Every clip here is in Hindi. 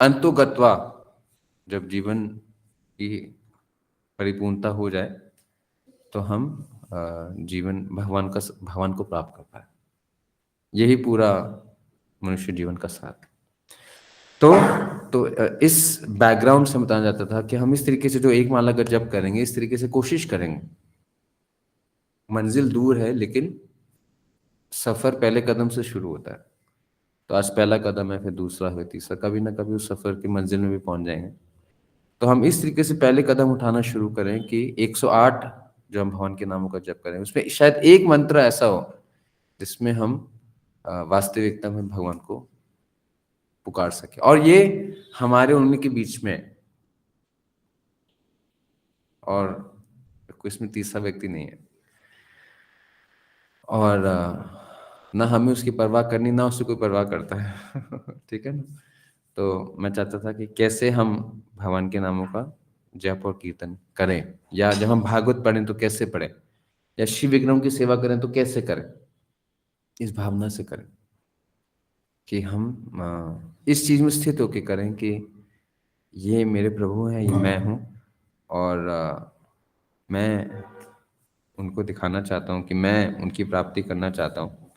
अंतो गत्वा, जब जीवन की परिपूर्णता हो जाए तो हम जीवन भगवान को प्राप्त कर पाए। यही पूरा मनुष्य जीवन का सार है। तो इस बैकग्राउंड से बताया जाता था कि हम इस तरीके से जो एक माला का जप करेंगे, इस तरीके से कोशिश करेंगे। मंजिल दूर है लेकिन सफर पहले कदम से शुरू होता है। तो आज पहला कदम है, फिर दूसरा, फिर तीसरा, कभी ना कभी उस सफर की मंजिल में भी पहुंच जाएंगे। तो हम इस तरीके से पहले कदम उठाना शुरू करें कि 108 जो हम भगवान के नामों का जप करें, उसमें शायद एक मंत्र ऐसा हो जिसमें हम वास्तविकता में भगवान को पुकार सके, और ये हमारे उनके बीच में है। और कोई इसमें तीसरा व्यक्ति नहीं है, और ना हमें उसकी परवाह करनी, ना उससे कोई परवाह करता है। ठीक है ना। तो मैं चाहता था कि कैसे हम भगवान के नामों का जप और कीर्तन करें, या जब हम भागवत पढ़ें तो कैसे पढ़ें, या शिव विग्रहों की सेवा करें तो कैसे करें। इस भावना से करें कि हम इस चीज में स्थित होकर करें कि ये मेरे प्रभु हैं, ये मैं हूँ, और मैं उनको दिखाना चाहता हूँ कि मैं उनकी प्राप्ति करना चाहता हूँ,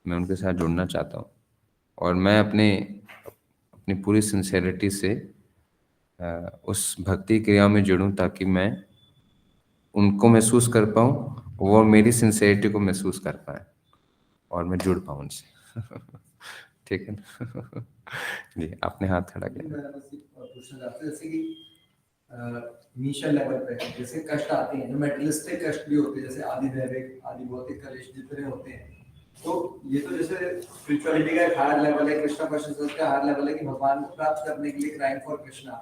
मैं उनके साथ जुड़ना चाहता हूँ, और मैं अपनी पूरी सिंसेरिटी से उस भक्ति क्रिया में जुड़ूं, ताकि मैं उनको महसूस कर पाऊँ, वो मेरी सिंसेरिटी को महसूस कर पाए, और मैं जुड़ पाऊँ उनसे। ठीक है ना। जी, आपने हाथ खड़ा किया। मैं बस एक पूछना चाहता हूं, जैसे कि इनिशियल लेवल पे जैसे कष्ट आते हैं, जो मेटेरियलिस्टिक कष्ट भी होते हैं, जैसे आदि दैविक आदि भौतिक कलेश जितने होते हैं, तो ये तो जैसे स्पिरिचुअलिटी का एक हायर लेवल है, कृष्णा कॉन्शियसनेस का हायर लेवल है कि भगवान को प्राप्त करने के लिए क्राइम फॉर कृष्णा,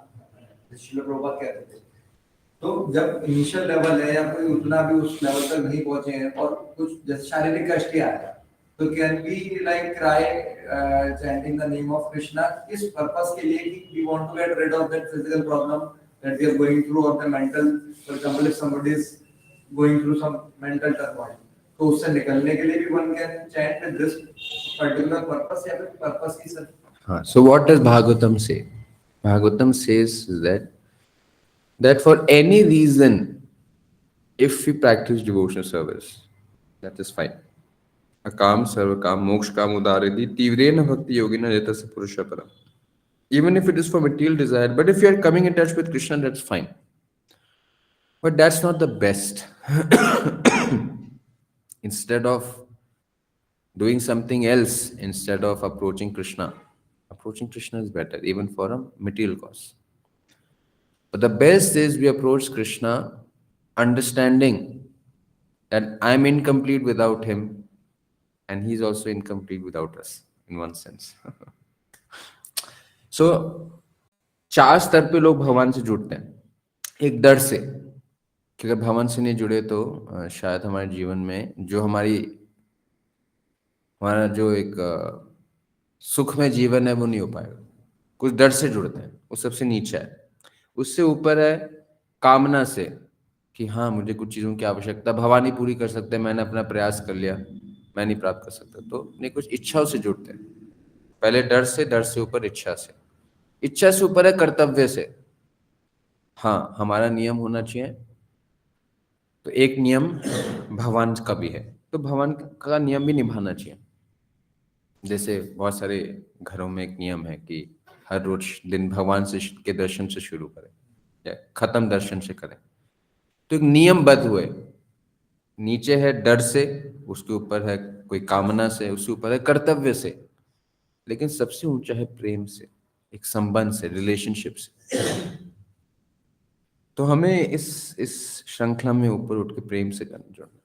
जैसे श्रील प्रभुपाद कहते थे। तो जब इनिशियल लेवल है या कोई उतना भी उस लेवल तक नहीं पहुंचे हैं और कुछ जैसे शारीरिक कष्ट ही आया, तो can we like cry chanting the name of Krishna इस पर्पस के लिए कि we want to get rid of that physical problem that we are going through, और the mental, for example if somebody is going through some mental turmoil, तो उससे निकलने के लिए भी one can chant with this particular purpose, या फिर पर्पस की सर। हाँ, so what does Bhagavatam say? Bhagavatam says that for any reason, if we practice devotional service, that is fine. Akam sarvakam mokshkam udarati tivrena bhakti yogina yatasa purusha param. Even if it is for material desire, but if you are coming in touch with Krishna, that's fine. But that's not the best. Instead of doing something else, instead of approaching Krishna is better, even for a material cause. But the best is we approach Krishna understanding that I'm incomplete without him, and he's also incomplete without us, in one sense. So, चार स्तर पे लोग भगवान से जुड़ते हैं। एक डर से कि अगर भगवान से नहीं जुड़े तो शायद हमारे जीवन में जो हमारा जो एक सुखमय जीवन है वो नहीं हो पाएगा। कुछ डर से जुड़ते हैं, वो सबसे नीचे है। उससे ऊपर है कामना से कि हाँ, मुझे कुछ चीज़ों की आवश्यकता, भगवान ही पूरी कर सकते हैं, मैंने अपना प्रयास कर लिया, मैं नहीं प्राप्त कर सकता, तो अपने कुछ इच्छाओं से जुड़ते हैं। पहले डर से ऊपर इच्छा से ऊपर है कर्तव्य से। हाँ, हमारा नियम होना चाहिए, तो एक नियम भगवान का भी है, तो भगवान का नियम भी निभाना चाहिए। जैसे बहुत सारे घरों में एक नियम है कि हर रोज दिन भगवान से के दर्शन से शुरू करें या खत्म दर्शन से करें, तो एक नियमबद्ध हुए। नीचे है डर से, उसके ऊपर है कोई कामना से, उसके ऊपर है कर्तव्य से, लेकिन सबसे ऊंचा है प्रेम से, एक संबंध से, रिलेशनशिप से। तो हमें इस श्रृंखला में ऊपर उठ के प्रेम से करना जुड़ना।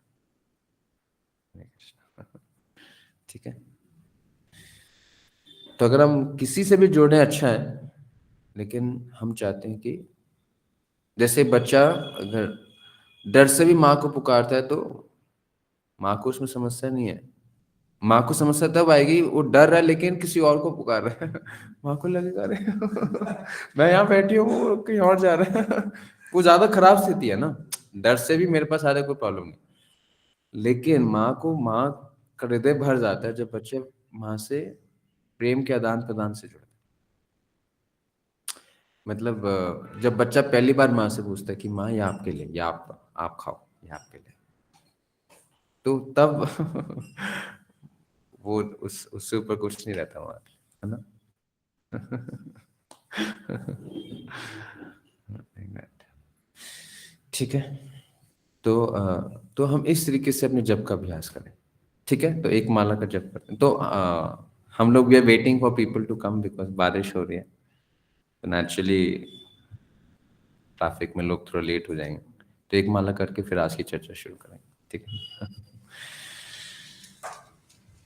ठीक है। तो अगर हम किसी से भी जुड़े अच्छा है, लेकिन हम चाहते हैं कि जैसे बच्चा अगर डर से भी माँ को पुकारता है तो माँ को उसमें समस्या नहीं है। माँ को समस्या तब आएगी वो डर रहा है लेकिन किसी और को पुकार रहा है। माँ को लगेगा अरे मैं यहाँ बैठी हूँ, वो कहीं और जा रहा है। वो ज्यादा खराब स्थिति है ना। डर से भी मेरे पास आ रहा है, कोई प्रॉब्लम नहीं, लेकिन माँ का हृदय भर जाता है जब बच्चे माँ से प्रेम के आदान प्रदान से जुड़ते हैं। मतलब जब बच्चा पहली बार माँ से पूछता है कि माँ ये आपके लिए, या आप खाओ, ये आपके लिए, तो तब वो उससे ऊपर कुछ नहीं रहता वहां, है ना। ठीक है। तो हम इस तरीके से अपने जप का अभ्यास करें। ठीक है, तो एक माला का जप करते हैं। तो हम लोग we are waiting for people to come, because बारिश हो रही है, तो नेचुरली ट्रैफिक में लोग थोड़ा लेट हो जाएंगे। तो एक माला करके फिर आज की चर्चा शुरू करेंगे। ठीक है।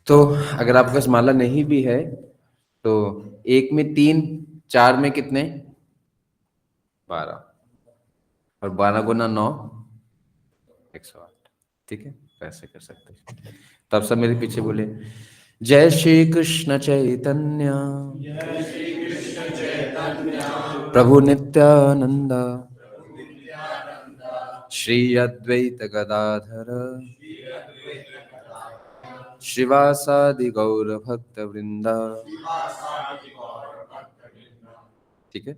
तो अगर आपके पास माला नहीं भी है तो एक में 3, 4 में कितने, 12, और 12 × 9 108। ठीक है, तो ऐसे कर सकते हैं। तो आप सब मेरे पीछे बोले, जय श्री कृष्ण चैतन्य प्रभु नित्यानंद श्री अद्वैत गदाधर श्रीवासादि गौर भक्त वृंदा। ठीक है।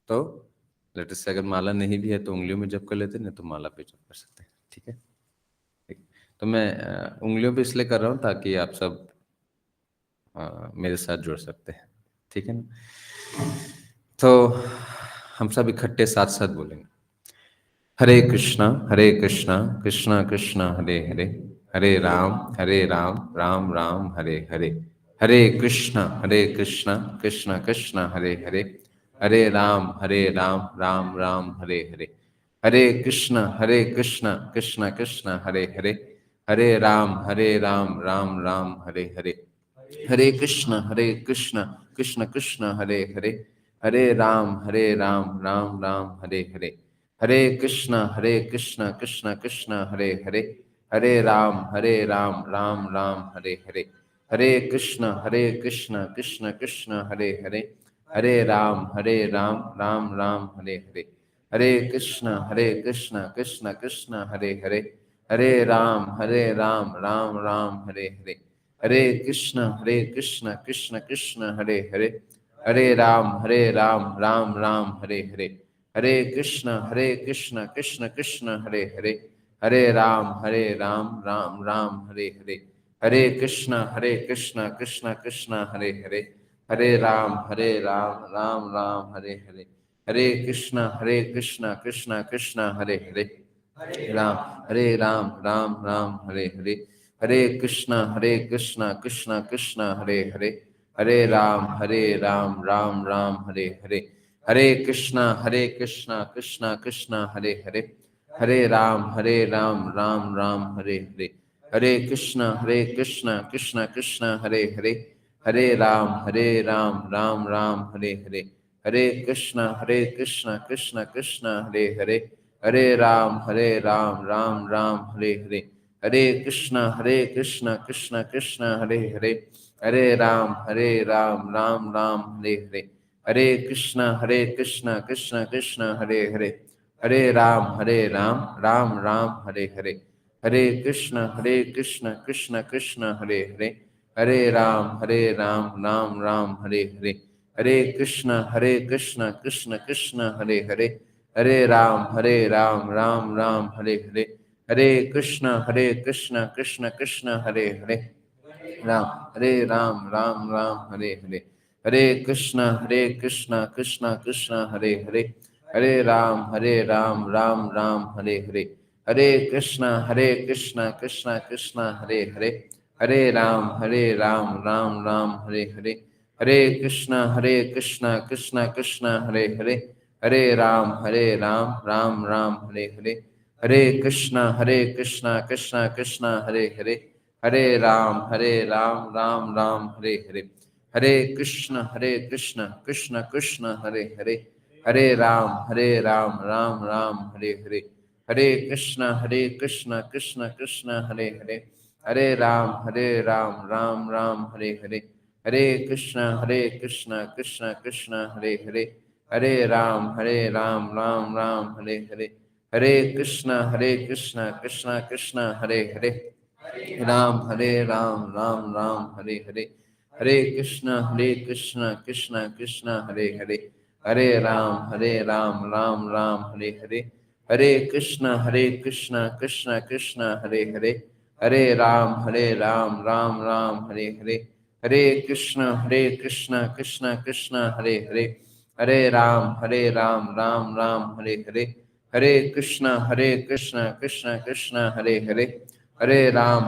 तो लेटेस्ट से अगर माला नहीं भी है तो उंगलियों में जप कर लेते हैं, नहीं तो माला पे जप कर सकते हैं। ठीक है। ठीक। तो मैं उंगलियों पे इसलिए कर रहा हूँ ताकि आप सब मेरे साथ जुड़ सकते हैं। ठीक है ना। तो हम सब इकट्ठे साथ साथ बोलेंगे, हरे कृष्णा कृष्णा कृष्णा हरे हरे, हरे राम राम राम हरे हरे, हरे कृष्णा कृष्णा कृष्णा हरे हरे, हरे राम राम हरे हरे, हरे कृष्णा कृष्णा कृष्णा हरे हरे, हरे राम राम हरे हरे, हरे कृष्णा कृष्ण कृष्ण हरे हरे, हरे राम राम हरे हरे, हरे कृष्णा कृष्ण कृष्ण हरे हरे, हरे राम राम हरे हरे, हरे कृष्णा कृष्ण कृष्ण हरे हरे, हरे राम राम हरे हरे, हरे कृष्णा कृष्ण कृष्ण हरे हरे, हरे राम राम हरे हरे, हरे कृष्ण कृष्ण कृष्ण हरे हरे, हरे राम राम हरे हरे, हरे कृष्ण कृष्ण कृष्ण हरे हरे, हरे राम राम हरे हरे, हरे कृष्ण कृष्ण कृष्ण हरे हरे, हरे राम हरे हरे, हरे कृष्ण कृष्ण कृष्ण हरे हरे, हरे राम हरे हरे, हरे कृष्ण कृष्ण कृष्ण हरे हरे, हरे राम हरे हरे, हरे कृष्ण कृष्ण कृष्ण हरे हरे, हरे राम हरे हरे, हरे कृष्ण कृष्ण कृष्ण हरे हरे, हरे राम हरे हरे, हरे कृष्ण कृष्ण कृष्ण हरे हरे, हरे राम हरे हरे, हरे कृष्ण कृष्ण कृष्ण हरे हरे, हरे राम हरे हरे, हरे कृष्ण कृष्ण कृष्ण हरे हरे, हरे राम हरे हरे, हरे कृष्ण कृष्ण कृष्ण हरे हरे, हरे राम हरे हरे, हरे कृष्ण कृष्ण कृष्ण हरे हरे, हरे राम हरे हरे, हरे कृष्ण कृष्ण कृष्ण हरे हरे, हरे राम हरे हरे, हरे कृष्ण कृष्ण कृष्ण हरे हरे, हरे राम हरे हरे, हरे कृष्ण कृष्ण कृष्ण हरे हरे, हरे राम हरे हरे, हरे कृष्ण कृष्ण कृष्ण हरे हरे, हरे राम हरे हरे, हरे कृष्ण कृष्ण कृष्ण हरे हरे, हरे राम हरे हरे, हरे कृष्ण कृष्ण कृष्ण हरे हरे, हरे राम हरे हरे, हरे कृष्ण कृष्ण कृष्ण हरे हरे, हरे राम हरे हरे, हरे कृष्ण कृष्ण कृष्ण हरे हरे, हरे राम हरे हरे, हरे कृष्ण कृष्ण कृष्ण हरे हरे, हरे राम हरे हरे, हरे कृष्ण कृष्ण कृष्ण हरे हरे, हरे राम राम राम हरे हरे, हरे कृष्ण कृष्ण कृष्ण हरे हरे, हरे राम राम राम हरे हरे, हरे कृष्ण कृष्ण कृष्ण हरे हरे, हरे राम राम राम हरे हरे, हरे कृष्ण कृष्ण कृष्ण हरे हरे, हरे राम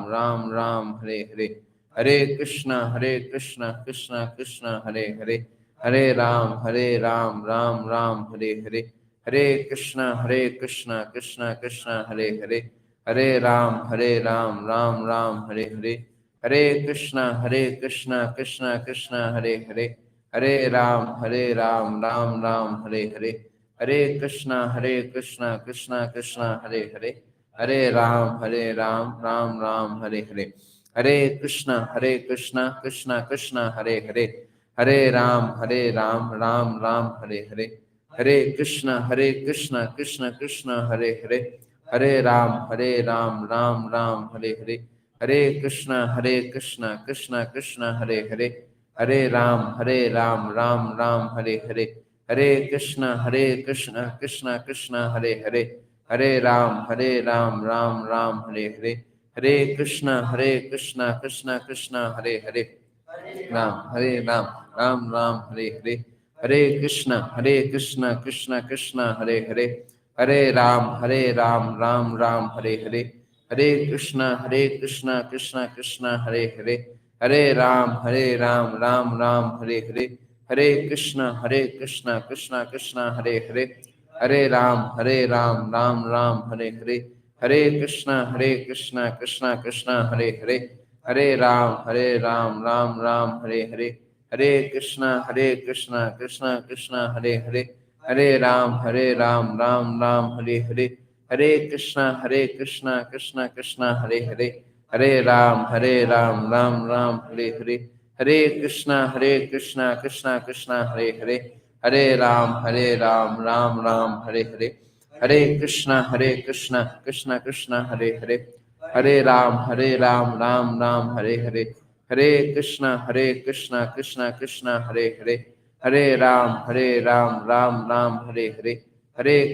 राम राम हरे हरे, हरे कृष्ण कृष्ण कृष्ण हरे हरे, हरे राम राम राम हरे हरे, हरे कृष्ण कृष्ण कृष्ण हरे हरे, हरे राम राम राम हरे हरे, हरे कृष्ण कृष्ण कृष्ण हरे हरे, हरे राम राम राम हरे हरे, हरे कृष्ण कृष्ण कृष्ण हरे हरे, हरे राम राम राम हरे हरे, हरे कृष्ण कृष्ण कृष्ण हरे हरे, हरे राम राम राम हरे हरे, हरे कृष्ण कृष्ण कृष्ण हरे हरे, हरे राम राम राम हरे हरे, हरे कृष्ण कृष्ण कृष्ण हरे हरे, हरे राम राम राम हरे हरे, हरे कृष्ण कृष्ण कृष्ण हरे हरे, हरे राम राम राम हरे हरे, हरे कृष्ण कृष्ण कृष्ण हरे हरे, राम राम राम हरे हरे, हरे कृष्ण कृष्ण कृष्ण हरे हरे, हरे राम राम राम हरे हरे, हरे कृष्ण कृष्ण कृष्ण हरे हरे, हरे राम राम राम हरे हरे, हरे कृष्ण कृष्ण कृष्ण हरे हरे, हरे राम राम राम हरे हरे, हरे कृष्ण कृष्ण कृष्ण हरे हरे, हरे राम राम राम हरे हरे, हरे कृष्ण कृष्ण कृष्ण हरे हरे, हरे राम राम राम हरे हरे, हरे कृष्ण कृष्ण कृष्ण हरे हरे, हरे राम राम राम हरे हरे, हरे कृष्ण कृष्ण कृष्ण हरे हरे, हरे राम राम राम हरे हरे, हरे कृष्ण कृष्ण कृष्ण हरे हरे, हरे राम राम राम हरे हरे, हरे कृष्ण कृष्ण कृष्ण हरे हरे, हरे राम राम राम हरे हरे, हरे कृष्ण कृष्ण कृष्ण हरे हरे, हरे राम राम राम हरे हरे, हरे कृष्ण कृष्ण कृष्ण हरे हरे, हरे राम राम राम हरे हरे, हरे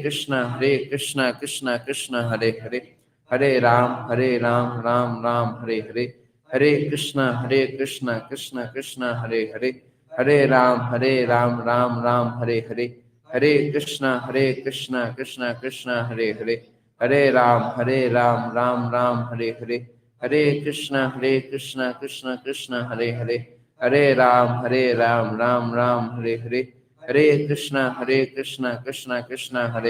कृष्ण कृष्ण कृष्ण हरे हरे, हरे राम राम राम हरे हरे, हरे कृष्ण कृष्ण कृष्ण हरे हरे, हरे राम राम राम हरे हरे, हरे कृष्ण कृष्ण कृष्ण हरे हरे, राम राम हरे हरे, हरे कृष्ण कृष्ण कृष्ण हरे हरे, हरे राम राम हरे हरे, हरे कृष्ण कृष्ण कृष्ण हरे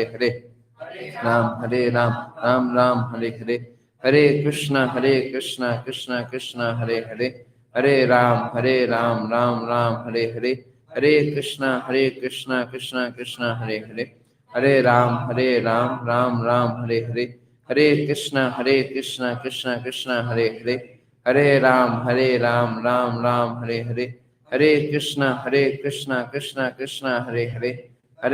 हरे, हरे राम राम राम हरे हरे, हरे कृष्ण कृष्ण कृष्ण हरे हरे, हरे राम राम राम हरे हरे, हरे कृष्ण कृष्ण कृष्ण हरे हरे, हरे राम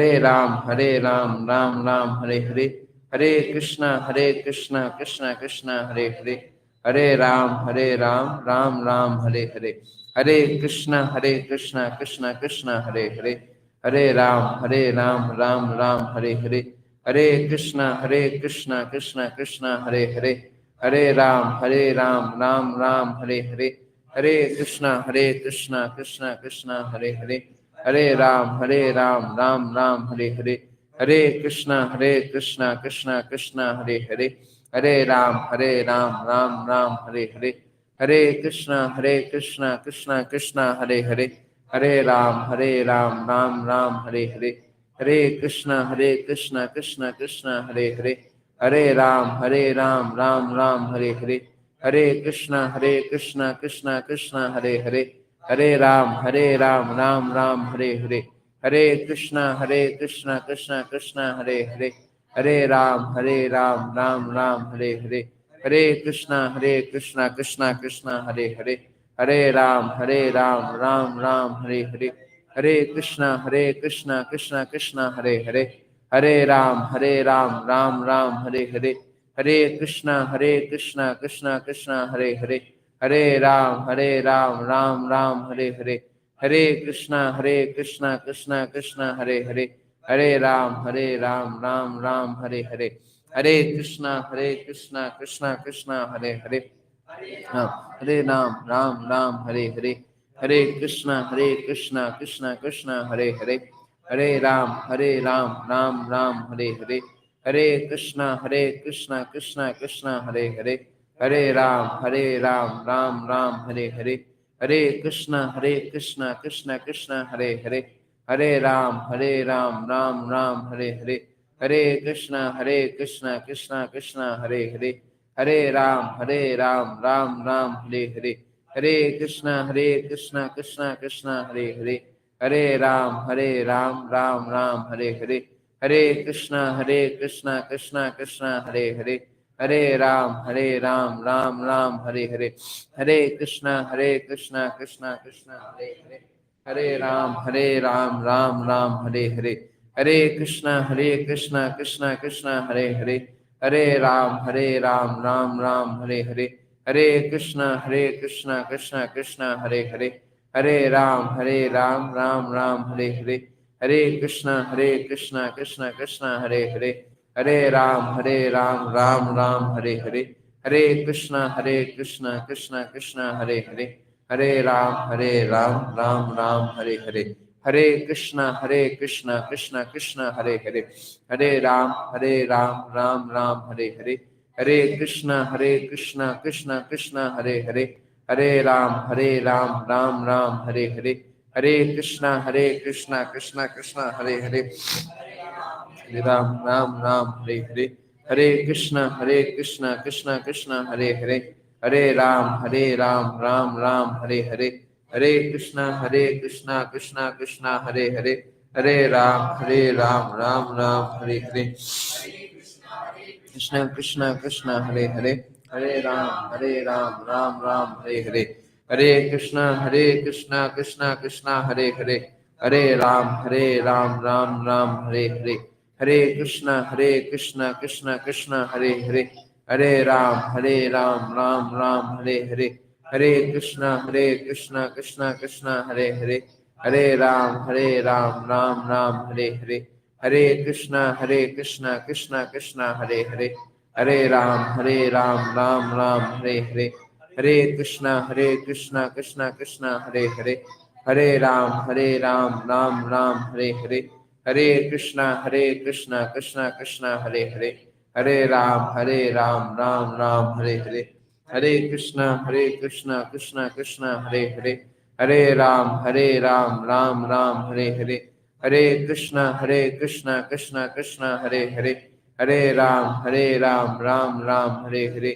राम राम हरे हरे, हरे कृष्ण कृष्ण कृष्ण हरे हरे, हरे राम राम राम हरे हरे, हरे कृष्ण कृष्ण कृष्ण हरे हरे, हरे राम राम राम हरे हरे, हरे कृष्ण कृष्ण कृष्ण हरे हरे, हरे राम राम राम हरे हरे, हरे कृष्ण कृष्ण कृष्ण हरे हरे, हरे राम राम राम हरे हरे, हरे कृष्ण कृष्ण कृष्ण हरे हरे, हरे राम राम राम हरे हरे, हरे कृष्ण कृष्ण कृष्ण हरे हरे, हरे राम राम हरे हरे, हरे कृष्ण कृष्ण कृष्ण हरे हरे, हरे राम राम हरे हरे, हरे कृष्ण कृष्ण कृष्ण हरे हरे, हरे राम राम राम हरे हरे, हरे कृष्ण कृष्ण कृष्ण हरे हरे, हरे राम राम राम हरे हरे, हरे कृष्ण कृष्ण कृष्ण हरे हरे, हरे राम राम राम हरे हरे, हरे कृष्ण कृष्ण कृष्ण हरे हरे, हरे राम राम राम हरे हरे, हरे कृष्ण कृष्ण कृष्ण हरे हरे, हरे राम राम राम हरे हरे, हरे कृष्णा कृष्णा कृष्णा हरे हरे, हरे राम राम राम हरे हरे, हरे कृष्णा कृष्णा कृष्णा हरे हरे, हरे राम राम हरे हरे, हरे कृष्णा कृष्णा कृष्णा हरे हरे, हरे राम राम राम हरे हरे, हरे कृष्णा कृष्णा कृष्णा हरे हरे, हरे राम राम राम हरे हरे, हरे कृष्णा कृष्णा हरे हरे, हरे राम राम राम हरे हरे, हरे कृष्णा कृष्णा हरे हरे, हरे राम राम राम हरे हरे, हरे कृष्णा कृष्णा हरे हरे, हरे राम राम राम हरे हरे, हरे कृष्णा कृष्णा हरे हरे, हरे राम राम राम हरे हरे, हरे कृष्णा कृष्णा हरे हरे, हरे राम राम राम हरे हरे, हरे कृष्णा कृष्णा हरे हरे, हरे राम राम राम हरे हरे, हरे कृष्णा कृष्णा हरे हरे, हरे राम राम राम हरे हरे, हरे कृष्णा कृष्णा हरे हरे, हरे राम राम राम हरे हरे, हरे कृष्णा कृष्णा हरे हरे, हरे राम राम राम हरे हरे, हरे कृष्णा कृष्णा हरे हरे, हरे राम राम राम हरे हरे, हरे कृष्णा कृष्णा हरे हरे, हरे राम राम राम हरे हरे, हरे कृष्णा कृष्णा हरे हरे, हरे राम राम हरे हरे, हरे कृष्णा कृष्णा हरे हरे, हरे राम राम राम हरे हरे, हरे कृष्णा कृष्णा हरे हरे, हरे राम राम राम हरे हरे, कृष्णा हरे हरे, हरे राम राम राम हरे हरे, हरे कृष्णा कृष्णा हरे हरे, हरे राम राम राम हरे हरे, हरे कृष्णा कृष्णा हरे हरे, हरे राम राम राम हरे हरे, हरे कृष्णा कृष्णा हरे हरे, हरे राम राम राम हरे हरे, हरे कृष्णा कृष्णा हरे हरे, हरे राम राम राम हरे हरे, हरे कृष्णा कृष्णा हरे हरे, हरे राम राम राम हरे हरे, हरे कृष्णा कृष्णा हरे हरे, हरे राम राम राम हरे हरे, हरे कृष्णा कृष्णा हरे हरे, हरे राम राम राम हरे हरे, हरे कृष्णा कृष्णा हरे हरे, हरे राम राम राम हरे हरे, हरे कृष्णा कृष्णा हरे हरे, हरे राम राम राम हरे हरे, हरे कृष्णा कृष्णा हरे हरे, राम राम हरे हरे,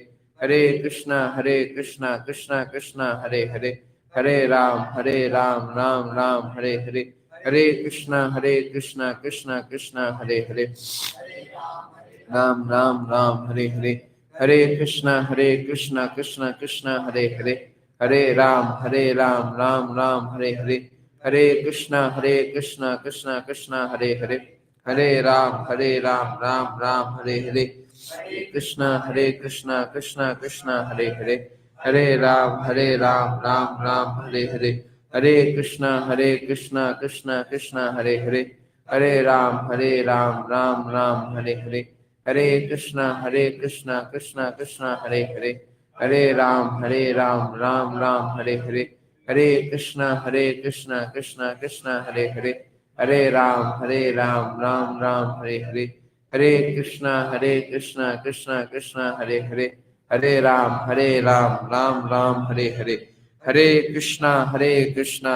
हरे कृष्णा कृष्णा हरे हरे, हरे राम राम हरे हरे, हरे कृष्णा कृष्णा हरे हरे, हरे राम राम हरे हरे, कृष्णा कृष्णा हरे हरे, हरे राम राम हरे हरे, हरे कृष्णा कृष्णा हरे हरे, हरे राम राम हरे हरे, हरे कृष्णा कृष्णा हरे हरे, हरे राम राम हरे हरे, हरे कृष्णा कृष्णा हरे हरे, हरे राम राम हरे हरे, हरे कृष्णा कृष्णा हरे हरे, हरे राम राम हरे हरे, हरे कृष्णा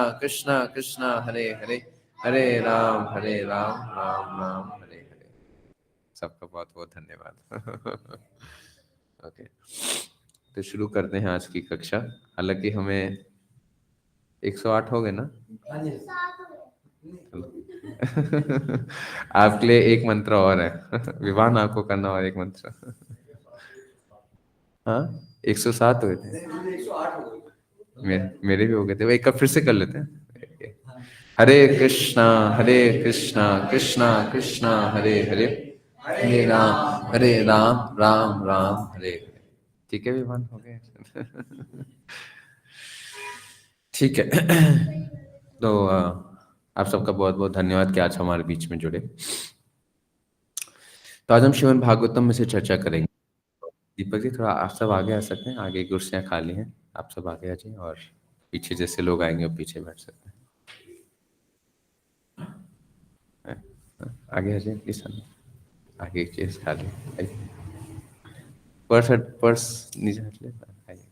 कृष्णा हरे हरे, हरे राम राम राम हरे हरे। सबका बहुत बहुत धन्यवाद। ओके, तो शुरू करते हैं आज की कक्षा। हालांकि हमें 108 हो गए ना। हाँ जी। आपके लिए एक मंत्र और है। विवान आपको करना और एक मंत्र। हाँ, 107 हुए थे। नहीं, 108 हो गए। मेरे भी हो गए थे। वो एक बार फिर से कर लेते हैं। हरे कृष्णा कृष्णा कृष्णा हरे हरे, हरे राम राम राम हरे हरे। ठीक है विवान, हो गए। ठीक है। तो आप सबका बहुत बहुत धन्यवाद कि आज हमारे बीच में जुड़े। तो आज हम श्रीमद् भागवतम में से चर्चा करेंगे। दीपक जी, थोड़ा आप सब आगे आ सकते हैं, आगे कुर्सियाँ खाली हैं, आप सब आगे आ जाइए और पीछे जैसे लोग आएंगे वो पीछे बैठ सकते हैं। आगे आ जाइए प्लीज, आगे एक चेयर खाली है। आइए। पर्स नीचे हट ले, आइए।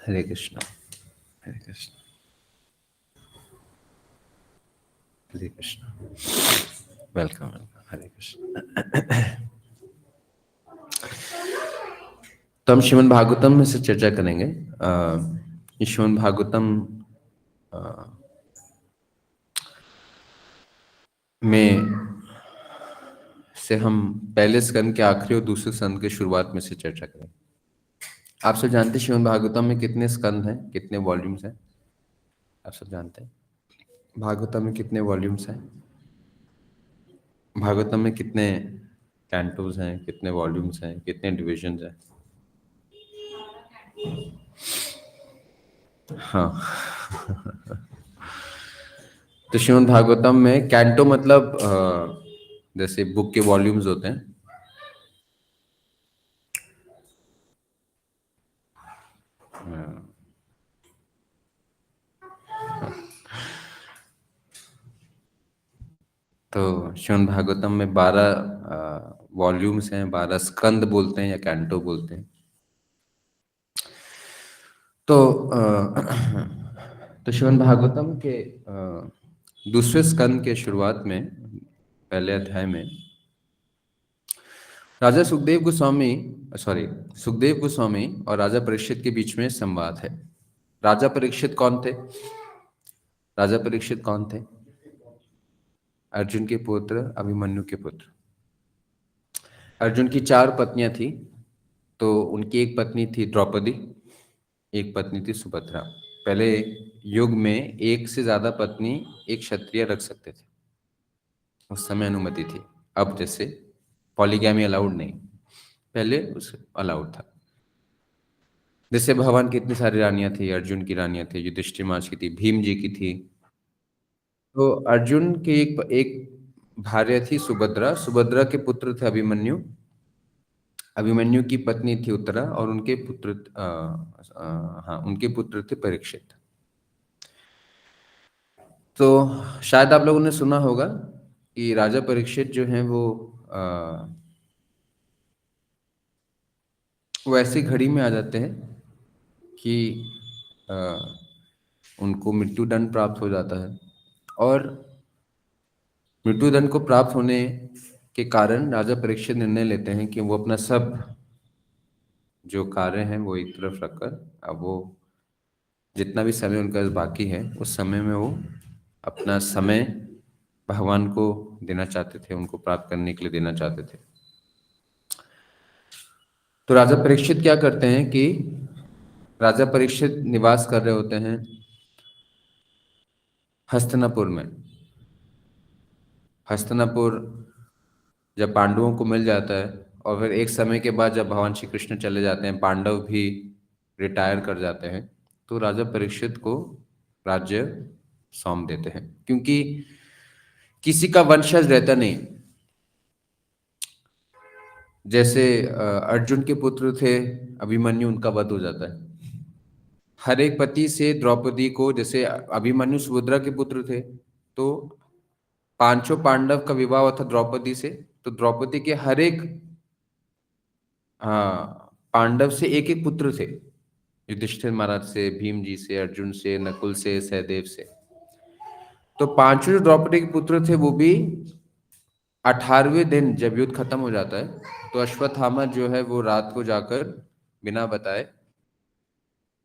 हरे कृष्णा, हरे कृष्णा, हरे कृष्णा। वेलकम, वेलकम, हरे कृष्णा। तो हम श्रीमद् भागवतम में से चर्चा करेंगे। ये श्रीमद् भागवतम अ, में से हम पहले स्कंद के आखिरी और दूसरे स्कंद के शुरुआत में से चर्चा करेंगे। आप सब जानते हैं श्रीमद् भागवतम में कितने स्कंद हैं, कितने वॉल्यूम्स हैं? आप सब जानते हैं भागवतम में कितने वॉल्यूम्स हैं? भागवतम में कितने कैंटोज हैं, कितने वॉल्यूम्स हैं, कितने डिविजन्स हैं? हाँ। तो श्रीमद् भागवतम में कैंटो मतलब जैसे बुक के वॉल्यूम्स होते हैं। हाँ, तो श्रीमद् भागवतम में 12 वॉल्यूम्स हैं, 12 स्कंद बोलते हैं या कैंटो बोलते हैं। तो तो श्रीमद् भागवतम के दूसरे स्कंद के शुरुआत में पहले अध्याय में राजा सुखदेव गोस्वामी और राजा परीक्षित के बीच में संवाद है। राजा परीक्षित कौन थे? राजा परीक्षित कौन थे? अर्जुन के पुत्र, अभिमन्यु के पुत्र। अर्जुन की 4 पत्नियां थी। तो उनकी एक पत्नी थी द्रौपदी, एक पत्नी थी सुभद्रा। पहले युग में एक से ज्यादा पत्नी एक क्षत्रिय रख सकते थे, उस समय अनुमति थी। अब जैसे पॉलीगैमी अलाउड नहीं, पहले उस अलाउड था। जैसे भगवान की इतनी सारी रानियां थी, अर्जुन की रानियां थी, युधिष्ठिर महाराज की थी, भीम जी की थी। तो अर्जुन की एक भार्या थी सुभद्रा, सुभद्रा के पुत्र थे अभिमन्यु, अभिमन्यु की पत्नी थी उत्तरा और उनके पुत्र हाँ, उनके पुत्र थे परीक्षित। तो शायद आप लोगों ने सुना होगा कि राजा परीक्षित जो हैं वो ऐसी घड़ी में आ जाते हैं कि अ, उनको मृत्युदंड प्राप्त हो जाता है। और मृत्युदंड को प्राप्त होने के कारण राजा परीक्षित निर्णय लेते हैं कि वो अपना सब जो कार्य हैं वो एक तरफ रखकर अब वो जितना भी समय उनका बाकी है उस समय में वो अपना समय भगवान को देना चाहते थे, उनको प्राप्त करने के लिए देना चाहते थे। तो राजा परीक्षित क्या करते हैं कि राजा परीक्षित निवास कर रहे होते हैं हस्तिनापुर में। हस्तिनापुर जब पांडवों को मिल जाता है और फिर एक समय के बाद जब भगवान श्री कृष्ण चले जाते हैं, पांडव भी रिटायर कर जाते हैं, तो राजा परीक्षित को राज्य सौंप देते हैं, क्योंकि किसी का वंशज रहता नहीं। जैसे अर्जुन के पुत्र थे अभिमन्यु, उनका वध हो जाता है। हर एक पति से द्रौपदी को, जैसे अभिमन्यु सुभद्रा के पुत्र थे, तो पांचों पांडव का विवाह हुआ था द्रौपदी से। तो द्रौपदी के हर एक पांडव से एक एक पुत्र थे, युधिष्ठिर महाराज से, भीम जी से, अर्जुन से, नकुल से, सहदेव से। तो पांचों जो द्रौपदी के पुत्र थे वो भी 18वें दिन जब युद्ध खत्म हो जाता है तो अश्वत्थामा जो है वो रात को जाकर बिना बताए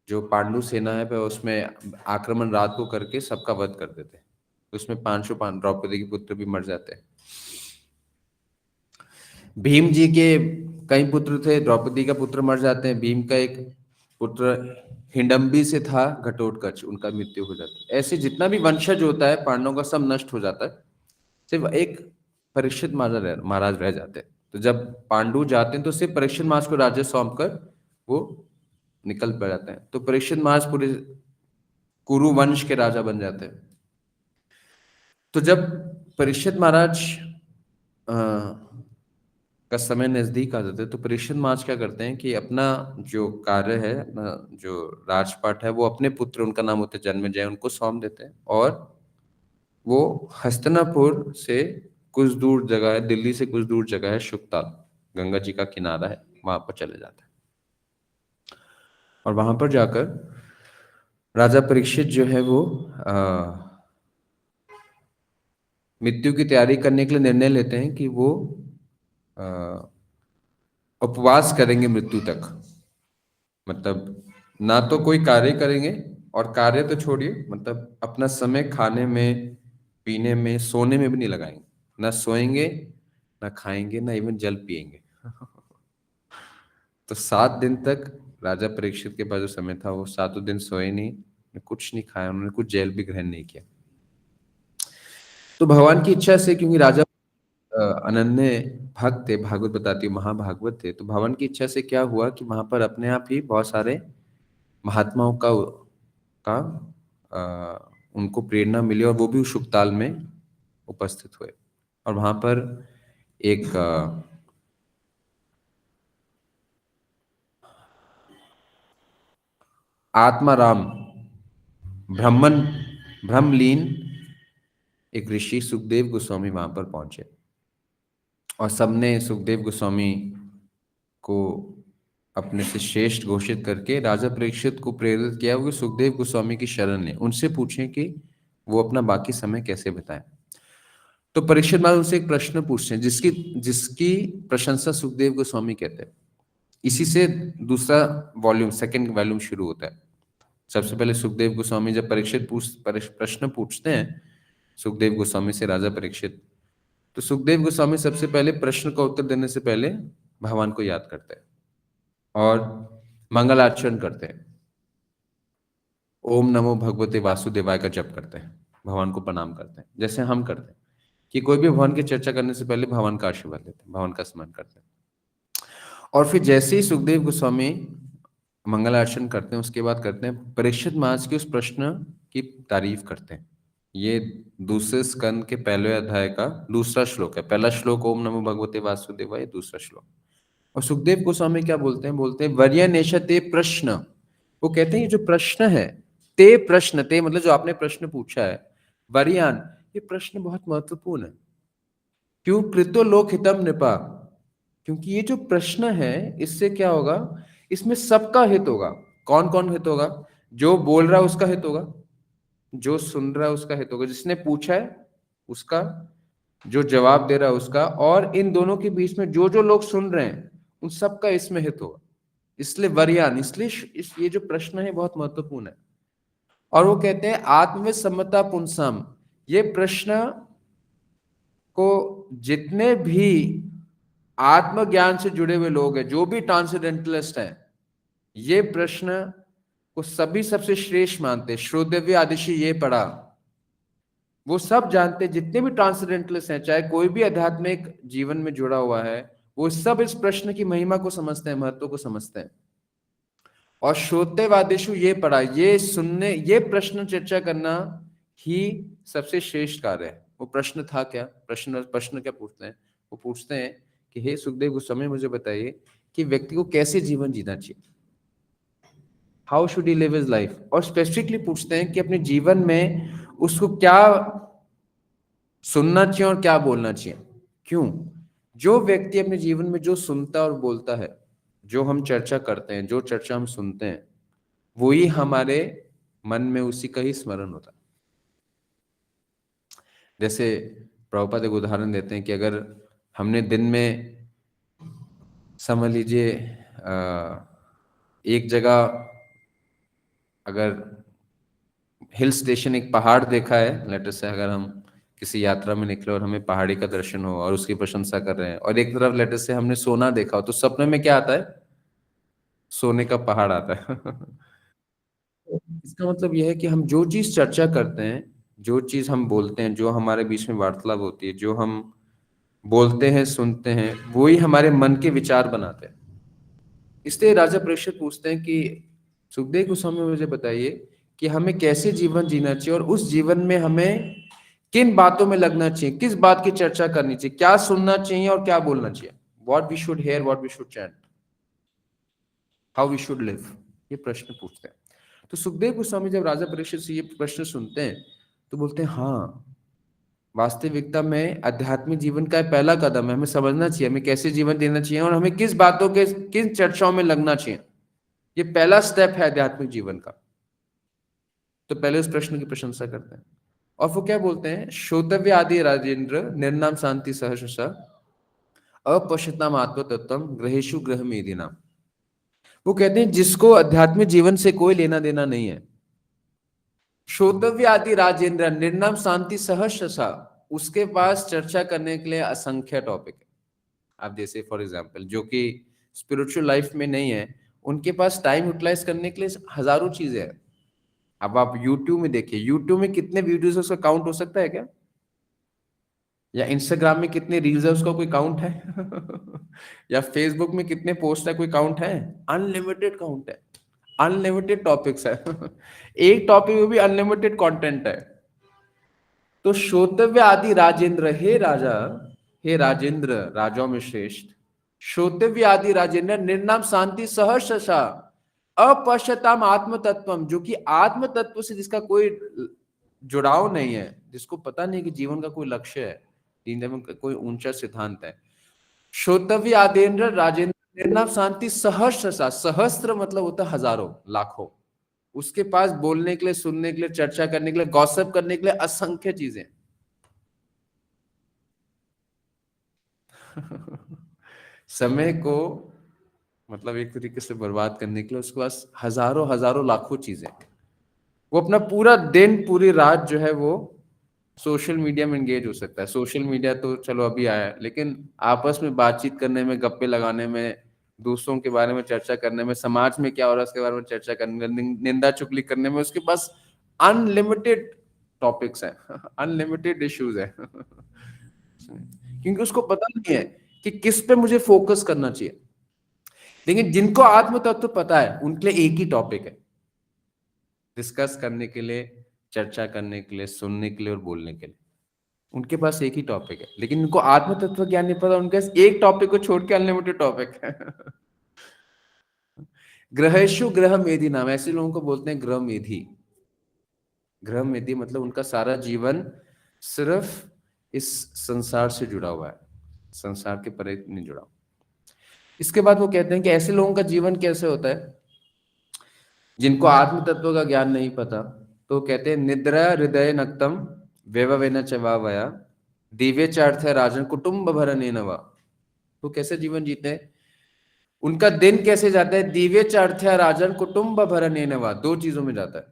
जो पांडु सेना है वह उसमें आक्रमण रात को करके सबका वध कर देते हैं। उसमें पांचों द्रौपदी के पुत्र भी मर जाते हैं। भीम जी के कई पुत्र थे, द्रौपदी का पुत्र मर जाते हैं। भीम का एक पुत्र हिडम्बी से था घटोत्कच, उनका मृत्यु हो जाती है। ऐसे जितना भी वंशज होता है पांडवों का सब नष्ट हो जाता है, सिर्फ एक परीक्षित महाराज रह जाते हैं। तो जब पांडु जाते हैं तो सिर्फ परीक्षित महाराज को राज्य सौंप कर वो निकल पड़ जाते हैं। तो परीक्षित महाराज पूरे कुरु वंश के राजा बन जाते हैं। तो जब परीक्षित महाराज का समय नजदीक आ जाता है तो परीक्षित महाराज क्या करते हैं कि अपना जो कार्य है, अपना जो राजपाट है, वो अपने पुत्र, उनका नाम होता है जन्मेजय, उनको सौंप देते हैं। और वो हस्तिनापुर से कुछ दूर जगह है, दिल्ली से कुछ दूर जगह है, शुकताल, गंगा जी का किनारा है, वहां पर चले जाते हैं। और वहां पर जाकर राजा परीक्षित जो है वो मृत्यु की तैयारी करने के लिए निर्णय लेते हैं कि वो उपवास करेंगे मृत्यु तक। मतलब ना तो कोई कार्य करेंगे, और कार्य तो छोड़िए, मतलब अपना समय खाने में, पीने में, सोने में भी नहीं लगाएंगे। ना सोएंगे, ना खाएंगे, ना इवन जल पिएंगे। तो 7 दिन तक राजा परीक्षित के पास जो समय था, वो 7 दिन सोए नहीं, कुछ नहीं खाया, उन्होंने कुछ जल भी ग्रहण नहीं किया। तो भगवान की इच्छा से, क्योंकि राजा अनन्य भक्त थे, भागवत बताती है, महाभागवत थे, तो भगवान की इच्छा से क्या हुआ कि वहां पर अपने आप ही बहुत सारे महात्माओं का उनको प्रेरणा मिली, और वो भी शुकताल में उपस्थित हुए। और वहां पर एक आत्माराम ब्रह्मलीन एक ऋषि सुखदेव गोस्वामी वहां पर पहुंचे, और सबने सुखदेव गोस्वामी को अपने से श्रेष्ठ घोषित करके राजा परीक्षित को प्रेरित किया वो सुखदेव गोस्वामी की शरण लें, उनसे पूछें कि वो अपना बाकी समय कैसे बिताएं। तो परीक्षित महाराज उनसे एक प्रश्न पूछते हैं, जिसकी जिसकी प्रशंसा सुखदेव गोस्वामी कहते हैं। इसी से दूसरा वॉल्यूम, सेकंड वॉल्यूम शुरू होता है। सबसे पहले सुखदेव गोस्वामी जब प्रश्न पूछते हैं सुखदेव गोस्वामी से राजा परीक्षित, तो सुखदेव गोस्वामी सबसे पहले प्रश्न का उत्तर देने से पहले भगवान को याद करते हैं और मंगलाचरण करते हैं। ओम नमो भगवते वासुदेवाय का जप करते हैं, भगवान को प्रणाम करते हैं, जैसे हम करते हैं कि कोई भी भगवान की चर्चा करने से पहले भगवान का आशीर्वाद लेते हैं, भगवान का स्मरण करते हैं। और फिर जैसे ही सुखदेव गोस्वामी मंगलाचरण करते हैं, उसके बाद करते हैं परीक्षित महाराज के उस प्रश्न की तारीफ करते हैं। ये दूसरे स्कंद के पहले अध्याय का दूसरा श्लोक है। पहला श्लोक ओम नमो भगवते वासुदेवाय, दूसरा श्लोक। और सुखदेव गोस्वामी क्या बोलते हैं? बोलते हैं वर्यनेश ते प्रश्न। वो कहते हैं ये जो प्रश्न है, ते प्रश्न, ते मतलब जो आपने प्रश्न पूछा है, वर्यान, ये प्रश्न बहुत महत्वपूर्ण है। क्यों? कृतो लोक हितम नृपा, क्योंकि ये जो प्रश्न है इससे क्या होगा, इसमें सबका हित होगा। कौन कौन हित होगा? जो बोल रहा है उसका हित होगा, जो सुन रहा है उसका हित होगा, जिसने पूछा है उसका, जो जवाब दे रहा है उसका, और इन दोनों के बीच में जो जो लोग सुन रहे हैं उन सबका इसमें हित होगा। इसलिए वर्यान, इसलिए ये जो प्रश्न है बहुत महत्वपूर्ण है। और वो कहते हैं आत्मविद सम्मता पुंसम, ये प्रश्न को जितने भी आत्मज्ञान से जुड़े हुए लोग हैं, जो भी ट्रांसेंडेंटलिस्ट हैं, ये प्रश्न को सभी सबसे श्रेष्ठ मानते हैं। श्रोतव्य आदिशि ये पढ़ा, वो सब जानते हैं, जितने भी ट्रांसेंडेंटलिस्ट हैं, चाहे कोई भी आध्यात्मिक जीवन में जुड़ा हुआ है, वो सब इस प्रश्न की महिमा को समझते हैं, महत्व को समझते हैं। और श्रोतेवादिशु ये पढ़ा, ये सुनने, ये प्रश्न चर्चा करना ही सबसे श्रेष्ठ कार्य है। वो प्रश्न था क्या? प्रश्न क्या पूछते हैं? वो पूछते हैं कि हे सुखदेव गोस्वामी, मुझे बताइए कि व्यक्ति को कैसे जीवन जीना चाहिए, how should he live his life. और स्पेसिफिकली पूछते हैं कि अपने जीवन में उसको क्या सुनना चाहिए और क्या बोलना चाहिए। क्यों? जो व्यक्ति अपने जीवन में जो सुनता और बोलता है, जो हम चर्चा करते हैं, जो चर्चा हम सुनते हैं, वो ही हमारे मन में उसी का ही स्मरण होता है। जैसे प्रभुपाद एक उदाहरण देते हैं कि अगर हमने दिन में, समझ लीजिए, एक जगह अगर हिल स्टेशन, एक पहाड़ देखा है, लेटर से अगर हम किसी यात्रा में निकले और हमें पहाड़ी का दर्शन हो और उसकी प्रशंसा कर रहे हैं, और एक तरफ लेटर से हमने सोना देखा हो, तो सपने में क्या आता है? सोने का पहाड़ आता है। इसका मतलब यह है कि हम जो चीज चर्चा करते हैं, जो चीज हम बोलते हैं, जो हमारे बीच में वार्तालाप होती है, जो हम बोलते हैं, सुनते हैं, वो ही हमारे मन के विचार बनाते हैं। इसलिए राजा परीक्षित पूछते हैं कि सुखदेव गोस्वामी, मुझे बताइए कि हमें कैसे जीवन जीना चाहिए और उस जीवन में हमें किन बातों में लगना चाहिए, किस बात की चर्चा करनी चाहिए, क्या सुनना चाहिए और क्या बोलना चाहिए। What we should hear, what we should chant, how we should live, ये प्रश्न पूछते हैं। तो सुखदेव गोस्वामी जब राजा परीक्षित से ये प्रश्न सुनते हैं तो बोलते हैं, हाँ, वास्तविकता में आध्यात्मिक जीवन का पहला कदम है, हमें समझना चाहिए हमें कैसे जीवन जीना चाहिए और हमें किस बातों के, किन चर्चाओं में लगना चाहिए। ये पहला स्टेप है आध्यात्मिक जीवन का। तो पहले उस प्रश्न की प्रशंसा करते हैं और वो क्या बोलते हैं, श्रोतव्य आदि राजेंद्र निर्नाम शांति सहर्ष अपश्यताम आत्म तत्व ग्रहेशु ग्रह मेदिना। वो कहते हैं जिसको आध्यात्मिक जीवन से कोई लेना देना नहीं है, श्रोतव्य आदि राजेंद्र निर्नाम शांति सहर्ष, उसके पास चर्चा करने के लिए असंख्य टॉपिक है। आप जैसे फॉर एग्जाम्पल जो कि स्पिरिचुअल लाइफ में नहीं है, उनके पास टाइम यूटिलाइज करने के लिए हजारों चीजें हैं। अब आप YouTube में देखिए, YouTube में कितने वीडियोस उसका काउंट हो सकता है क्या? या इंस्टाग्राम में कितने रील्स है उसका कोई काउंट है? या फेसबुक में कितने पोस्ट है कोई काउंट है? अनलिमिटेड काउंट है, अनलिमिटेड टॉपिक्स है। एक टॉपिक में भी अनलिमिटेड कंटेंट है। तो श्रोतव्य आदि राजेंद्र, हे राजा, हे राजेंद्र, राजाओं में श्रेष्ठ, श्रोतव्य आदि राजेंद्र निर्नाम शांति सहर्ष अपश्यताम आत्म तत्वम, जो कि आत्म तत्व से जिसका कोई जुड़ाव नहीं है, जिसको पता नहीं कि जीवन का कोई लक्ष्य है, जीवन में कोई ऊंचा सिद्धांत है। श्रोतव्य आदेन्द्र राजेंद्र निर्नाम शांति सहर्ष, सहस्त्र मतलब होता है हजारों, लाखों। उसके पास बोलने के लिए, सुनने के लिए, चर्चा करने के लिए, गॉसिप करने के लिए असंख्य चीजें। समय को मतलब एक तरीके से बर्बाद करने के लिए उसके पास हजारों हजारों लाखों चीजें। वो अपना पूरा दिन, पूरी रात जो है वो सोशल मीडिया में एंगेज हो सकता है। सोशल मीडिया तो चलो अभी आया है, लेकिन आपस में बातचीत करने में, गप्पे लगाने में, दूसरों के बारे में चर्चा करने में, समाज में क्या हो रहा है उसके बारे में चर्चा करने में, निंदा चुगली करने में, उसके पास अनलिमिटेड टॉपिक्स हैं, अनलिमिटेड इश्यूज है। क्योंकि उसको पता नहीं है कि किस पे मुझे फोकस करना चाहिए। लेकिन जिनको आत्म तत्व पता है उनके लिए एक ही टॉपिक है, डिस्कस करने के लिए, चर्चा करने के लिए, सुनने के लिए और बोलने के लिए। उनके पास एक ही टॉपिक है। लेकिन उनको आत्म तत्व ज्ञान नहीं पता, उनके पास एक टॉपिक को छोड़ के अनलिमिटेड टॉपिक है। ग्रहेशु ग्रह मेधि नाम, ऐसे लोगों को बोलते हैं ग्रह मेधि। ग्रह मेधि मतलब उनका सारा जीवन सिर्फ इस संसार से जुड़ा हुआ है, संसार के परे नहीं जुड़ा। इसके बाद वो कहते हैं कि ऐसे लोगों का जीवन कैसे होता है जिनको आत्म तत्व का ज्ञान नहीं पता। तो कहते हैं निद्रा हृदय नक्तम व्यववेन चवावया दिव्य चार्थ है राजन कुटुंब भरने नवा। तो कैसे जीवन जीते हैं, उनका दिन कैसे जाता है, दिव्य चार्थ है राजन कुटुंब भरने नवा, दो चीजों में जाता है।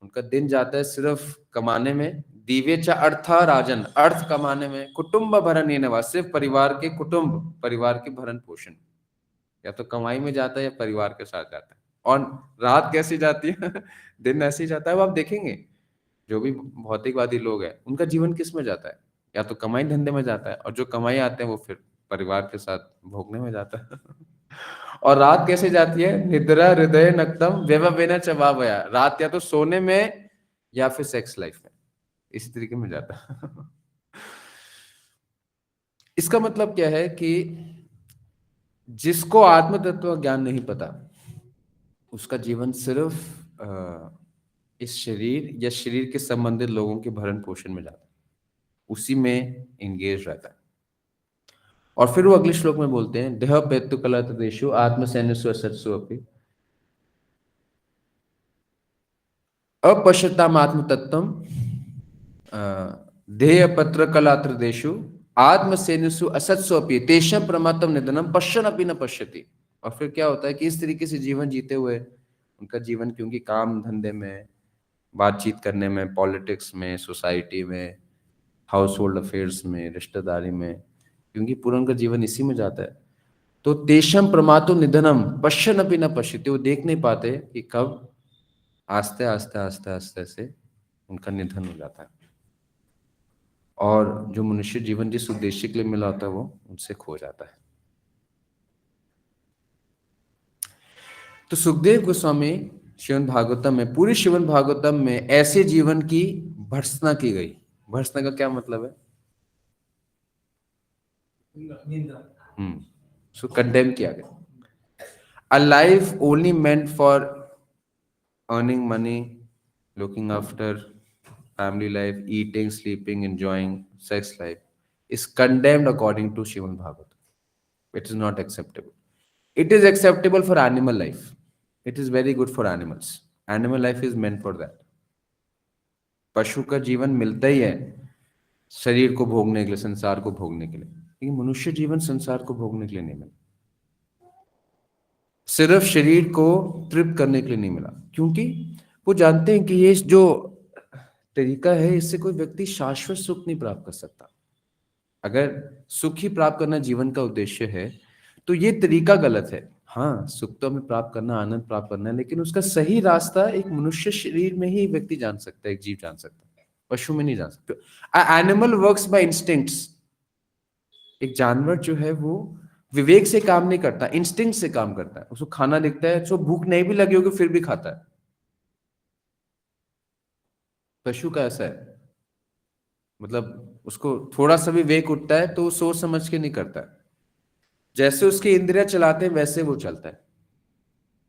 उनका दिन जाता है सिर्फ कमाने में, दिव्य च अर्थ राजन, अर्थ कमाने में, कुटुंब भरने नवा, सिर्फ परिवार के, कुटुंब परिवार के भरण पोषण, या तो कमाई में जाता है या परिवार के साथ जाता है। और रात कैसी जाती है? दिन ऐसे ही जाता है। वो आप देखेंगे जो भी भौतिकवादी लोग हैं उनका जीवन किस में जाता है, या तो कमाई धंधे में जाता है, और जो कमाई आते हैं वो फिर परिवार के साथ भोगने में जाता है। और रात कैसे जाती है, निद्रा हृदय नक्तम व्यववेन चवावया, रात या तो सोने में या फिर सेक्स लाइफ में, इसी तरीके में जाता है। इसका मतलब क्या है कि जिसको आत्म तत्व ज्ञान नहीं पता उसका जीवन सिर्फ इस शरीर या शरीर के संबंधित लोगों के भरण पोषण में जाता है, उसी में एंगेज रहता है। और फिर वो अगले श्लोक में बोलते हैं देह पेतु कला तदेशु आत्म सैन्यसु असत्सु अपि अपश्यताम आत्म तत्वम देह पत्र कलात्र देशु आत्म सैन्यसु असत्सु अपि तेषम प्रमातम निधनम पश्यन अपि न पश्यति। और फिर क्या होता है कि इस तरीके से जीवन जीते हुए उनका जीवन, क्योंकि काम धंधे में, बातचीत करने में, पॉलिटिक्स में, सोसाइटी में, हाउस होल्ड अफेयर्स में, रिश्तेदारी में, क्योंकि पूरा उनका जीवन इसी में जाता है, तो तेषम प्रमातो निधनम पश्यन अपि न पश्यति, वो देख नहीं पाते कि कब आस्ते आस्ते आस्ते आस्ते से उनका निधन हो जाता है, और जो मनुष्य जीवन जिस उद्देश्य के लिए मिला होता है वो उनसे खो जाता है। तो सुखदेव गोस्वामी श्रीमद् भागवतम में, पूरी श्रीमद् भागवतम में ऐसे जीवन की भर्त्सना की गई। भर्त्सना का क्या मतलब है? सो कंडेम किया गया। A life only meant for earning money, looking after family life, eating, sleeping, enjoying sex life is condemned according to Srimad Bhagavatam. It is not acceptable. It is acceptable for animal life. It is very good for animals. Animal life is meant for that. पशु का जीवन मिलता ही है शरीर को भोगने के लिए, संसार को भोगने के लिए, लेकिन मनुष्य जीवन संसार को भोगने के लिए नहीं मिला, सिर्फ शरीर को तृप्त करने के लिए नहीं मिला, क्योंकि वो जानते हैं कि ये जो तरीका है इससे कोई व्यक्ति शाश्वत सुख नहीं प्राप्त कर सकता। अगर सुख ही प्राप्त करना जीवन का उद्देश्य है तो ये तरीका गलत है। हाँ, सुख तो हमें प्राप्त करना, आनंद प्राप्त करना है, लेकिन उसका सही रास्ता एक मनुष्य शरीर में ही व्यक्ति जान सकता है, एक जीव जान सकता है, पशु में नहीं जान सकता। Animal works by instincts. एक जानवर जो है वो विवेक से काम नहीं करता, इंस्टिंक्ट से काम करता है। उसको खाना दिखता है, तो भूख नहीं भी लगी होगी फिर भी खाता है। पशु का ऐसा है, मतलब उसको थोड़ा सा भी विवेक उठता है तो वो सोच समझ के नहीं करता है। जैसे उसके इंद्रियां चलाते हैं वैसे वो चलता है।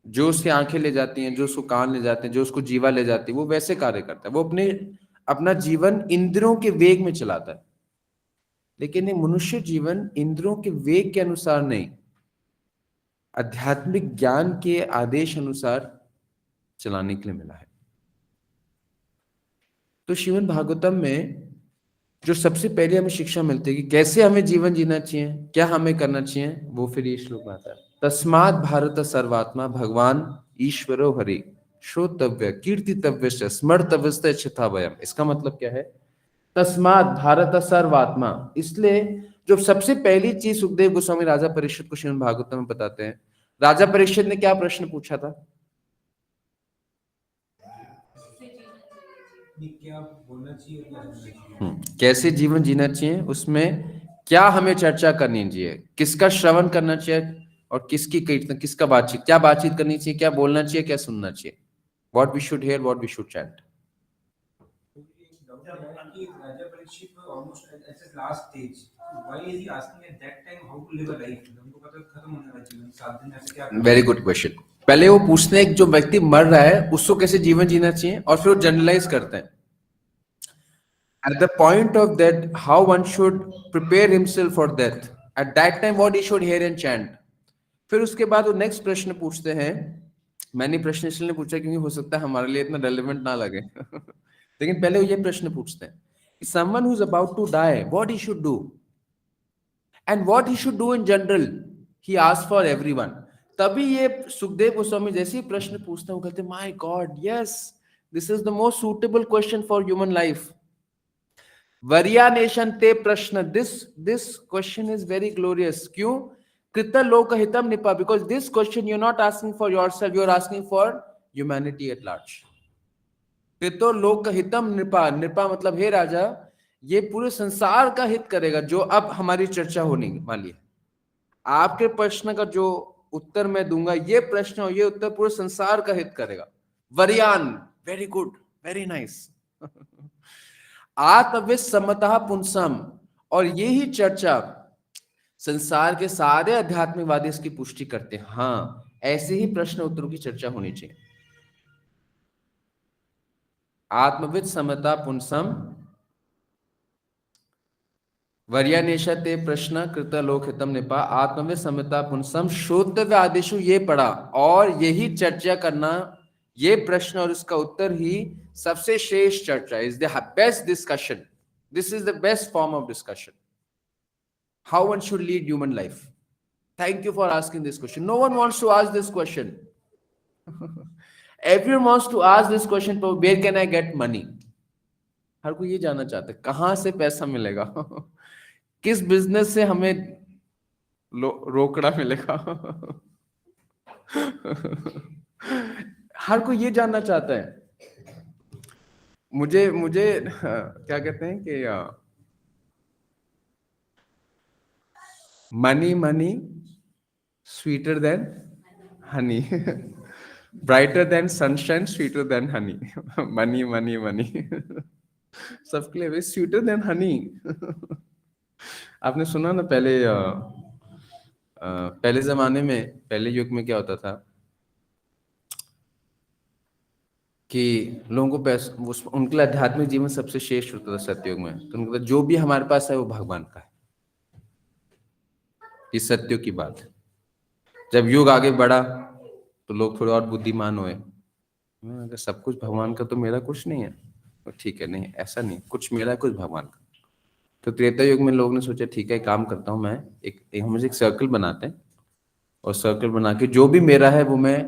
जो उसकी आंखें ले जाती हैं, जो उसको कान ले जाते हैं, जो उसको जीवा ले जाती है, वो वैसे कार्य करता है। वो अपना जीवन इंद्रियों के वेग में चलाता है। लेकिन ये मनुष्य जीवन इंद्रियों के वेग के अनुसार नहीं, आध्यात्मिक ज्ञान के आदेश अनुसार चलाने के लिए मिला है। तो श्रीमद् भागवतम में जो सबसे पहले हमें शिक्षा मिलती है कि कैसे हमें जीवन जीना चाहिए, क्या हमें करना चाहिए, वो फिर ये श्लोक आता है। तस्मात् भारत सर्वात्मा भगवान ईश्वरो हरि श्रोतव्य कीर्तितव्य स्मर्तव्य यथा वयम्। इसका मतलब क्या है? तस्मात् भारत सर्वात्मा, इसलिए जो सबसे पहली चीज सुखदेव गोस्वामी राजा परीक्षित को श्रीमद् भागवतम में बताते हैं। राजा परीक्षित ने क्या प्रश्न पूछा था? क्या बोलना चाहिए, कैसे जीवन जीना चाहिए, उसमें क्या हमें चर्चा करनी चाहिए, किसका श्रवण करना चाहिए और किसकी कीर्तन, किसका बातचीत, क्या बातचीत करनी चाहिए, क्या बोलना चाहिए, क्या सुनना चाहिए, what we should hear, what we should chant. राजा Parikshit almost at his last stage, why is he asking at that time how to live a life? उनको पता खत्म होने वाला जीवन, 7 दिन ऐसे क्या। Very good question. पहले वो पूछते हैं जो व्यक्ति मर रहा है उसको कैसे जीवन जीना चाहिए, और फिर वो जनरलाइज करते हैं at the point of that how one should prepare himself for death, at that time what he should hear and chant। फिर उसके बाद वो नेक्स्ट प्रश्न पूछते हैं। मैंने प्रश्न इसलिए पूछा क्योंकि हो सकता है हमारे लिए इतना रेलेवेंट ना लगे लेकिन पहले वो ये प्रश्न पूछते हैं कि someone who is about to die what he should do and what he should do in general, he asks for everyone। तभी ये सुखदेव गोस्वामी जैसे ही प्रश्न पूछते हैं वो कहते हैं my god yes, this is the most suitable question for human life. वर्यानेशन ते प्रश्न, this question is very glorious. क्यों? कृत लोक हितम निपा, because this question you are not asking for yourself, you are asking for humanity at large. कृतो लोक हितम निपा, निपा मतलब हे राजा ये पूरे संसार का हित करेगा, जो अब हमारी चर्चा होने वाली है। आपके प्रश्न का जो उत्तर मैं दूंगा, ये प्रश्न और ये उत्तर पूरे संसार का हित करेगा। वर्यान, वेरी गुड, वेरी नाइस। आत्मविस्मतः पुंसम, और ये ही चर्चा संसार के सारे आध्यात्मिकवादी इसकी पुष्टि करते हैं। हाँ, ऐसे ही प्रश्न उत्तरों की चर्चा होनी चाहिए। आत्मविद समता पुंसम वर्यानेशा ते प्रश्न कृत लोकहितम निपा आत्मविद समता पुंसम श्रोतव्य आदेशु, ये पढ़ा और यही चर्चा करना, ये प्रश्न और उसका उत्तर ही सबसे श्रेष्ठ चर्चा, is the best discussion. This is the best form of discussion, how one should lead human life. Thank you for asking this question. No one wants to ask this question. Everyone wants to ask this question, where can I get money. हर कोई ये जानना चाहता है कहां से पैसा मिलेगा किस बिजनेस से हमें रोकड़ा मिलेगा। हर कोई ये जानना चाहता है। मुझे मुझे क्या कहते हैं कि money money sweeter than Honey, brighter then sunshine, sweeter than Honey. Money money money, सबके लिए स्वीटर देन हनी। आपने सुना ना पहले पहले जमाने में, पहले युग में क्या होता था कि लोगों को उनके लिए आध्यात्मिक जीवन सबसे श्रेष्ठ होता था सतयुग में। तो उनको जो भी हमारे पास है वो भगवान का है। इस सत्य की बात है। जब युग आगे बढ़ा तो लोग थोड़े और बुद्धिमान हुए, अगर सब कुछ भगवान का तो मेरा कुछ नहीं है। तो ठीक है, नहीं ऐसा नहीं, कुछ मेरा है कुछ भगवान का। तो त्रेता युग में लोगों ने सोचा ठीक है काम करता हूँ मैं, हम एक सर्कल बनाते हैं और सर्कल बना के जो भी मेरा है वो मैं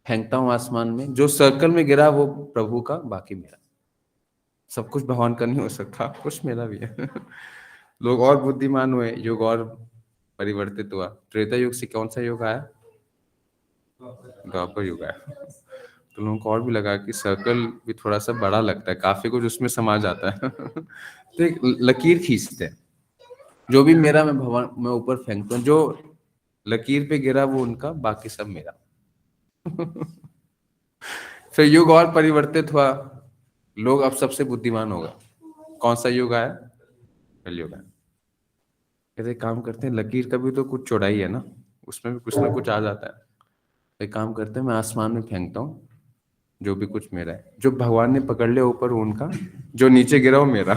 फेंकता हूँ आसमान में, जो सर्कल में गिरा वो प्रभु का, बाकी मेरा। सब कुछ भगवान का नहीं हो सकता, कुछ मेरा भी है। लोग और बुद्धिमान हुए, युग और परिवर्तित हुआ। त्रेता युग से कौन सा युग आया? द्वापर युग आया। तो लोगों को और भी लगा कि सर्कल भी थोड़ा सा बड़ा लगता है, काफी कुछ उसमें समा जाता है। तो एक लकीर खींचते हैं, जो भी मेरा मैं भगवान मैं ऊपर फेंकता हूँ, जो लकीर पे गिरा वो उनका, बाकी सब मेरा। फिर युग और परिवर्तित हुआ, लोग अब सबसे बुद्धिमान होगा। कौन सा युग आया? कलयुग आया। कहते काम करते हैं, लकीर का भी तो कुछ चौड़ाई है ना, उसमें भी कुछ ना कुछ आ जाता है। एक काम करते हैं, मैं आसमान में फेंकता हूँ जो भी कुछ मेरा है, जो भगवान ने पकड़ लिया ऊपर वो उनका, जो नीचे गिरा वो मेरा।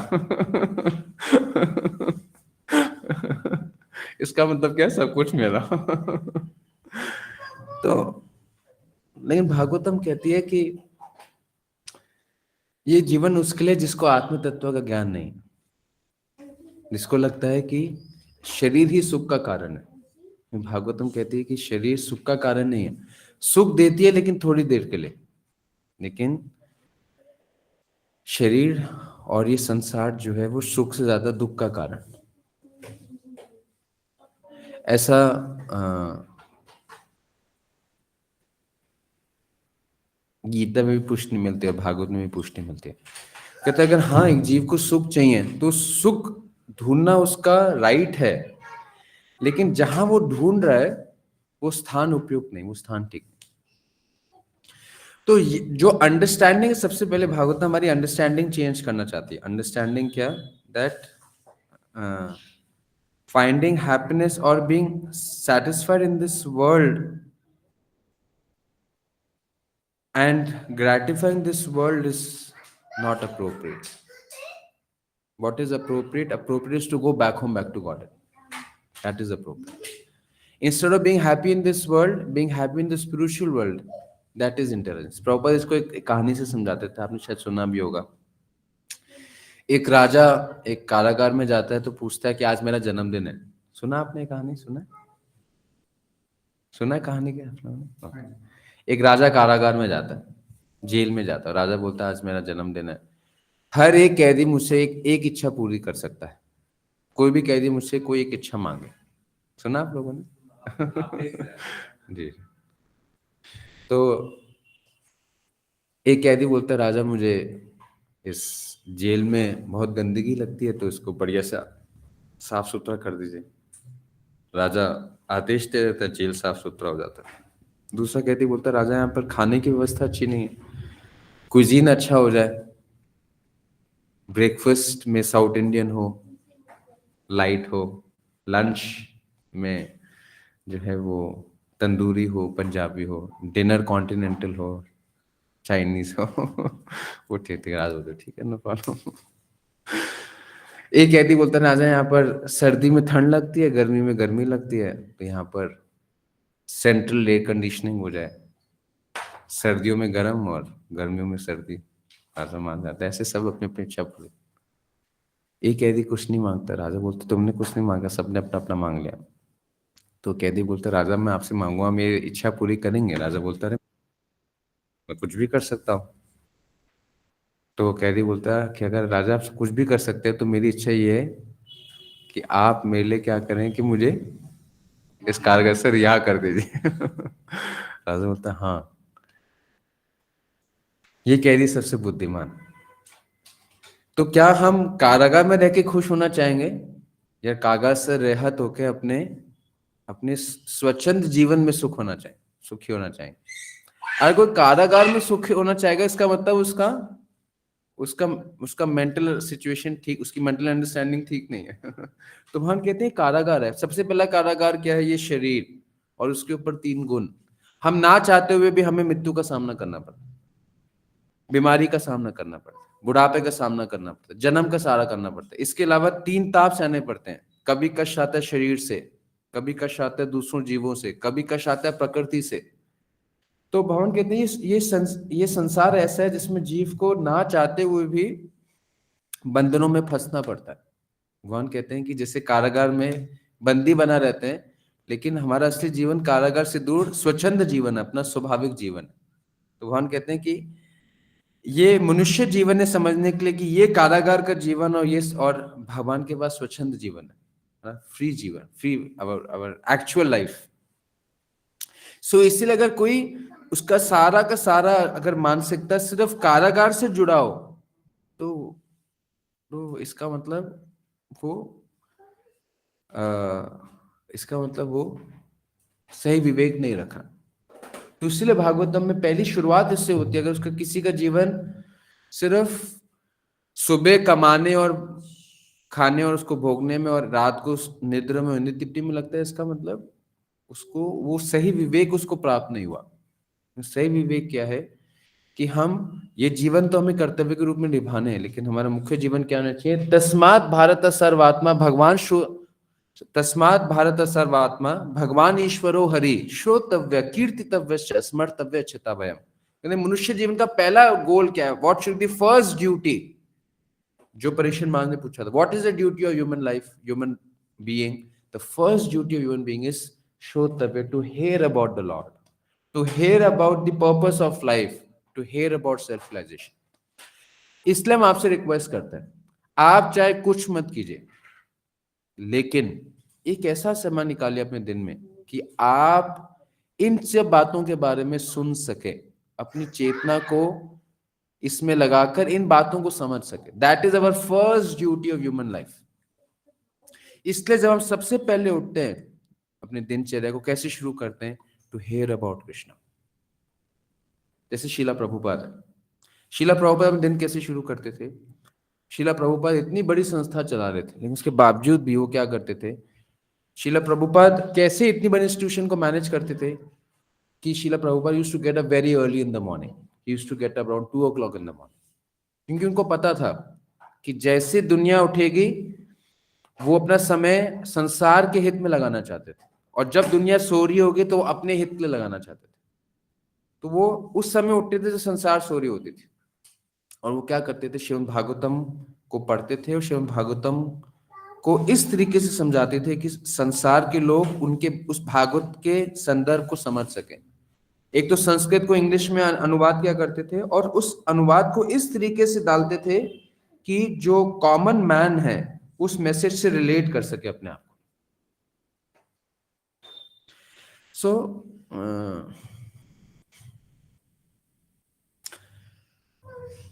इसका मतलब क्या है? सब कुछ मेरा। तो लेकिन भागवतम कहती है कि ये जीवन उसके लिए जिसको आत्म तत्व का ज्ञान नहीं, जिसको लगता है कि शरीर ही सुख का कारण है। भागवतम कहती है कि शरीर सुख का कारण नहीं है, सुख देती है लेकिन थोड़ी देर के लिए, लेकिन शरीर और ये संसार जो है वो सुख से ज्यादा दुख का कारण। ऐसा गीता में भी पुष्टि मिलती है, भागवत में भी पुष्टि मिलती है। कहते हैं अगर हाँ एक जीव को सुख चाहिए तो सुख ढूंढना उसका राइट है, लेकिन जहां वो ढूंढ रहा है वो स्थान उपयुक्त नहीं, वो स्थान ठीक नहीं। तो जो अंडरस्टैंडिंग, सबसे पहले भागवत हमारी अंडरस्टैंडिंग चेंज करना चाहती है। अंडरस्टैंडिंग क्या? That finding happiness or being satisfied in this world and gratifying this world is not appropriate. What is appropriate? Appropriate is to go back home, back to God. That is appropriate. Instead of being happy in this world, being happy in the spiritual world, that is intelligence. Proper इसको एक कहानी से समझाते थे, आपने शायद सुना भी होगा। एक राजा एक कारागार में जाता है तो पूछता है कि आज मेरा जन्मदिन है। सुना आपने कहानी? सुना सुना है कहानी क्या आप लोगों ने? एक राजा कारागार में जाता है, जेल में जाता है। राजा बोलता है आज मेरा जन्मदिन है, हर एक कैदी मुझसे एक इच्छा पूरी कर सकता है, कोई भी कैदी मुझसे कोई एक इच्छा मांगे। सुना आप लोगों ने? जी। तो एक कैदी बोलता है राजा मुझे इस जेल में बहुत गंदगी लगती है तो इसको बढ़िया सा साफ सुथरा कर दीजिए। राजा आदेश दे देता है, जेल साफ सुथरा हो जाता है। दूसरा कैदी बोलता है राजा यहाँ पर खाने की व्यवस्था अच्छी नहीं है, कुजीन अच्छा हो जाए, ब्रेकफास्ट में साउथ इंडियन हो, लाइट हो, लंच में जो है वो तंदूरी हो, पंजाबी हो, डिनर कॉन्टिनेंटल हो, चाइनीज हो। वो ठीक राज हो, ठीक है, नो प्रॉब्लम। एक कैदी बोलता है राजा यहाँ पर सर्दी में ठंड लगती है, गर्मी में गर्मी लगती है, तो यहाँ पर सेंट्रल एयर कंडीशनिंग हो जाए, सर्दियों में गर्म और गर्मियों में सर्दी। राजा मान जाता है। ऐसे सब अपने अपने इच्छा पूरी। एक कैदी कुछ नहीं मांगता, राजा बोलते तुमने कुछ नहीं मांगा, सबने अपना अपना मांग लिया। तो कैदी बोलता राजा मैं आपसे मांगूंगा, मेरी इच्छा पूरी करेंगे? राजा बोलता अरे मैं कुछ भी कर सकता हूँ। तो कैदी बोलता है कि अगर राजा आप कुछ भी कर सकते हैं तो मेरी इच्छा ये है कि आप मेरे लिए क्या करें कि मुझे इस कारागार से रिहा कर दीजिए। राजा बोलता है, हाँ, ये कैदी सबसे बुद्धिमान। तो क्या हम कारागार में रह के खुश होना चाहेंगे, या कारागार से रेहत होके अपने अपने स्वच्छंद जीवन में सुखी होना चाहेंगे? अगर कोई कारागार में सुखी होना चाहेगा, इसका मतलब उसका उसका उसका मेंटल सिचुएशन ठीक, उसकी मेंटल अंडरस्टैंडिंग ठीक नहीं है। तो हम कहते हैं कारागार है। सबसे पहला कारागार क्या है? ये शरीर, और उसके ऊपर 3 गुण। हम ना चाहते हुए भी हमें मृत्यु का सामना करना पड़ता है, बीमारी का सामना करना पड़ता है, बुढ़ापे का सामना करना पड़ता है, जन्म का सारा करना पड़ता है। इसके अलावा 3 ताप सहने पड़ते हैं। कभी कष्ट आता है शरीर से, कभी कष्ट आता है दूसरों जीवों से, कभी कष्ट आता है प्रकृति से। तो भगवान कहते हैं ये संसार ऐसा है जिसमें जीव को ना चाहते हुए भी बंधनों में फंसना पड़ता है। भगवान कहते हैं कि जैसे कारागार में बंदी बना रहते हैं, लेकिन हमारा असली जीवन कारागार से दूर स्वच्छंद जीवन है, अपना स्वाभाविक जीवन है। तो भगवान कहते हैं कि ये मनुष्य जीवन है समझने के लिए कि ये कारागार का जीवन और भगवान के पास स्वच्छंद जीवन है, फ्री जीवन, फ्री अवर एक्चुअल लाइफ। सो इसीलिए अगर कोई उसका सारा का सारा अगर मानसिकता सिर्फ कारागार से जुड़ा हो, तो इसका मतलब वो सही विवेक नहीं रखा। तो इसलिए भागवतम में पहली शुरुआत इससे होती है। अगर उसका किसी का जीवन सिर्फ सुबह कमाने और खाने और उसको भोगने में और रात को निद्रा में नित्य में लगता है, इसका मतलब उसको वो सही विवेक उसको प्राप्त नहीं हुआ। सही विवेक क्या है कि हम ये जीवन तो हमें कर्तव्य के रूप में निभाने हैं, लेकिन हमारा मुख्य जीवन क्या होना चाहिए? तस्मात् भारत सर्वात्मा भगवान ईश्वरो हरि श्रोतव्य कीर्तितव्य स्मर्तव्य चिताभयम। यानी मनुष्य जीवन का पहला गोल क्या है? What should be first duty? जो परीक्षण मान ने पूछा था, what is the duty of human life, human being? The first duty of human being is श्रोतव्य, to hear about the lord, to hear about the purpose of life, to hear about self realization. इसलिए हम आपसे रिक्वेस्ट करते हैं, आप चाहे कुछ मत कीजिए, लेकिन एक ऐसा समय निकालिए अपने दिन में कि आप इन सब बातों के बारे में सुन सके, अपनी चेतना को इसमें लगाकर इन बातों को समझ सके। That is our first duty of human life. इसलिए जब हम सबसे पहले उठते हैं, अपने दिनचर्या को कैसे शुरू करते हैं? To hear about Krishna. जैसे शीला प्रभुपाद अपने दिन कैसे शुरू करते थे? शीला प्रभुपाद इतनी बड़ी संस्था चला रहे थे, लेकिन उसके बावजूद भी वो क्या करते थे? शीला प्रभुपाद कैसे इतनी बड़ी इंस्टीट्यूशन को मैनेज करते थे कि Srila Prabhupada used to get up very early in the morning. He used to get up around 2 o'clock in the morning, क्योंकि उनको पता था कि जैसे दुनिया उठेगी वो अपना समय संसार के हित में लगाना चाहते थे, और जब दुनिया सो रही होगी तो वो अपने हित में लगाना चाहते थे। तो वो उस समय उठते थे जब संसार सो रही होती थी, और वो क्या करते थे? श्रीमद् भागवतम को पढ़ते थे, और श्रीमद् भागवतम को इस तरीके से समझाते थे कि संसार के लोग उनके उस भागवत के संदर्भ को समझ सकें। एक तो संस्कृत को इंग्लिश में अनुवाद किया करते थे, और उस अनुवाद को इस तरीके से डालते थे कि जो कॉमन मैन है उस मैसेज से रिलेट कर सके अपने आप को।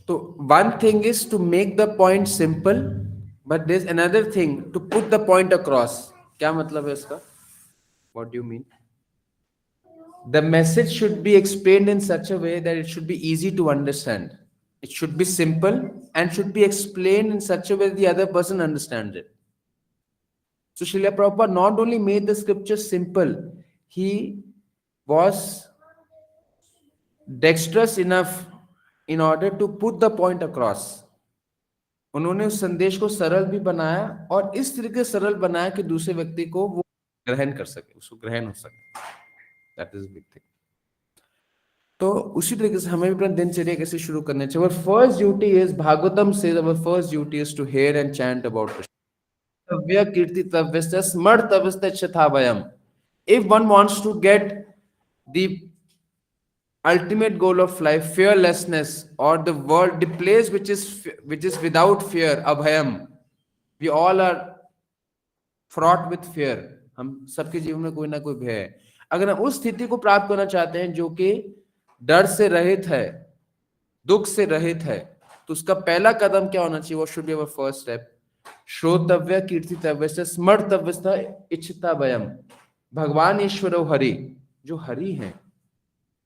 So one thing is to make the point simple, but there's another thing to put the point across. क्या मतलब है इसका? What do you mean? The message should be explained in such a way that it should be easy to understand. It should be simple and should be explained in such a way that the other person understands it. So Srila Prabhupada not only made the scriptures simple, he was dexterous enough in order to put the point across. उन्होंने उस संदेश को सरल भी बनाया, और इस तरीके से सरल बनाया कि दूसरे व्यक्ति को वो ग्रहण कर सके, उसको ग्रहण हो सके। That is big thing. तो उसी तरीके से हमें भी अपना दिनचर्या कैसे शुरू करना चाहिए? Our first duty is, Bhagavatam says our first duty is to hear and chant about Krishna. If one wants to get the ultimate goal of life, fearlessness, or the world, the place which is without fear, abhayam. We all are fraught with fear. हम सबके जीवन में कोई ना कोई भय है। अगर हम उस स्थिति को प्राप्त करना चाहते हैं जो कि डर से रहित है, दुख से रहित है, तो उसका पहला कदम क्या होना चाहिए? वो should be our first step. श्रोतव्य कीर्तितव्य से स्मर्तव्य इच्छता वयम, भगवान ईश्वर हरि, जो हरि है।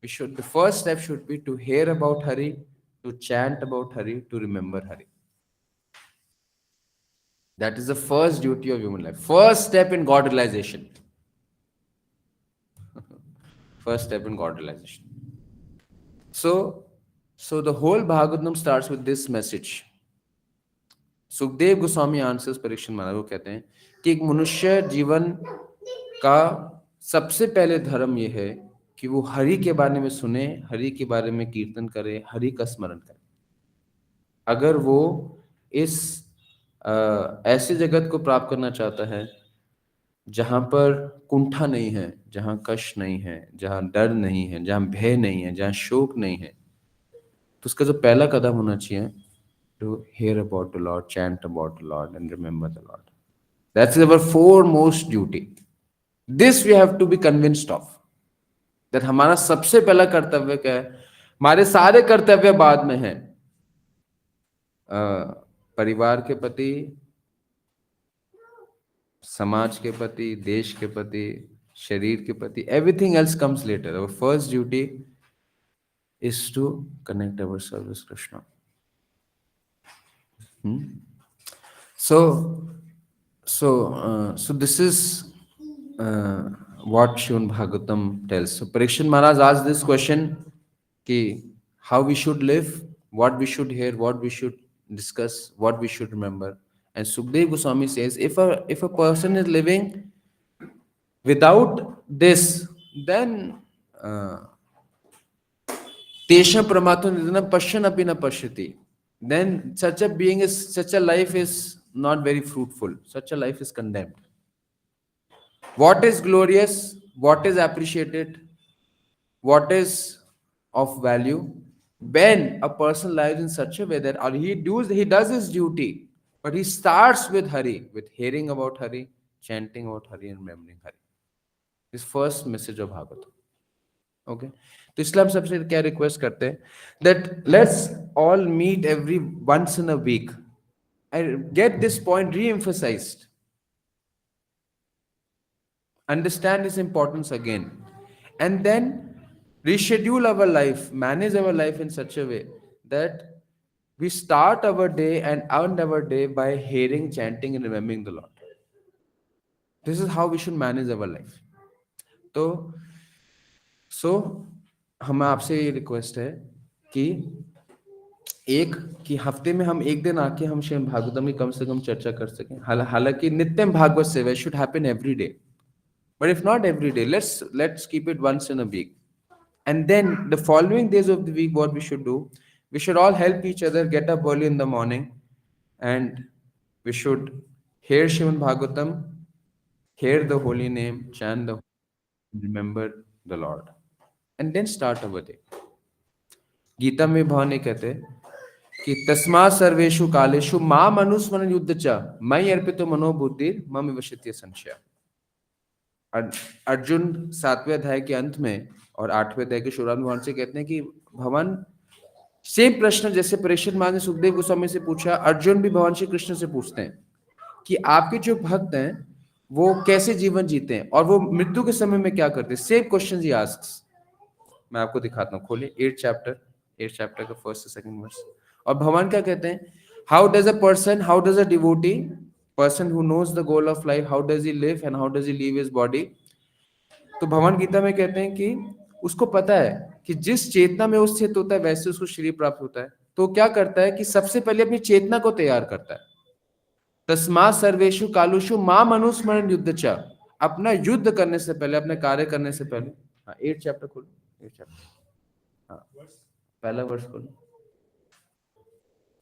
the first step should be to hear about Hari, to chant about Hari, to remember Hari. That is the first duty of human life. First step in God realization. First step in God realization. So the whole Bhagavatam starts with this message. Sukhdev Goswami answers Parikshit Maharaj को कहते हैं कि एक मनुष्य जीवन का सबसे पहले धर्म यह है कि वो हरि के बारे में सुने, हरि के बारे में कीर्तन करे, हरि का स्मरण करे। अगर वो इस ऐसे जगत को प्राप्त करना चाहता है जहां पर कुंठा नहीं है, जहां कष्ट नहीं है, जहां डर नहीं है, जहां भय नहीं है, जहां शोक नहीं है, तो उसका जो पहला कदम होना चाहिए, to hear about the Lord, chant about the Lord, and remember the Lord. That's our foremost duty. This we have to be convinced of. That हमारा सबसे पहला कर्तव्य क्या है? हमारे सारे कर्तव्य बाद में हैं। परिवार के प्रति, समाज के प्रति, देश के प्रति, शरीर के प्रति, everything else comes later. Our first duty is to connect ourselves with Krishna. So this is what Srimad Bhagavatam tells. So Parikshit Maharaj asked this question, ki how we should live, what we should hear, what we should discuss, what we should remember. And Sukdev Goswami says, if a person is living without this, then Tesha Paramatma Nidana Pashyan api na pashyati. Then such a life is not very fruitful. Such a life is condemned. What is glorious, what is appreciated, what is of value, when a person lives in such a way that he does his duty, but he starts with Hari, with hearing about Hari, chanting about Hari, and remembering Hari. This first message of Bhagavatam. Okay तो इसलिए हम सबसे क्या रिक्वेस्ट करते हैं that let's all meet every once in a week and get this point री-emphasized. Understand its importance again, and then reschedule our life, manage our life in such a way that we start our day and end our day by hearing, chanting, and remembering the Lord. This is how we should manage our life. So हमें आपसे ये रिक्वेस्ट है कि हफ्ते में हम एक दिन आके हम श्रीमद् भागवतम की कम से कम चर्चा कर सकें। हालांकि नित्यम भागवत सेवा should happen every day, but if not every day, let's keep it once in a week. And then the following days of the week, what we should do, we should all help each other get up early in the morning, and we should hear Srimad Bhagavatam, hear the holy name, chant the, remember the Lord, and then start our day. Gita में भगवान ये कहते हैं कि तस्मा सर्वेषु कालेषु माम अनुस्मरण युद्ध च मयि अर्पितो मनोबुद्धि मम विशत्य संशय। अर्जुन 7वें अध्याय के अंत में और 8वें अध्याय के शुरुआत में भगवान से कहते हैं कि भगवान सेम प्रश्न जैसे परीक्षित महाराज ने सुखदेव गोस्वामी से पूछा, अर्जुन भी भगवान श्री कृष्ण से पूछते हैं कि आपके जो भक्त हैं वो कैसे जीवन जीते हैं और वो मृत्यु के समय में क्या करते हैं। सेम क्वेश्चन ही आस्क्स। मैं आपको दिखाता हूँ, खोलिए 8th चैप्टर का 1st से 2nd वर्स। और भगवान क्या कहते हैं, how does a devotee person who knows the goal of life, how does he live and how does he leave his body. तो भगवान गीता में कहते हैं कि उसको पता है कि जिस चेतना में वो स्थित होता है वैसे उसको शरीर प्राप्त होता है। तो क्या करता है कि सबसे पहले अपनी चेतना को तैयार करता है। तस्मा सर्वेषु कालुषु माम अनुस्मरण युद्ध च, अपना युद्ध करने से पहले, अपने कार्य करने से पहले। हाँ 8th चैप्टर खोलो, 8th चैप्टर, हाँ पहला वर्ष खोलो।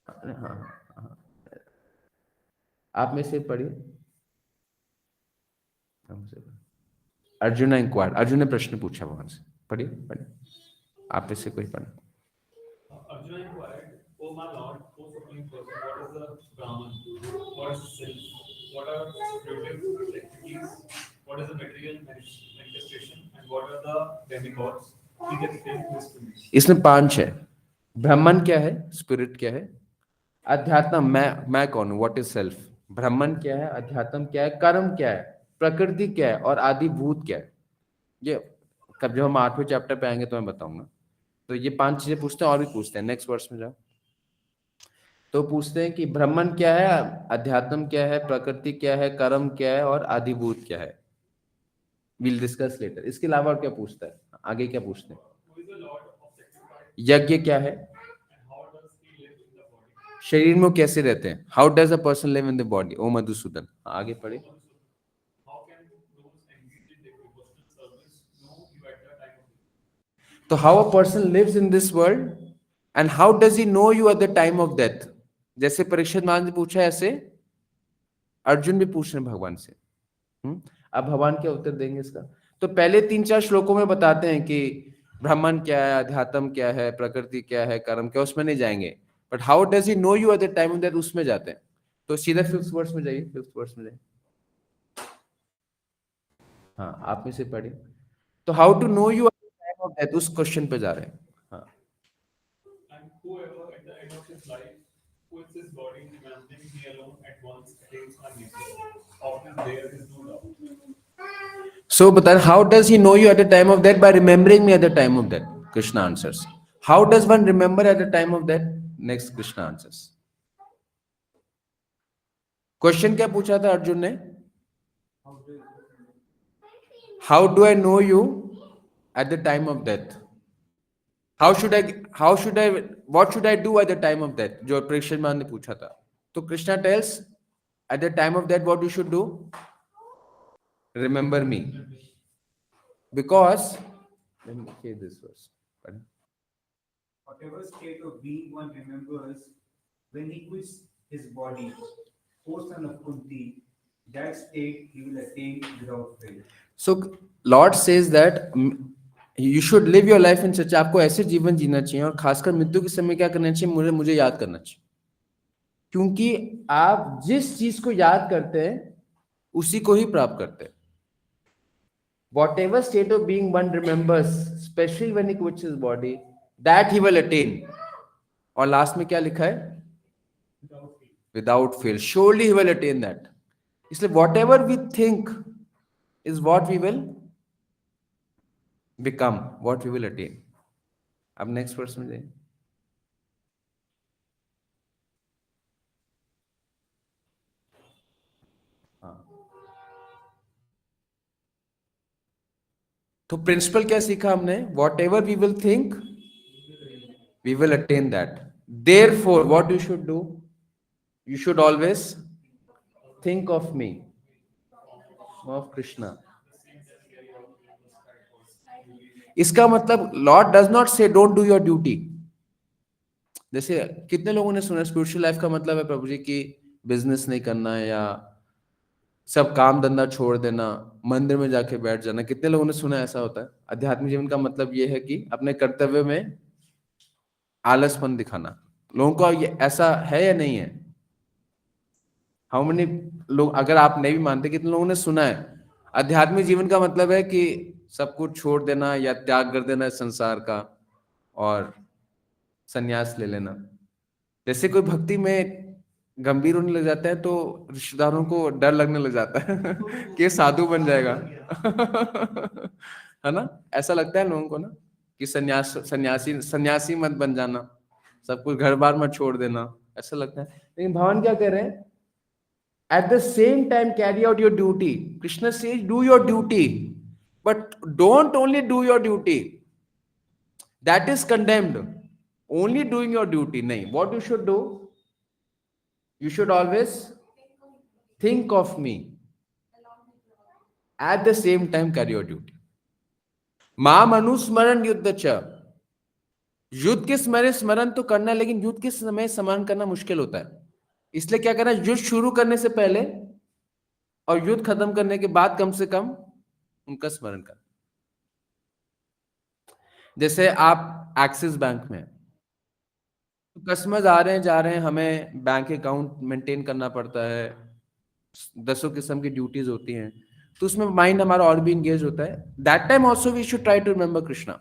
हाँ आप में से पढ़िए। अर्जुन इंक्वायर्ड, अर्जुन ने प्रश्न पूछा भगवान से, पढ़िए आप में से कोई पढ़े। Arjuna inquired, "O my Lord, O Supreme Person, what is the Brahman? What is sin? What are spiritual activities? What what is the material manifestation and what are the demigods? Please explain this to me. इसमें 5 है। ब्रह्मन क्या है, स्पिरिट क्या है, अध्यात्म मैं कौन हूं, व्हाट इज सेल्फ, ब्रह्मन क्या है, अध्यात्म क्या है, कर्म क्या है, प्रकृति क्या है और आदिभूत क्या है। ये कब जब हम 8वें चैप्टर पे आएंगे तो मैं बताऊंगा। तो ये 5 चीजें पूछते हैं और भी पूछते हैं। नेक्स्ट वर्स में जाओ। तो पूछते हैं कि ब्रह्मन क्या है, अध्यात्म क्या है, प्रकृति क्या है, कर्म क्या है और आदिभूत क्या है। Will discuss later. इसके अलावा और क्या पूछता है, आगे क्या पूछते हैं, Who is the Lord of sacrifice यज्ञ क्या है, and how does he live in the body? शरीर में वो कैसे रहते हैं, how does a person live in the body. ओ मधुसूदन, आगे पढ़े। How can those engaged in devotional service know you at the time of death? तो how a person lives in this world and how does he know you at the time of death. जैसे परीक्षित महाराज ने पूछा, ऐसे अर्जुन भी पूछ रहे हैं भगवान से। अब भगवान क्या उत्तर देंगे इसका। तो पहले 3-4 श्लोकों में बताते हैं कि ब्रह्मन क्या है, अध्यात्म क्या है, प्रकृति क्या है, कर्म क्या, उसमें नहीं जाएंगे। But how does he know you at the time of death, उसमें जाते हैं। तो सीधा 5th वर्स में जाइए, 5th वर्स में जाइए। हाँ, आप में से पढ़िए। तो how to know you at the time of death, उस क्वेश्चन पे जा रहे हैं। हाँ, And whoever at the end of his life quits his body, imagining he alone at once attains my nature. Of this there is no doubt. so bata, how does he know you at the time of death? By remembering me at the time of death. Krishna answers. How does one remember at the time of death? Next Krishna answers. Question क्या पूछा था अर्जुन ने, how do I know you at the time of death, how should I what should I do at the time of death, जो परीक्षित महाराज ने पूछा था। तो Krishna tells at the time of death what you should do, remember me, because let me say this verse. Pardon? Whatever state of being one remembers when he quits his body, O son of Kunti, that state he will attain without fail. So Lord says that you should live your life in such, आपको ऐसे जीवन जीना चाहिए और खासकर मृत्यु के समय क्या करना चाहिए, मुझे याद करना चाहिए। क्योंकि आप जिस चीज को याद करते हैं उसी को ही प्राप्त करते हैं। Whatever state of being one remembers, especially when he quits his body, that he will attain. और लास्ट में क्या लिखा है, without fail. Surely he will attain that. इसलिए whatever we think is what we will become, what we will attain. अब नेक्स्ट वर्स में जाइए। तो प्रिंसिपल क्या सीखा हमने, whatever we will think we will attain that. Therefore what you should do, you should always think of me, of Krishna. इसका मतलब lord does not say don't do your duty. जैसे कितने लोगों ने सुना स्पिरिचुअल लाइफ का मतलब है प्रभु जी की बिजनेस नहीं करना है या सब काम धंधा छोड़ देना, मंदिर में जाके बैठ जाना। कितने लोगों ने सुना ऐसा होता है। आध्यात्मिक जीवन का मतलब यह है कि अपने कर्तव्य में आलसपन दिखाना। लोगों को ये ऐसा है या नहीं है, हाउ मेनी लोग, अगर आप नहीं भी मानते, कितने लोगों ने सुना है आध्यात्मिक जीवन का मतलब है कि सब कुछ छोड़ देना या त्याग कर देना संसार का और संन्यास ले लेना। जैसे कोई भक्ति में गंभीर होने लग जाता है तो रिश्तेदारों को डर लगने लग जाता है कि ये साधु बन जाएगा है ना, ऐसा लगता है लोगों को ना कि सन्यासी मत बन जाना, सब कुछ घर बार मत छोड़ देना, ऐसा लगता है। लेकिन भगवान क्या कह रहे हैं, at the same time carry out your duty. Krishna says do your duty, but don't only do your duty, that is condemned. Only doing your duty नहीं, what you should do, you should always think of me, at the same time carry your duty. माम अनुस्मरण युद्ध च, युद्ध के समय स्मरण तो करना है, लेकिन युद्ध के समय स्मरण करना मुश्किल होता है। इसलिए क्या करना, युद्ध शुरू करने से पहले और युद्ध खत्म करने के बाद कम से कम उनका स्मरण करना। जैसे आप एक्सिस बैंक में, कस्टमर्स आ रहे हैं जा रहे हैं, हमें बैंक अकाउंट मेंटेन करना पड़ता है, 10 किस्म की ड्यूटीज होती हैं। तो उसमें माइंड हमारा और भी इंगेज होता है. That time also we should try to remember Krishna,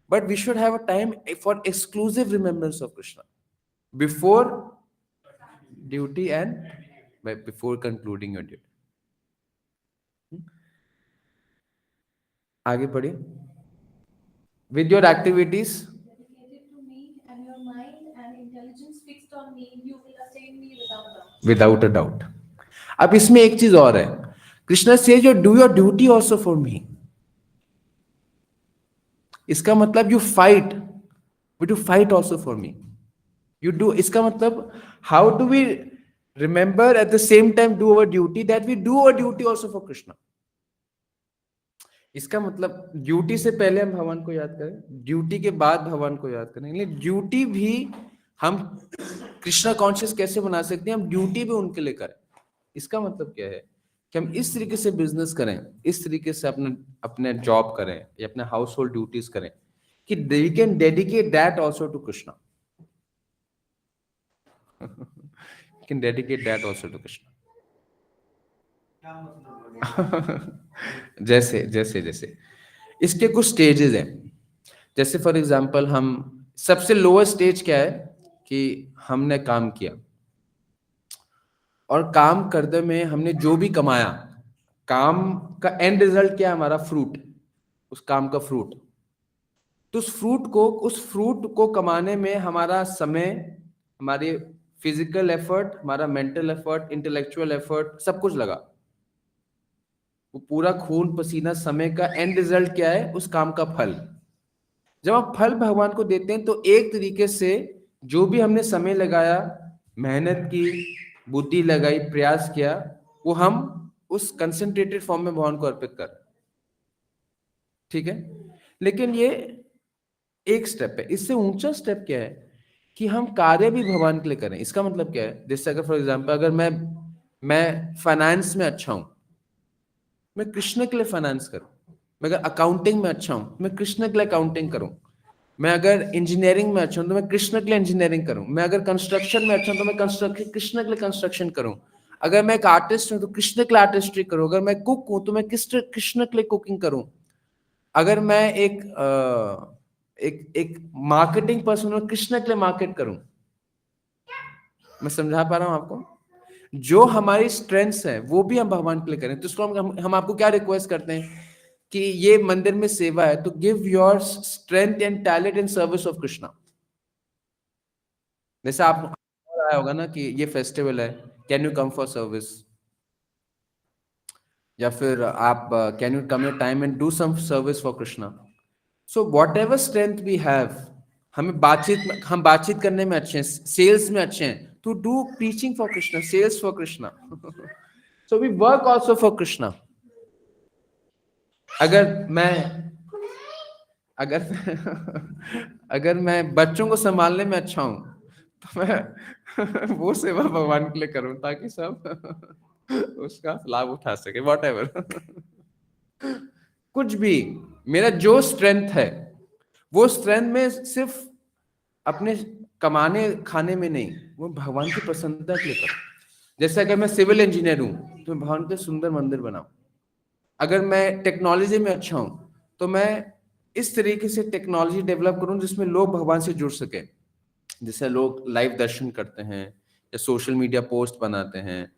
but we should have a time for exclusive remembrance of Krishna before duty and before concluding your duty. आगे बढ़िए. With your activities Dedicated to me, and your mind and intelligence fixed on me, you will attain me without doubt. Without a doubt. अब इसमें एक चीज और है. Krishna says your do your duty also for me. इसका मतलब you fight, we do fight also for me. You do, इसका मतलब how do we remember at the same time do our duty, that we do our duty also for Krishna. इसका मतलब ड्यूटी से पहले हम भगवान को याद करें, ड्यूटी के बाद भगवान को याद करें. लेकिन ड्यूटी भी हम कृष्णा कॉन्शियस कैसे बना सकते हैं, हम ड्यूटी भी उनके लिए करें. इसका मतलब क्या है कि हम इस तरीके से बिजनेस करें, इस तरीके से अपने अपने जॉब करें या अपने हाउस होल्ड ड्यूटीज करें कि we can dedicate that also to Krishna. Can dedicate that also to Krishna. क्या मतलब? जैसे जैसे जैसे इसके कुछ स्टेजेस हैं. जैसे फॉर एग्जांपल, हम सबसे लोअर स्टेज क्या है कि हमने काम किया और काम करने में हमने जो भी कमाया, काम का एंड रिजल्ट क्या है, हमारा फ्रूट, उस काम का फ्रूट. तो उस फ्रूट को कमाने में हमारा समय, हमारे फिजिकल एफर्ट, हमारा मेंटल एफर्ट, इंटेलेक्चुअल एफर्ट, सब कुछ लगा. वो पूरा खून पसीना समय का एंड रिजल्ट क्या है, उस काम का फल. जब आप फल भगवान को देते हैं तो एक तरीके से जो भी हमने समय लगाया, मेहनत की, बुद्धि लगाई, प्रयास किया, वो हम उस कंसंट्रेटेड फॉर्म में भगवान को अर्पित कर. ठीक है. लेकिन ये एक स्टेप है. इससे ऊंचा स्टेप क्या है कि हम कार्य भी भगवान के लिए करें. इसका मतलब क्या है, जैसे अगर फॉर एग्जांपल अगर मैं फाइनेंस में अच्छा हूं, मैं कृष्ण के लिए फाइनेंस करूं. मैं अगर अकाउंटिंग में अच्छा हूं, मैं कृष्ण के लिए अकाउंटिंग करूं. मैं अगर इंजीनियरिंग में अच्छा हूं तो मैं कृष्ण के लिए इंजीनियरिंग करूं. मैं अगर कंस्ट्रक्शन में अच्छा हूं तो मैं कंस्ट्रक्शन कृष्ण के लिए कंस्ट्रक्शन करूं. अगर मैं एक आर्टिस्ट हूं तो कृष्ण के लिए आर्टिस्ट्री करूं. अगर मैं कुक हूं तो मैं कृष्ण के लिए कुकिंग करूं. अगर मैं एक मार्केटिंग पर्सन हूं, कृष्ण के लिए मार्केट करूं. मैं समझा पा रहा हूं आपको. जो हमारी स्ट्रेंथ्स है वो भी हम भगवान के लिए करें. तो इसको हम आपको क्या रिक्वेस्ट करते हैं कि ये मंदिर में सेवा है तो give your strength and talent in service of Krishna. जैसे आप आया होगा ना कि ये फेस्टिवल है, can you come for service, या फिर आप can you come your time and do some service for Krishna. So whatever strength we have, हम बातचीत करने में अच्छे हैं, सेल्स में अच्छे हैं, to do preaching for Krishna, sales for Krishna. So we work also for Krishna. अगर मैं बच्चों को संभालने में अच्छा हूं तो मैं वो सेवा भगवान के लिए करूं ताकि सब उसका लाभ उठा सके. वॉट एवर कुछ भी, मेरा जो स्ट्रेंथ है वो स्ट्रेंथ में सिर्फ अपने कमाने खाने में नहीं, वो भगवान की प्रसन्नता के लिए करूं. जैसे अगर मैं सिविल इंजीनियर हूं तो मैं भगवान के सुंदर मंदिर बनाऊं. अगर मैं टेक्नोलॉजी में अच्छा हूं तो मैं इस तरीके से टेक्नोलॉजी डेवलप करूं जिसमें लोग भगवान से जुड़ सके. जैसे लोग लाइव दर्शन करते हैं या सोशल मीडिया पोस्ट बनाते हैं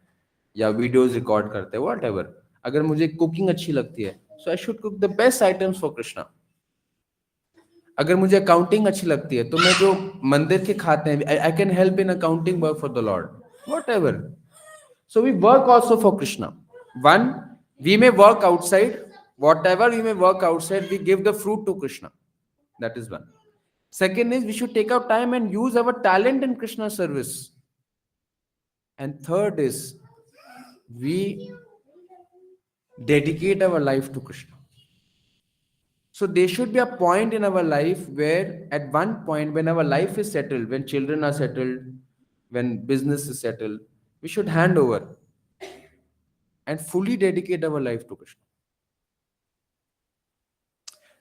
या वीडियोस रिकॉर्ड करते हैं, वॉट एवर. अगर मुझे कुकिंग अच्छी लगती है so I should cook the best items for Krishna. अगर मुझे अकाउंटिंग अच्छी लगती है तो मैं जो मंदिर के खाते हैं, I can help in accounting work for the lord, whatever. So we work also for Krishna. One, we may work outside, whatever we may work outside, we give the fruit to Krishna. That is one. Second is we should take out time and use our talent in Krishna service. And third is we dedicate our life to Krishna. So there should be a point in our life where at one point when our life is settled, when children are settled, when business is settled, we should hand over and fully dedicate our life to Krishna.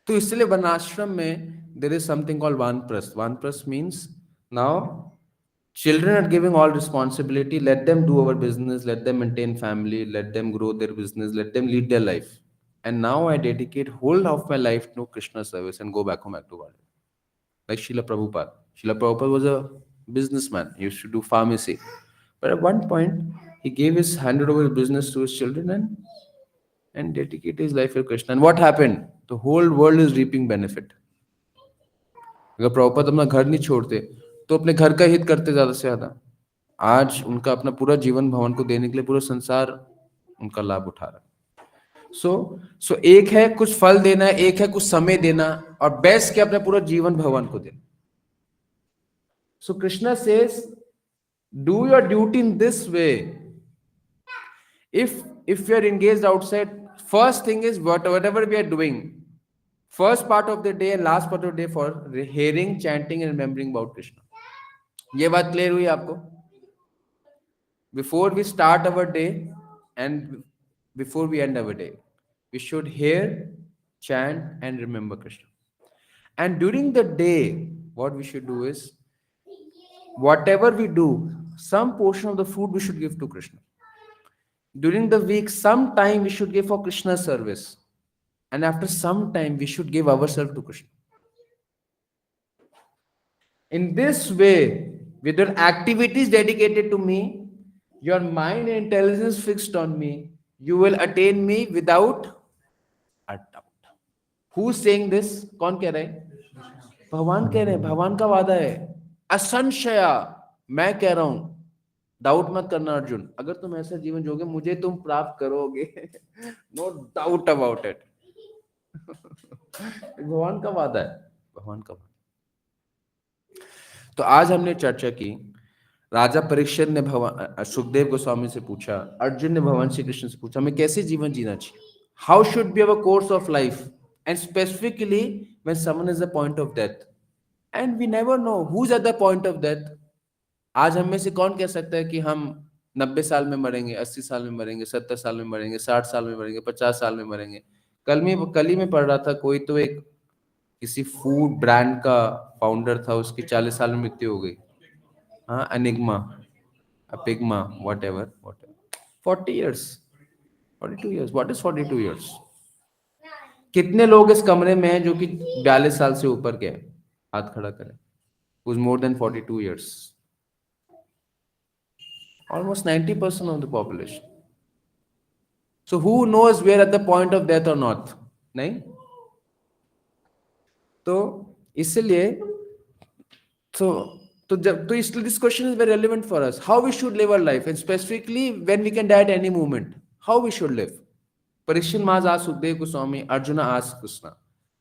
तो इसलिए वर्णाश्रम में there is something called वानप्रस्थ. वानप्रस्थ means now Children are giving all responsibility. Let them do our business. Let them maintain family. Let them grow their business. Let them lead their life. And now I dedicate whole of my life to Krishna service and go back home back to Bali. Like Srila Prabhupada. Srila Prabhupada was a businessman. He used to do pharmacy. But at one point, he gave his handed over his business to his children and dedicated his life to Krishna. And what happened? The whole world is reaping benefit. अगर प्रभुपाद अपना घर नहीं छोड़ते तो अपने घर का हित करते ज्यादा से ज्यादा आज उनका अपना पूरा जीवन भवन को देने के लिए पूरा संसार उनका लाभ उठा रहा है सो एक है कुछ फल देना एक है कुछ समय देना और बेस्ट क्या अपना पूरा जीवन भगवान को देना so Krishna says do your duty in this way if you are engaged outside first thing is whatever we are doing first part of the day and last part of the day for hearing chanting and remembering about Krishna ये बात क्लियर हुई आपको before we start our day and before we end our day we should hear chant and remember Krishna and during the day what we should do is whatever we do some portion of the food we should give to Krishna during the week some time we should give for Krishna service and after some time we should give ourselves to Krishna in this way with your activities dedicated to me your mind and intelligence fixed on me you will attain me without a doubt who's saying this कौन कह रहा है भगवान कह रहे हैं भगवान का वादा है असंशया मैं कह रहा हूं डाउट मत करना अर्जुन अगर तुम ऐसा जीवन जियोगे मुझे तुम प्राप्त करोगे नो डाउट अबाउट इट भगवान का वादा है भगवान का वादा तो आज हमने चर्चा की राजा परीक्षित ने भगवान सुखदेव गोस्वामी से पूछा अर्जुन ने भगवान श्री कृष्ण से पूछा हमें कैसे जीवन जीना चाहिए how should be our course of life and specifically when someone is the point of death and we never know who is at the point of death आज हम में से कौन कह सकता है कि हम 90 साल में मरेंगे 80 साल में मरेंगे 70 साल में मरेंगे 60 साल में मरेंगे 50 साल में मरेंगे कल ही में पढ़ रहा था कोई तो एक किसी फूड ब्रांड का फाउंडर था उसकी 40 साल में मृत्यु हो गई हाँ अनिग्मा अपिग्मा whatever 40 years 42 years what is 42 years कितने लोग इस कमरे में हैं जो कि 42 साल से ऊपर के हैं हाथ खड़ा करें who's more than 42 years almost 90% of the population so who knows we are at the point of death or not नहीं तो इसलिए तो इसलिए this question is very relevant for us how we should live our life and specifically when we can die at any moment how we should live Parikshit Maharaj asked Sukdev Goswami Arjuna asked Krishna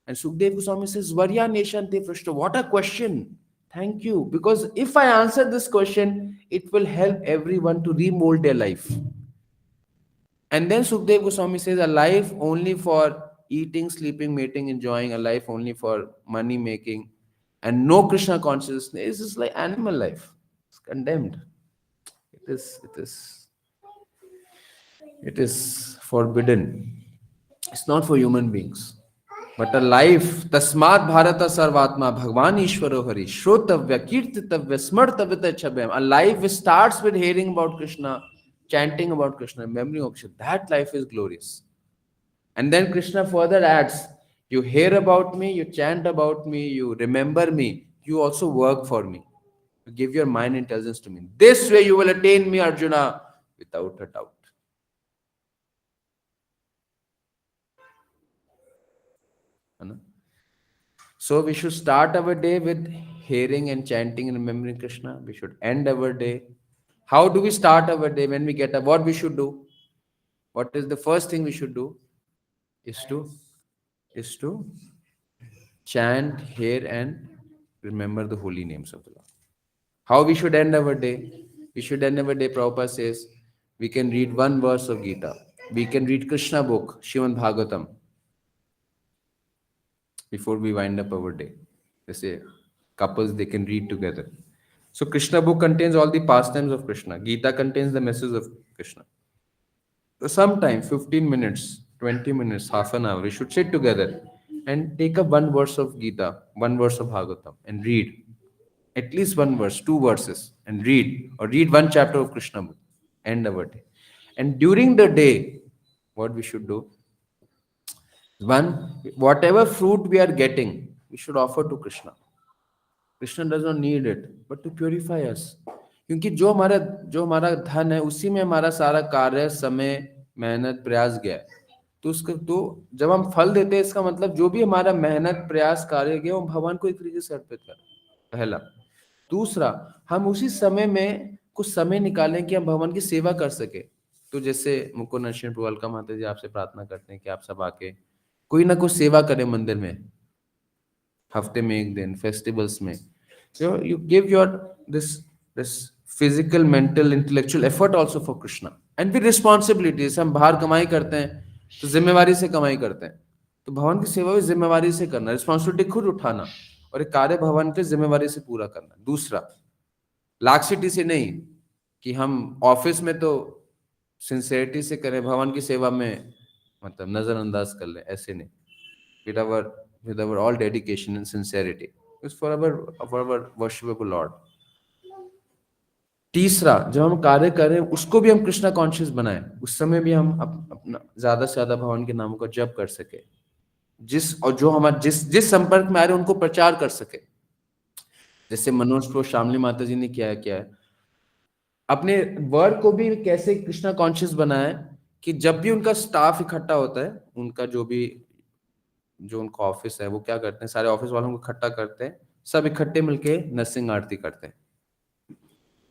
and Sukdev Goswami says Varya Neshante Prishta what a question thank you because if I answer this question it will help everyone to remold their life and then Sukdev Goswami says a life only for eating sleeping mating enjoying a life only for money making and no Krishna consciousness is like animal life it's condemned it is forbidden it's not for human beings but a life tasmat bharata sarvatma bhagwan ishwaro hari shrotavya kirtitavya smartavya chabhyam a life which starts with hearing about Krishna chanting about Krishna remembering of Krishna that life is glorious and then Krishna further adds you hear about me you chant about me you remember me you also work for me you give your mind intelligence to me this way you will attain me Arjuna without a doubt so we should start our day with hearing and chanting and remembering Krishna we should end our day how do we start our day when we get up what we should do what is the first thing we should do is to chant, hear and remember the holy names of the Lord. How we should end our day? We should end our day, Prabhupada says, we can read one verse of Gita. We can read Krishna book, Srimad Bhagavatam, before we wind up our day. They say, couples, they can read together. So Krishna book contains all the pastimes of Krishna. Gita contains the message of Krishna. So sometime, 15 minutes, 20 minutes, half an hour, we should sit together and take up one verse of Gita, one verse of Bhagavatam and read at least one verse, 2 verses, and read one chapter of Krishna book, end our day. And during the day, what we should do, one, whatever fruit we are getting, we should offer to Krishna. Krishna does not need it, but to purify us. क्योंकि जो हमारा धन है, उसी में हमारा सारा कार्य, समय, मेहनत, प्रयास गया है। तो जब हम फल देते हैं, इसका मतलब जो भी हमारा मेहनत, प्रयास, कार्य गया, वो भगवान को एक तरीके से अर्पित कर, पहला। दूसरा, हम उसी समय में कुछ समय निकालें कि हम भगवान की सेवा कर सके। तो जैसे मुकुंद नरसिंह पुवालका माता जी आपसे प्रार्थना करते हैं कि आप सब आके कोई ना कोई सेवा करें मंदिर में, हफ्ते में एक दिन, फेस्टिवल्स में। You give your this physical, mental, intellectual effort also for Krishna, and with responsibilities। हम बाहर कमाई करते हैं तो जिम्मेवारी से कमाई करते हैं, तो भगवान की सेवा भी जिम्मेवारी से करना, रिस्पॉन्सिबिलिटी खुद उठाना, और एक कार्य भगवान के जिम्मेवारी से पूरा करना। दूसरा, लाक्सिटी से नहीं कि हम ऑफिस में तो सिंसियरिटी से करें, भगवान की सेवा में मतलब नजरअंदाज कर लें, ऐसे नहीं। with our all dedication and sincerity, it's for our worshipable Lord। तीसरा, जब हम कार्य करें उसको भी हम कृष्णा कॉन्शियस बनाएं, उस समय भी हम अपना ज्यादा से ज्यादा भगवान के नामों का जप कर सके, जो हमारे जिस संपर्क में आ रहे हैं उनको प्रचार कर सके। जैसे मनोज प्रो शामली माता जी ने क्या है, अपने वर्क को भी कैसे कृष्णा कॉन्शियस बनाए कि जब भी उनका स्टाफ इकट्ठा होता है, उनका जो उनका ऑफिस है, वो क्या करते हैं, सारे ऑफिस वालों को इकट्ठा करते हैं, सब इकट्ठे मिलके नरसिंह आरती करते हैं,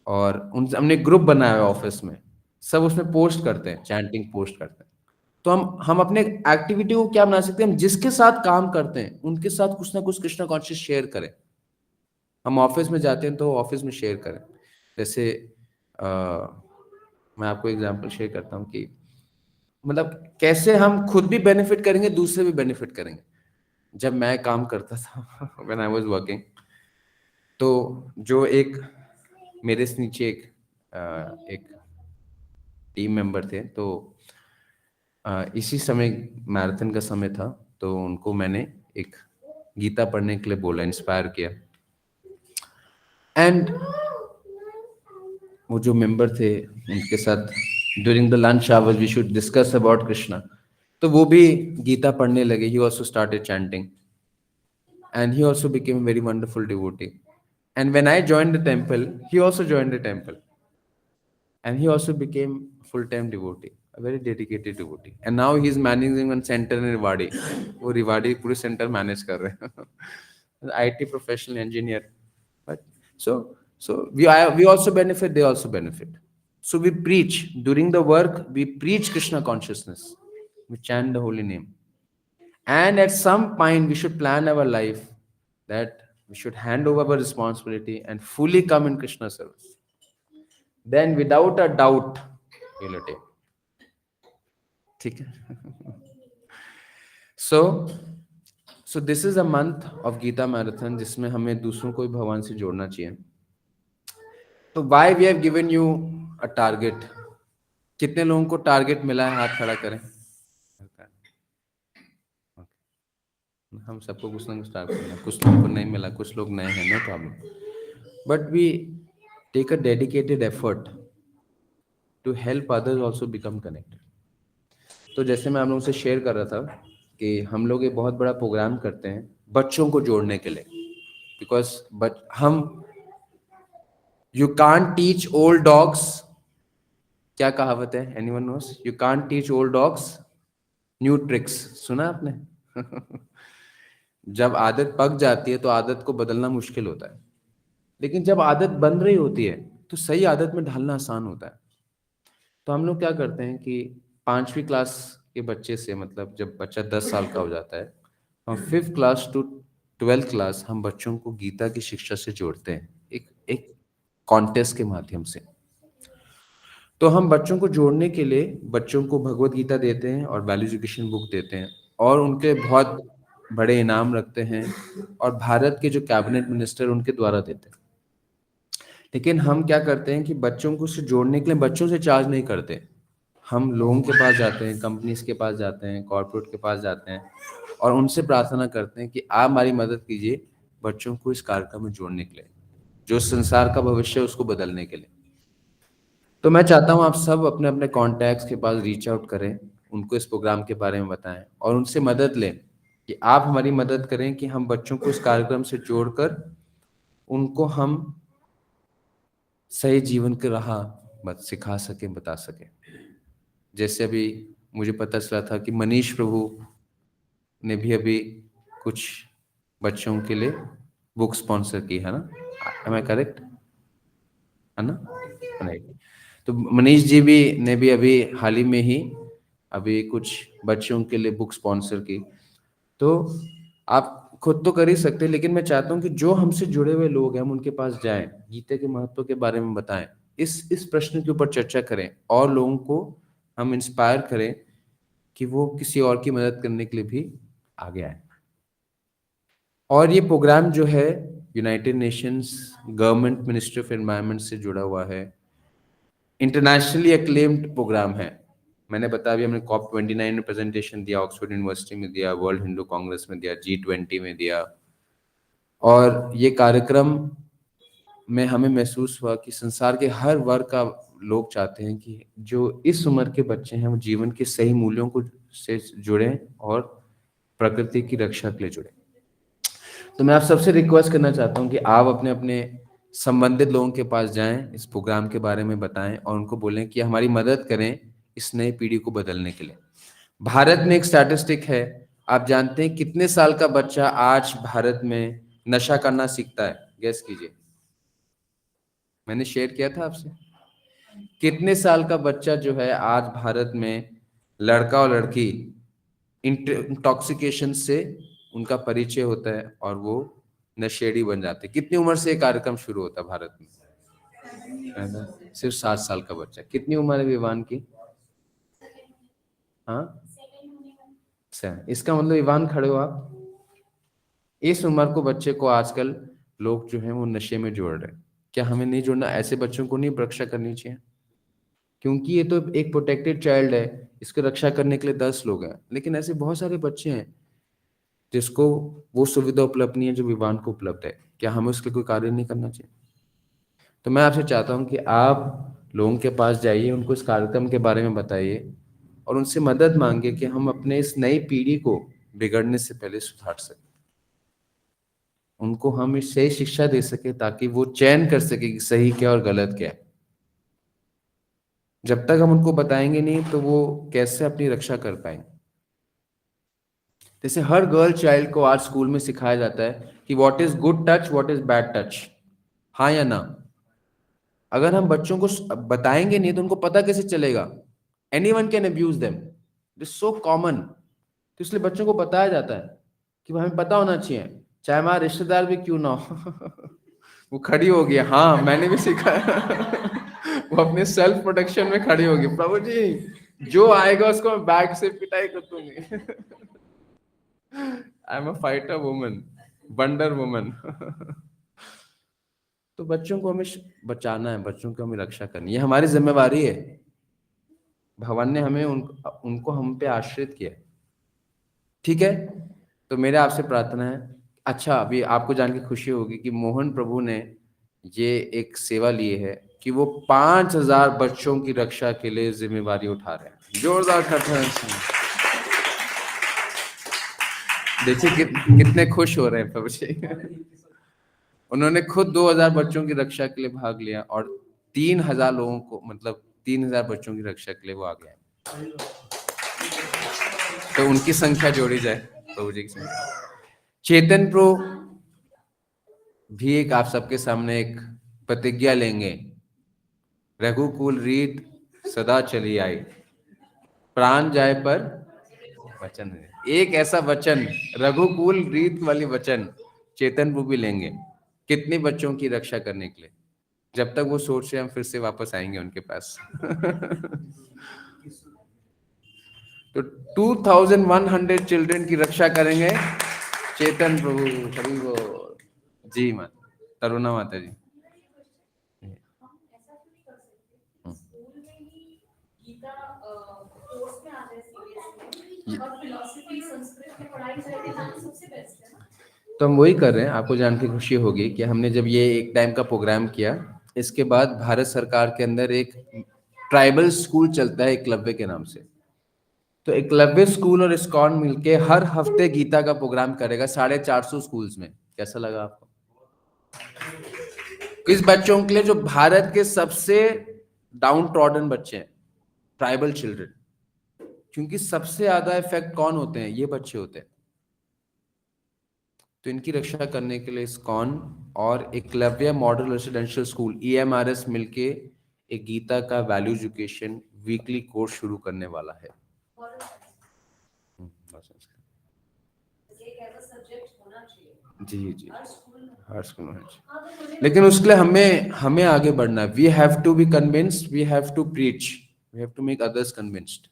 और हमने ग्रुप बनाया है ऑफिस में, सब उसमें पोस्ट करते हैं, चैंटिंग पोस्ट करते हैं। तो हम अपने एक्टिविटी को क्या बना सकते हैं, हम जिसके साथ काम करते हैं उनके साथ कुछ ना कुछ कृष्णा कॉन्शियस शेयर करें। हम ऑफिस में जाते हैं तो ऑफिस में शेयर करें। जैसे मैं आपको एग्जांपल शेयर करता हूँ कि मतलब कैसे हम खुद भी बेनिफिट करेंगे, दूसरे भी बेनिफिट करेंगे। जब मैं काम करता था व्हेन आई वाज वर्किंग, तो जो एक मेरे से नीचे एक टीम मेंबर थे, तो इसी समय मैराथन का समय था, तो उनको मैंने एक गीता पढ़ने के लिए बोला, इंस्पायर किया। एंड वो जो मेंबर थे, उनके साथ during the lunch hours we should discuss about Krishna, तो वो भी गीता पढ़ने लगे। He also started chanting and he also became a very wonderful devotee. And when I joined the temple, he also joined the temple, and he also became full-time devotee, a very dedicated devotee. And now he is managing one center in Rewari. वो रिवाड़ी पूरे सेंटर मैनेज कर रहे हैं, IT professional engineer. But so we also benefit, they also benefit. So we preach during the work, we preach Krishna consciousness, we chant the holy name. And at some point, we should plan our life that we should hand over our responsibility and fully come in Krishna service. Then, without a doubt, we will attain. ठीक है? So this is a month of Gita Marathon, जिसमें हमें दूसरों को भी भगवान से जोड़ना चाहिए। तो why we have given you a target? कितने लोगों को टारगेट मिला है, हाथ खड़ा करें। हम सबको कुछ ना कुछ टारगेट मिला, कुछ लोगों को नहीं मिला, कुछ लोग नए हैं, no problem. But we take a dedicated effort to help others also become connected. तो जैसे मैं आप लोगों से शेयर कर रहा था कि हम लोग एक बहुत बड़ा प्रोग्राम करते हैं बच्चों को जोड़ने के लिए, because you can't teach old dogs, क्या कहावत है, anyone nose? You can't teach old dogs new tricks. सुना आपने? जब आदत पक जाती है तो आदत को बदलना मुश्किल होता है, लेकिन जब आदत बन रही होती है तो सही आदत में ढलना आसान होता है। तो हम लोग क्या करते हैं कि 5वीं क्लास के बच्चे से, मतलब जब बच्चा 10 साल का हो जाता है, हम 5th class to 12th class हम बच्चों को गीता की शिक्षा से जोड़ते हैं, एक कॉन्टेस्ट के माध्यम से। तो हम बच्चों को जोड़ने के लिए बच्चों को भगवत गीता देते हैं और वैल्यू एजुकेशन बुक देते हैं, और उनके बहुत बड़े इनाम रखते हैं, और भारत के जो कैबिनेट मिनिस्टर उनके द्वारा देते हैं। लेकिन हम क्या करते हैं कि बच्चों को से जोड़ने के लिए बच्चों से चार्ज नहीं करते। हम लोगों के पास जाते हैं, कंपनीज के पास जाते हैं, कॉर्पोरेट के पास जाते हैं, और उनसे प्रार्थना करते हैं कि आप हमारी मदद कीजिए बच्चों को इस कार्यक्रम में जोड़ने के लिए। जो संसार का भविष्य है उसको बदलने के लिए। तो मैं चाहता हूं आप सब अपने अपने कॉन्टैक्ट्स के पास रीच आउट करें, उनको इस प्रोग्राम के बारे में बताएं और उनसे मदद लें कि आप हमारी मदद करें कि हम बच्चों को इस कार्यक्रम से जोड़कर उनको हम सही जीवन की राह सिखा सकें, बता सकें। जैसे अभी मुझे पता चला था कि मनीष प्रभु ने भी अभी कुछ बच्चों के लिए बुक स्पॉन्सर की है ना, एम आई करेक्ट है ना? राइट। तो मनीष जी भी ने भी अभी हाल ही में ही अभी कुछ बच्चों के लिए बुक स्पॉन्सर की। तो आप खुद तो कर ही सकते हैं, लेकिन मैं चाहता हूं कि जो हमसे जुड़े हुए लोग हैं हम उनके पास जाएं, गीता के महत्व के बारे में बताएं, इस प्रश्न के ऊपर चर्चा करें और लोगों को हम इंस्पायर करें कि वो किसी और की मदद करने के लिए भी आगे आए। और ये प्रोग्राम जो है United Nations government ministry of environment से जुड़ा हुआ है, इंटरनेशनली अक्लेम्ड प्रोग्राम है। मैंने बताया, अभी हमने COP29 में प्रेजेंटेशन दिया, ऑक्सफोर्ड यूनिवर्सिटी में दिया, वर्ल्ड हिंदू कांग्रेस में दिया, G20 में दिया। और ये कार्यक्रम में हमें महसूस हुआ कि संसार के हर वर्ग का लोग चाहते हैं कि जो इस उम्र के बच्चे हैं वो जीवन के सही मूल्यों को से जुड़े और प्रकृति की रक्षा के लिए जुड़े। तो मैं आप सबसे रिक्वेस्ट करना चाहता हूं कि आप अपने अपने संबंधित लोगों के पास जाएं, इस प्रोग्राम के बारे में बताएं और उनको बोलें कि हमारी मदद करें इस नई पीढ़ी को बदलने के लिए। भारत में एक स्टैटिस्टिक है, आप जानते हैं कितने साल का बच्चा आज भारत में नशा करना सीखता है? गेस कीजिए, मैंने शेयर किया था आपसे। कितने साल का बच्चा जो है आज भारत में, लड़का और लड़की, इंटॉक्सिकेशन से उनका परिचय होता है और वो नशेड़ी बन जाते हैं। कितनी उम्र से ये कार्यक्रम शुरू होता है भारत में? है ना? सिर्फ 7 साल का बच्चा। कितनी उम्र है विवान की? हाँ, इसका मतलब विवान खड़े हो आप। इस उम्र को बच्चे को आजकल लोग जो हैं वो नशे में जोड़ रहे हैं। क्या हमें नहीं जोड़ना? ऐसे बच्चों को नहीं रक्षा करनी चाहिए? क्योंकि ये तो एक प्रोटेक्टेड चाइल्ड है, इसकी रक्षा करने के लिए 10 लोग हैं, लेकिन ऐसे बहुत सारे बच्चे हैं जिसको वो सुविधा उपलब्ध नहीं है जो विवान को उपलब्ध है। क्या हमें उसके लिए कोई कार्य नहीं करना चाहिए? तो मैं आपसे चाहता हूं कि आप लोगों के पास जाइए, उनको इस कार्यक्रम के बारे में बताइए और उनसे मदद मांगे कि हम अपने इस नई पीढ़ी को बिगड़ने से पहले सुधार सकें, उनको हम इस सही शिक्षा दे सके ताकि वो चयन कर सके कि सही क्या और गलत क्या है। जब तक हम उनको बताएंगे नहीं तो वो कैसे अपनी रक्षा कर पाएंगे? जैसे हर गर्ल चाइल्ड को आज स्कूल में सिखाया जाता है कि what is good touch, what is bad touch, हाँ या ना? अगर हम बच्चों को बताएंगे नहीं तो उनको पता कैसे चलेगा? Anyone can abuse them, it is so common. तो इसलिए बच्चों को बताया जाता है कि हमें पता होना चाहिए, चाहे हमारा रिश्तेदार भी क्यों ना हो। वो खड़ी हो गई, हाँ मैंने भी सीखा है। वो अपने सेल्फ प्रोटेक्शन में खड़ी होगी, प्रभु जी जो आएगा उसको मैं बैग से पिटाई कर दूंगी। I am a fighter woman, wonder woman. तो बच्चों को हमें बचाना है, बच्चों को हमें रक्षा करनी है, हमारी जिम्मेवारी है। भगवान ने हमें उनको हम पे आश्रित किया है, ठीक है? तो मेरा आपसे प्रार्थना है, अच्छा अभी आपको जान के खुशी होगी कि मोहन प्रभु ने ये एक सेवा ली है कि वो 5000 बच्चों की रक्षा के लिए जिम्मेवारी उठा रहे हैं। जोरदार करते हैं। देखिए कितने खुश हो रहे हैं प्रभु जी। उन्होंने खुद 2000 बच्चों की रक्षा के लिए भाग लिया और 3000 लोगों को, मतलब 3000 बच्चों की रक्षा के लिए वो आ गए। तो उनकी संख्या जोड़ी जाए प्रभु जी की संख्या। चेतन प्रो भी एक आप सबके सामने एक प्रतिज्ञा लेंगे। रघुकुल रीत सदा चली आई, प्राण जाए पर वचन है। एक ऐसा वचन, रघुकुल रीत वाली वचन चेतन प्रो भी लेंगे, कितने बच्चों की रक्षा करने के लिए। जब तक वो सोच रहे हम फिर से वापस आएंगे उनके पास। तो 2100 चिल्ड्रन की रक्षा करेंगे चेतन प्रभु। कभी वो जी माँ तरुणा माता जी। ऐसा क्यों नहीं कर सकते? स्कूल में ही गीता कोर्स में आ जाए, सीरियस में, और फिलॉसफी संस्कृत में पढ़ाई जाए तो सबसे बेस्ट है ना। तो हम वही कर रहे हैं। आपको जान के खुशी होगी कि हमने जब ये एक टाइम का प्रोग्राम किया, इसके बाद भारत सरकार के अंदर एक ट्राइबल स्कूल चलता है एकलव्य के नाम से। तो एकलव्य स्कूल और इस्कॉन मिलके हर हफ्ते गीता का प्रोग्राम करेगा 450 स्कूल्स में। कैसा लगा आपको? किस बच्चों के लिए? जो भारत के सबसे डाउन ट्रॉडन बच्चे हैं, ट्राइबल चिल्ड्रन। क्योंकि सबसे ज्यादा इफेक्ट कौन होते हैं? ये बच्चे होते हैं। तो इनकी रक्षा करने के लिए इस्कॉन और Eklavya model residential school EMRS मिलके एक गीता का वैल्यू एजुकेशन वीकली कोर्स शुरू करने वाला है। जी जी, हर स्कूल में। लेकिन उसके लिए हमें आगे बढ़ना है। We have to be convinced, we have to preach, we have to make others convinced.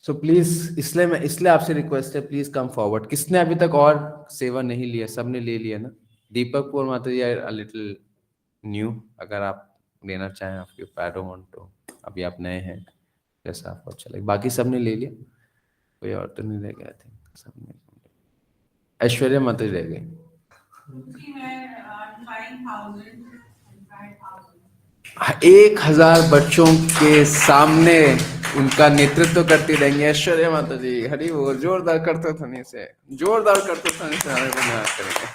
So please, इसलिए आपसे रिक्वेस्ट है, प्लीज कम फॉरवर्ड। किसने अभी तक और सेवा नहीं लिया? सबने ले लिया ना? दीपक और माता जी आर लिटिल न्यू। अगर आप लेना चाहें, आपके पैरोमोन, तो अभी आप नए हैं, जैसा आपको अच्छा लगे। बाकी सबने ले लिया, कोई और तो नहीं रह गया थे? सबने। ऐश्वर्या माता जी रह गई। 1000 बच्चों के सामने उनका नेतृत्व करती रहेंगे ऐश्वर्या माता जी। हरी बोल। जोरदार करते थे से, जोरदार करते थे से हमें धन्यवाद करेंगे।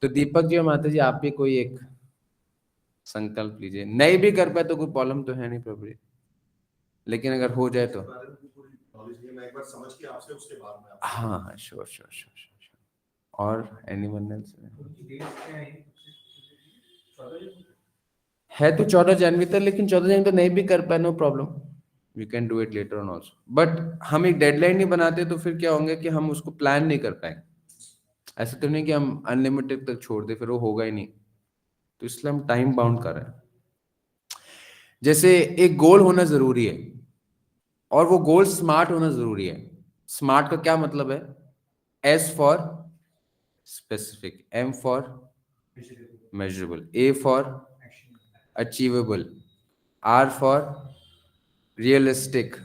तो दीपक जी और माता जी, आप भी कोई एक संकल्प लीजिए। नहीं भी कर पाए तो कोई प्रॉब्लम तो है नहीं प्रभु जी, लेकिन अगर हो जाए तो मैं एक बार समझ के आपसे उसके बाद में हाँ हाँ, श्योर श्योर श्योर। और एनीवन एल्स है तो 14 जनवरी तक, लेकिन 14 जनवरी तक नहीं भी कर पाए, no problem, we can do it later on also. But हम एक डेडलाइन नहीं बनाते तो फिर क्या होंगे कि हम उसको प्लान नहीं कर पाएंगे। ऐसा तो नहीं कि हम अनलिमिटेड तक छोड़ दे, फिर वो होगा ही नहीं। तो इसलिए हम टाइम बाउंड कर रहे हैं। जैसे एक गोल होना जरूरी है, और वो गोल स्मार्ट होना जरूरी है। स्मार्ट का क्या मतलब है? S for specific, M for measurable, A for achievable, R for realistic,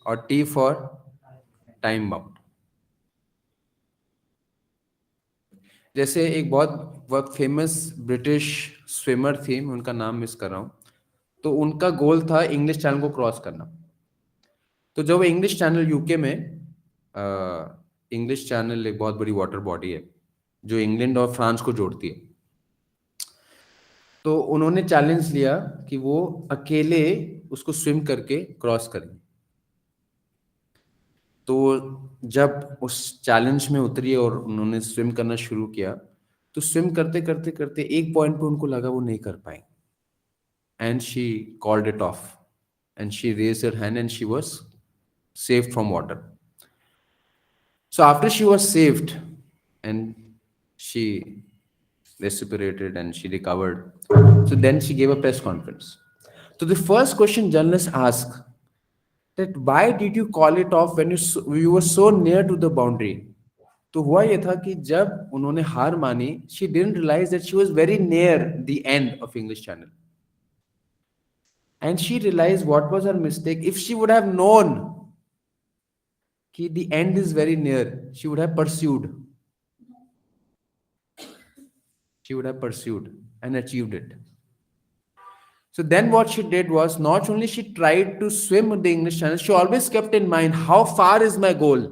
और T फॉर टाइम बाउंड। जैसे एक बहुत फेमस ब्रिटिश स्विमर थी, मैं उनका नाम मिस कर रहा हूं। तो उनका गोल था इंग्लिश चैनल को क्रॉस करना। तो जब इंग्लिश चैनल यूके में, इंग्लिश चैनल एक बहुत बड़ी वाटर बॉडी है जो इंग्लैंड और फ्रांस को जोड़ती है। तो उन्होंने चैलेंज लिया कि वो अकेले उसको स्विम करके क्रॉस करें। तो जब उस चैलेंज में उतरी और उन्होंने स्विम करना शुरू किया, तो स्विम करते करते करते एक पॉइंट पे उनको लगा वो नहीं कर पाए, and she called it of, and she raised her hand and she was saved from water. So after she was saved and she recuperated and she recovered, so then she gave a press conference. So the first question journalists asked that why did you call it off when you were so near to the boundary? तो हुआ ये था कि जब उन्होंने हार मानी, she didn't realize that she was very near the end of English Channel, and she realized what was her mistake. If she would have known the end is very near, she would have pursued. She would have pursued and achieved it. So then what she did was, not only she tried to swim the English Channel, she always kept in mind, how far is my goal?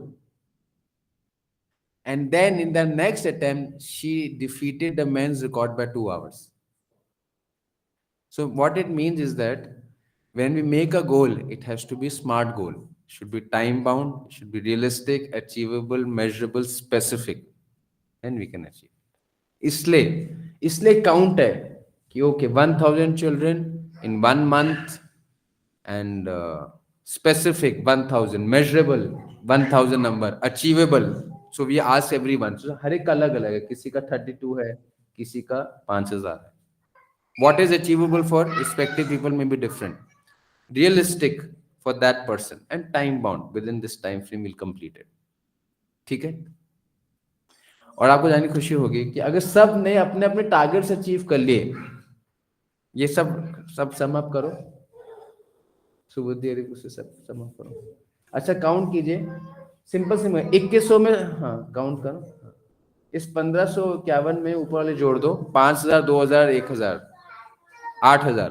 And then in the next attempt, she defeated the men's record by 2 hours. So what it means is that when we make a goal, it has to be a smart goal. Should be time bound, should be realistic, achievable, measurable, specific, and we can achieve. इसलिए काउंट है कि okay 1000 children in 1 month and specific 1000, measurable 1000 number, achievable. So we ask everyone. So हर एक का अलग अलग है, किसी का 32 है, किसी का 5000 है. What is achievable for respective people may be different. Realistic for that person and time bound, within this time frame will complete it. ठीक है? और आपको जानने की खुशी होगी कि अगर सब ने अपने अपने टारगेट्स अचीव कर लिए, ये सब सम अप करो, सुबुद्धि से सब सम अप करो। अच्छा काउंट कीजिए, सिंपल सिंपल 2100 में, हाँ काउंट करो, इस 1551 में ऊपर वाले जोड़ दो, 5000, 2000, 1000, 8000,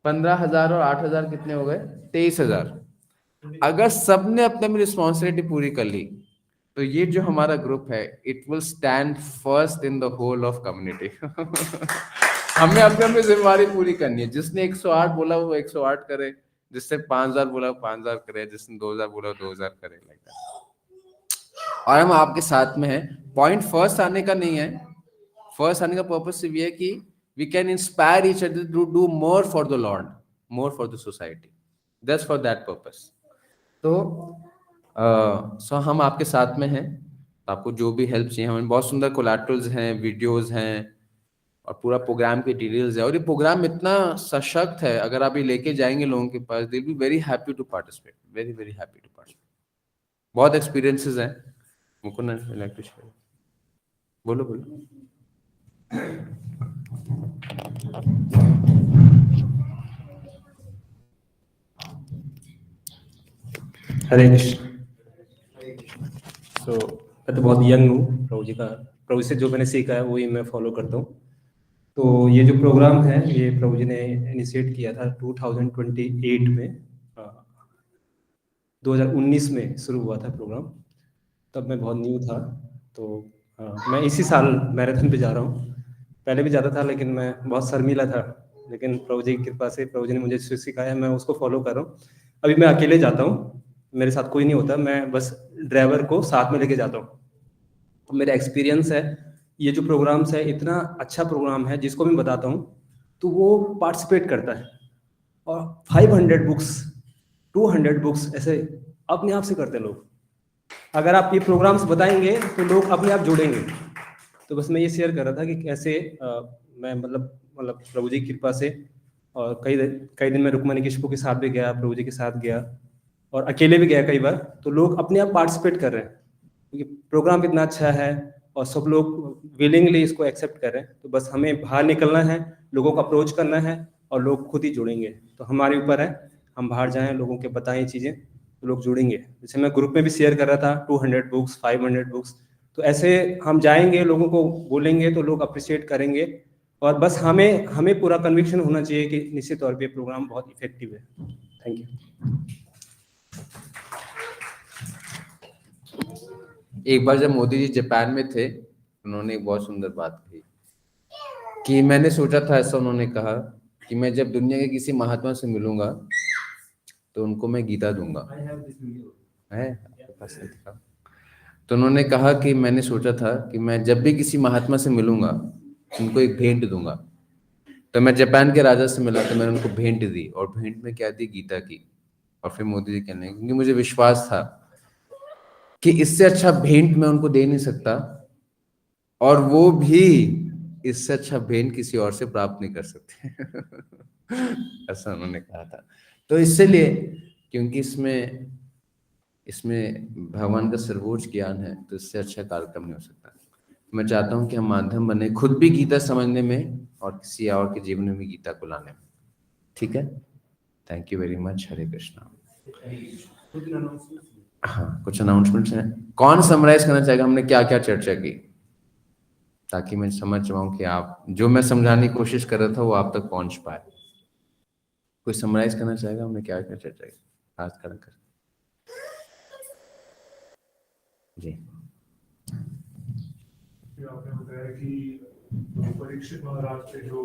15000 और 8000 कितने हो गए? 23000। अगर सबने अपने में रिस्पॉन्सिबिलिटी पूरी कर ली तो ये जो हमारा ग्रुप है it will stand first in the whole of community. हमें अपने अपनी जिम्मेवारी पूरी करनी है। जिसने 108 बोला वो 108 करे, जिसने 5000 बोला वो 5000 करे, जिसने 2000 बोला वो 2000 करे, लाइक दैट। और हम आपके साथ में हैं। पॉइंट फर्स्ट आने का नहीं है, फर्स्ट आने का पर्पस सिर्फ ये है कि we can inspire each other to do more for the lord, more for the society, that's for that purpose. तो सो हम आपके साथ में हैं, तो आपको जो भी हेल्प चाहिए, हमें बहुत सुंदर कोलैटरल्स हैं, वीडियोस हैं और पूरा प्रोग्राम की डिटेल्स है। और ये प्रोग्राम इतना सशक्त है, अगर आप ये लेके जाएंगे लोगों के पास, they will be very happy to participate, very very happy to participate. बहुत एक्सपीरियंसेस हैं। मुकुंद लाइक टू शेयर, बोलो बोलो। हरे कृष्ण। मैं तो बहुत यंग हूँ, प्रभु से जो मैंने सीखा है वही मैं फॉलो करता हूँ। तो ये जो प्रोग्राम है ये प्रभु जी ने इनिशिएट किया था 2028 में, 2019 में शुरू हुआ था प्रोग्राम। तब मैं बहुत न्यू था, तो मैं इसी साल मैराथन पे जा रहा हूँ। पहले भी जाता था लेकिन मैं बहुत शर्मीला था, लेकिन प्रभु जी की कृपा से प्रभु जी ने मुझे सिखाया, मैं उसको फॉलो कर रहा हूँ। अभी मैं अकेले जाता हूँ, मेरे साथ कोई नहीं होता, मैं बस ड्राइवर को साथ में लेके जाता हूँ। तो मेरा एक्सपीरियंस है, ये जो प्रोग्राम्स है इतना अच्छा प्रोग्राम है, जिसको मैं बताता हूँ तो वो पार्टिसिपेट करता है। और 500 बुक्स 200 बुक्स ऐसे अपने आप से करते हैं लोग। अगर आप ये प्रोग्राम्स बताएंगे तो लोग अपने आप जुड़ेंगे। तो बस मैं ये शेयर कर रहा था कि कैसे मैं मतलब प्रभु जी की कृपा से, और कई दिन मैं रुक्मणी किशपू के साथ भी गया, प्रभु जी के साथ गया और अकेले भी गया कई बार। तो लोग अपने आप पार्टिसिपेट कर रहे हैं क्योंकि प्रोग्राम इतना अच्छा है और सब लोग विलिंगली इसको एक्सेप्ट कर रहे हैं। तो बस हमें बाहर निकलना है, लोगों को अप्रोच करना है और लोग खुद ही जुड़ेंगे। तो हमारे ऊपर है, हम बाहर जाएं, लोगों के बताएं चीज़ें, तो लोग जुड़ेंगे। जैसे मैं ग्रुप में भी शेयर कर रहा था 200 बुक्स 500 बुक्स, तो ऐसे हम जाएंगे, लोगों को बोलेंगे तो लोग अप्रिशिएट करेंगे। और बस हमें पूरा कन्विक्शन होना चाहिए कि निश्चित तौर पे प्रोग्राम बहुत इफेक्टिव है। Thank you. एक बार जब मोदी जी जापान में थे, उन्होंने एक बहुत सुंदर बात कही कि मैंने सोचा था, ऐसा उन्होंने कहा कि मैं जब दुनिया के किसी महात्मा से मिलूंगा तो उनको मैं गीता दूंगा। है आपके पास है? दिखाओ। तो उन्होंने कहा कि मैंने सोचा था कि मैं जब भी किसी महात्मा से मिलूंगा उनको एक भेंट दूंगा। तो मैं जापान के राजा से मिला तो मैंने उनको भेंट दी, और भेंट में क्या दी? गीता की। और फिर मोदी जी कहने, क्योंकि मुझे विश्वास था कि इससे अच्छा भेंट मैं उनको दे नहीं सकता, और वो भी इससे अच्छा भेंट किसी और से प्राप्त नहीं कर सकते। ऐसा उन्होंने कहा था। तो इसलिए क्योंकि इसमें भगवान का सर्वोच्च ज्ञान है, तो इससे अच्छा कार्यक्रम नहीं हो सकता। मैं चाहता हूं कि हम माध्यम बने खुद भी गीता समझने में और किसी और के जीवन में भी गीता को लाने में। ठीक है, थैंक यू वेरी मच। हरे कृष्णा। हाँ, कुछ अनाउंसमेंट्स हैं। कौन समराइज करना चाहेगा हमने क्या क्या चर्चा की, ताकि मैं समझ पाऊं कि आप जो मैं समझाने की कोशिश कर रहा था वो आप तक पहुंच पाए। कोई समराइज करना चाहेगा हमने क्या क्या चर्चा की? हाथ खड़ा कर जी। आपने बताया कि परीक्षित महाराज के जो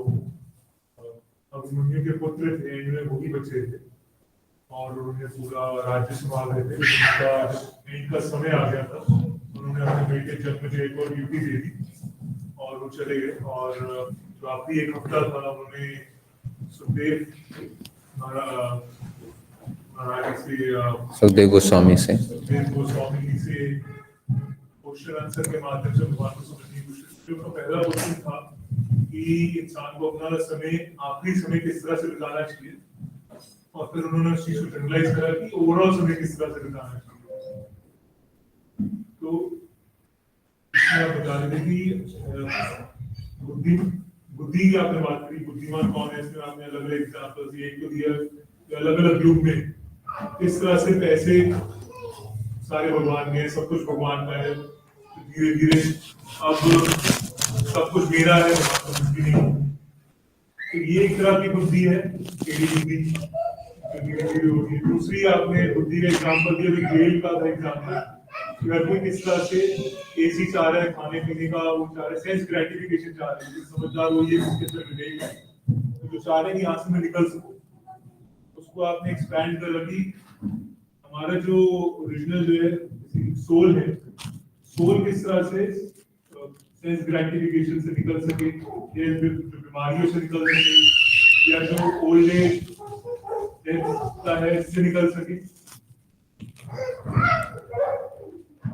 अभिमन्यु के पुत्र थे, इनमें वो ही बचे थे और उन्होंने पूरा राज्य संभाल रहे थे। इनका समय आ गया था, उन्होंने अपने बेटे जन्मेजय को ड्यूटी दे दी और वो चले गए। और जो आखिरी एक हफ्ता था, उन्होंने सुखदेव सुखदेव गोस्वामी से क्वेश्चन आंसर के माध्यम से भगवान को समझने की कोशिश की। उनका पहला क्वेश्चन था कि इंसान को अपना समय, आखिरी समय किस तरह से बिताना चाहिए, और फिर उन्होंने उस चीज को जनरलाइज करा कि ओवरऑल समय किस तरह से बिताना चाहिए। तो इसमें आप बता रहे थे कि बुद्धि की आपने बात करी, बुद्धिमान कौन है, इसमें आपने अलग अलग एग्जाम्पल्स एक तो दिया, अलग अलग युग में किस तरह से पैसे सारे भगवान के, सब कुछ भगवान का है, तो धीरे धीरे अब सब कुछ मेरा है, सब कुछ भी नहीं। तो ये एक तरह की बुद्धि है, टेढ़ी बुद्धि जो धीरे धीरे होगी। दूसरी आपने बुद्धि का एग्जाम्पल दिया, तो गेल का था एग्जाम्पल। अगर कोई किस तरह से एसी चाह रहा है, खाने पीने का वो चाह रहा है, सेंस ग्रेटिफिकेशन चाह रहे हैं, समझदार वो ये इसके अंदर मिलेगा, तो जो चाह रहे हैं कि यहाँ से मैं निकल सकूं, उसको आपने एक्सपैंड कर रखी। हमारा जो ओरिजिनल जो है सोल है, सोल किस तरह से सेंस ग्रेटिफिकेशन से निकल सके, या जो बीमारियों से निकल सके, या जो ओल्ड एज है इससे निकल सके।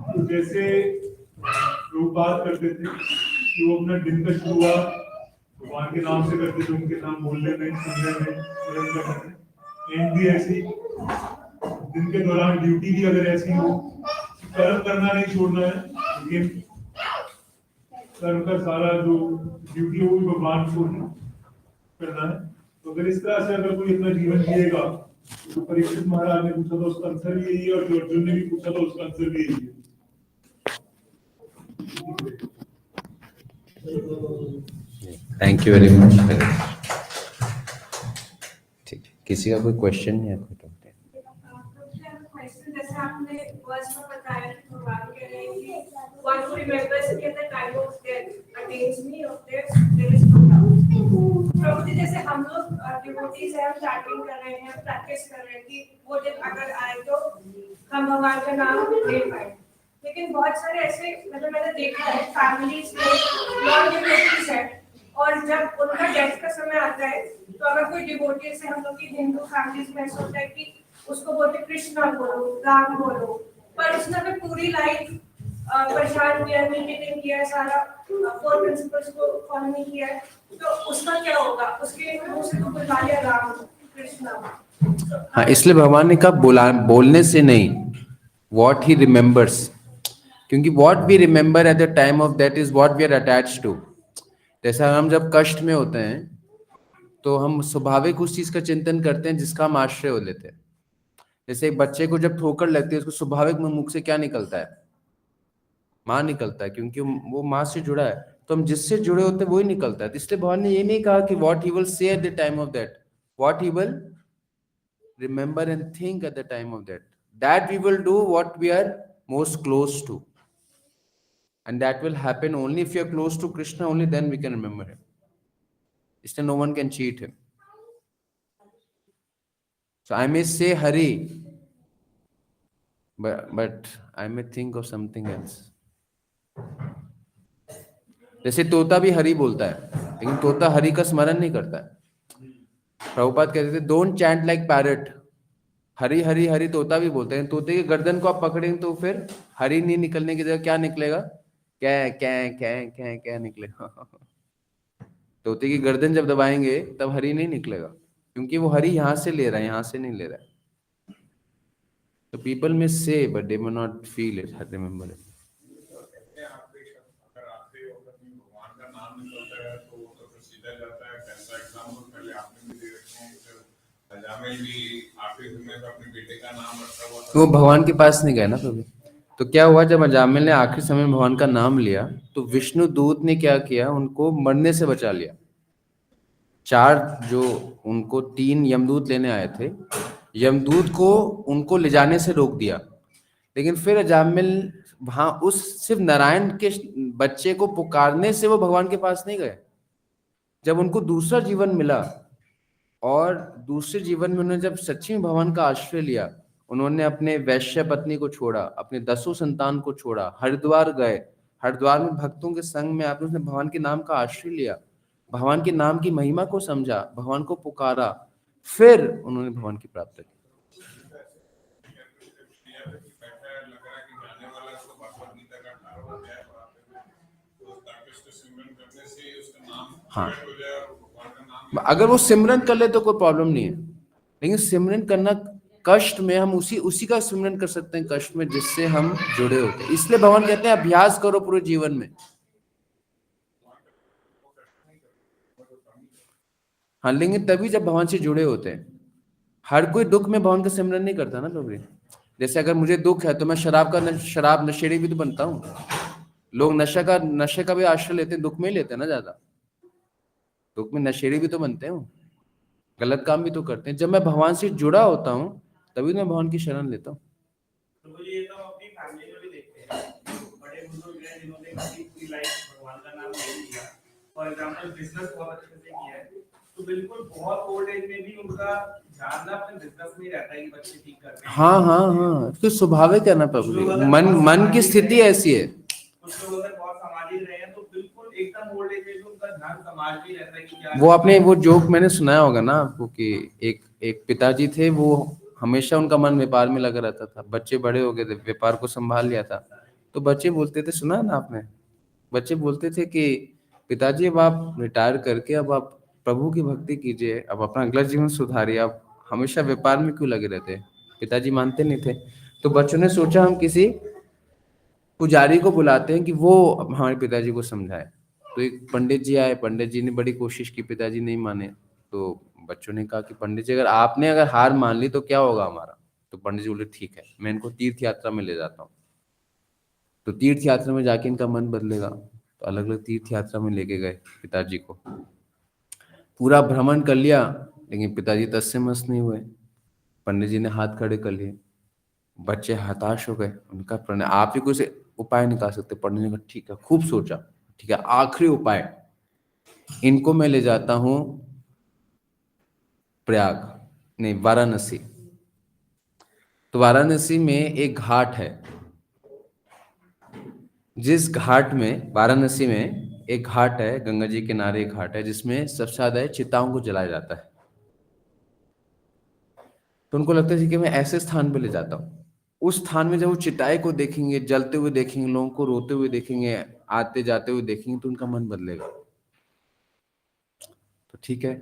तो जैसे लोग बात करते थे कि वो अपना दिन का शुरुआत भगवान के नाम से करते थे, उनके नाम बोलने में, सुनने में, स्मरण करने में। एंड भी ऐसी, दिन के दौरान ड्यूटी भी अगर ऐसी हो, कर्म करना नहीं छोड़ना है, लेकिन कर्म का सारा जो ड्यूटी हो वो भगवान को करना है। तो अगर इस तरह से अगर कोई अपना जीवन जिएगा, तो परीक्षित महाराज ने पूछा था उसका आंसर भी यही है, और जो अर्जुन ने भी पूछा था उसका आंसर भी यही है। Thank you very much. ठीक है, किसी का कोई क्वेश्चन या कोई डाउट है? क्वेश्चन जैसे आपने वर्ड्स में बताया कि भगवान कह रहे हैं कि one who remembers me at the time of death attains me of death there is no doubt। प्रभु जैसे हम लोग डिवोटीज हैं, हम चैंटिंग कर रहे हैं, प्रैक्टिस कर रहे हैं कि वो दिन अगर आए तो हम भगवान का नाम ले पाए। लेकिन बहुत सारे ऐसे मतलब मैंने देखा है फैमिलीज में नॉन डिवोटीज है, और जब उनका डेथ का समय आता है तो अगर कोई डिवोटी से हम लोग की हिंदू फैमिलीज में ऐसा होता है कि उसको बोलते कृष्णा बोलो, राम बोलो, पर उसने अपनी पूरी लाइफ परेशान किया, मीटिंग किया, सारा फोर प्रिंसिपल्स को फॉलो नहीं किया है, तो उसका क्या होगा? उसके मुंह से तो बुला लिया राम कृष्णा। हाँ, इसलिए भगवान ने कहा बोलने से नहीं, व्हाट ही रिमेम्बर्स, क्योंकि what we remember at the time of that is what we are attached to. जैसे हम जब कष्ट में होते हैं तो हम स्वाभाविक उस चीज का चिंतन करते हैं जिसका हम आश्रय हो लेते हैं। जैसे एक बच्चे को जब ठोकर लगती है, उसको स्वाभाविक मुख से क्या निकलता है? माँ निकलता है, क्योंकि वो माँ से जुड़ा है, तो हम जिससे जुड़े होते हैं वही निकलता है। तो इसलिए भगवान ने ये नहीं कहा कि what he will say at the time of that, what he will remember and think at the time of that we will do what we are most close to, and that will happen only if you are close to Krishna, only then we can remember him. Isliye no one can cheat him. So I may say Hari, but I may think of something else. जैसे तोता भी हरि बोलता है, लेकिन तोता हरि का स्मरण नहीं करता है। प्रभुपाद कहते थे don't chant like parrot, Hari Hari Hari तोता भी बोलते हैं। तोते की गर्दन को आप पकड़ेंगे तो फिर हरि नहीं निकलने की जगह क्या निकलेगा? क्या क्या क्या क्या क्या निकलेगा। तोते की गर्दन जब दबाएंगे तब हरि नहीं निकलेगा, क्योंकि वो हरि यहाँ से ले रहा है, यहाँ से नहीं ले रहा है। तो पीपल में से but they may not feel it, remember it. भगवान का नाम निकलता है तो वो तो सीधा जाता है। कैसा एग्जाम्पल पहले आपने भी दे रखे हैं, जब अजामिल भी आखिरी समय में अपने बेटे का नाम रखा हुआ था, वो भगवान के पास नहीं गए ना कभी। तो क्या हुआ, जब अजामिल ने आखिरी समय में भगवान का नाम लिया तो विष्णु दूत ने क्या किया, उनको मरने से बचा लिया। उनको 3 यमदूत लेने आए थे, यमदूत को उनको ले जाने से रोक दिया। लेकिन फिर अजामिल वहां उस सिर्फ नारायण के बच्चे को पुकारने से वो भगवान के पास नहीं गए। जब उनको दूसरा जीवन मिला और दूसरे जीवन में उन्होंने जब सच्ची में भगवान का आश्रय लिया, उन्होंने अपने वैश्य पत्नी को छोड़ा, अपने 10 संतान को छोड़ा, हरिद्वार गए, हरिद्वार में भक्तों के संग में आपने उसने भगवान के नाम का आश्रय लिया, भगवान के नाम की महिमा को समझा, भगवान को पुकारा, फिर उन्होंने भगवान की प्राप्ति की। हाँ, अगर वो सिमरन कर ले तो कोई प्रॉब्लम नहीं है, लेकिन सिमरन करना कष्ट में, हम उसी का सिमरन कर सकते हैं कष्ट में जिससे हम जुड़े होते हैं। इसलिए भगवान कहते हैं अभ्यास करो पूरे जीवन में। हाँ, लेकिन तभी जब भगवान से जुड़े होते हैं। हर कोई दुख में भगवान का सिमरन नहीं करता ना लोग। जैसे अगर मुझे दुख है तो मैं शराब नशेड़ी भी तो बनता हूँ। लोग नशे का भी आश्रय लेते हैं, दुख में ही लेते हैं ना ज्यादा। दुख में नशेड़ी भी तो बनते हैं, गलत काम भी तो करते हैं। जब मैं भगवान से जुड़ा होता हूँ तभी मैं भगवान की शरण लेता हूँ। तो मुझे ये तो अपनी फैमिली में भी देखते हैं, बड़े बुजुर्ग हैं जिन्होंने कभी पूरी लाइफ भगवान का नाम नहीं लिया, फॉर एग्जांपल बिजनेस बहुत अच्छे से किया है, तो बिल्कुल बहुत ओल्ड एज में भी उनका ध्यान ना अपने बिजनेस में ही रहता है कि बच्चे ठीक कर रहे हैं। हाँ, तो स्वाभाविक है ना प्रभु जी, मन की स्थिति ऐसी है। कुछ लोग अगर बहुत सामाजिक रहे हैं तो बिल्कुल एकदम ओल्ड एज में भी उनका ध्यान समाज में ही रहता है कि क्या वो अपने वो जोक मैंने सुनाया होगा ना आपको कि एक पिताजी थे, वो हमेशा उनका मन व्यापार में लगा रहता था। बच्चे बड़े हो गए थे, व्यापार को संभाल लिया था, तो बच्चे बोलते थे, सुना ना आपने, बच्चे बोलते थे कि पिताजी अब आप रिटायर करके अब आप प्रभु की भक्ति कीजिए, अब अपना अगला जीवन सुधारिए, आप हमेशा व्यापार में क्यों लगे रहते हैं। पिताजी मानते नहीं थे, तो बच्चों ने सोचा हम किसी पुजारी को बुलाते हैं कि वो हमारे पिताजी को समझाए। तो एक पंडित जी आए, पंडित जी ने बड़ी कोशिश की, पिताजी नहीं माने। तो बच्चों ने कहा कि पंडित जी अगर हार मान ली तो क्या होगा हमारा। तो पंडित जी बोले ठीक है, मैं इनको तीर्थ यात्रा में ले जाता हूँ। तो तीर्थ यात्रा में जाके इनका मन बदलेगा। तो अलग अलग तीर्थ यात्रा में लेके गए पिताजी को, पूरा भ्रमण कर लिया, लेकिन पिताजी तस से मस नहीं हुए। पंडित जी ने हाथ खड़े कर लिए, बच्चे हताश हो गए। उनका प्रणय, आप ही कुछ उपाय निकाल सकते। पंडित ने कहा ठीक है, खूब सोचा, ठीक है आखिरी उपाय, इनको मैं ले जाता हूं वाराणसी। तो वाराणसी में एक घाट है, जिस घाट में, वाराणसी में एक घाट है, गंगा जी के किनारे एक घाट है जिसमें सबसे ज्यादा चिताओं को जलाया जाता है। तो उनको लगता है कि मैं ऐसे स्थान पे ले जाता हूँ, उस स्थान में जब वो चिताए को देखेंगे, जलते हुए देखेंगे, लोगों को रोते हुए देखेंगे, आते जाते हुए देखेंगे, तो उनका मन बदलेगा। तो ठीक है,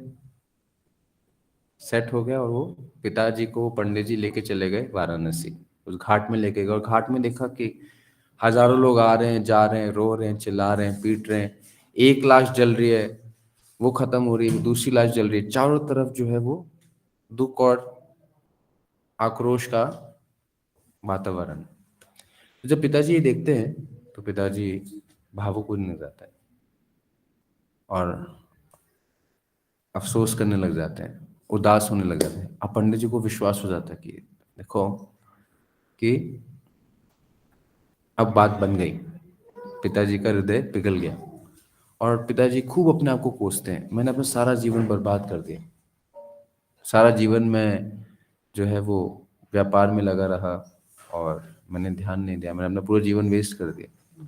सेट हो गया। और वो पिताजी को पंडित जी लेके चले गए वाराणसी, उस घाट में लेके गए। और घाट में देखा कि हजारों लोग आ रहे हैं, जा रहे हैं, रो रहे हैं, चिल्ला रहे हैं, पीट रहे हैं। एक लाश जल रही है, वो खत्म हो रही है, दूसरी लाश जल रही है। चारों तरफ जो है वो दुख और आक्रोश का वातावरण। तो जब पिताजी ये देखते हैं तो पिताजी भावुक होने लग जाता है और अफसोस करने लग जाते हैं, उदास होने लग जाते हैं। अब पंडित जी को विश्वास हो जाता है कि देखो कि अब बात बन गई। पिताजी का हृदय पिघल गया और पिताजी खूब अपने आप को कोसते हैं, मैंने अपना सारा जीवन बर्बाद कर दिया, सारा जीवन में जो है वो व्यापार में लगा रहा और मैंने ध्यान नहीं दिया, मैंने अपना पूरा जीवन वेस्ट कर दिया।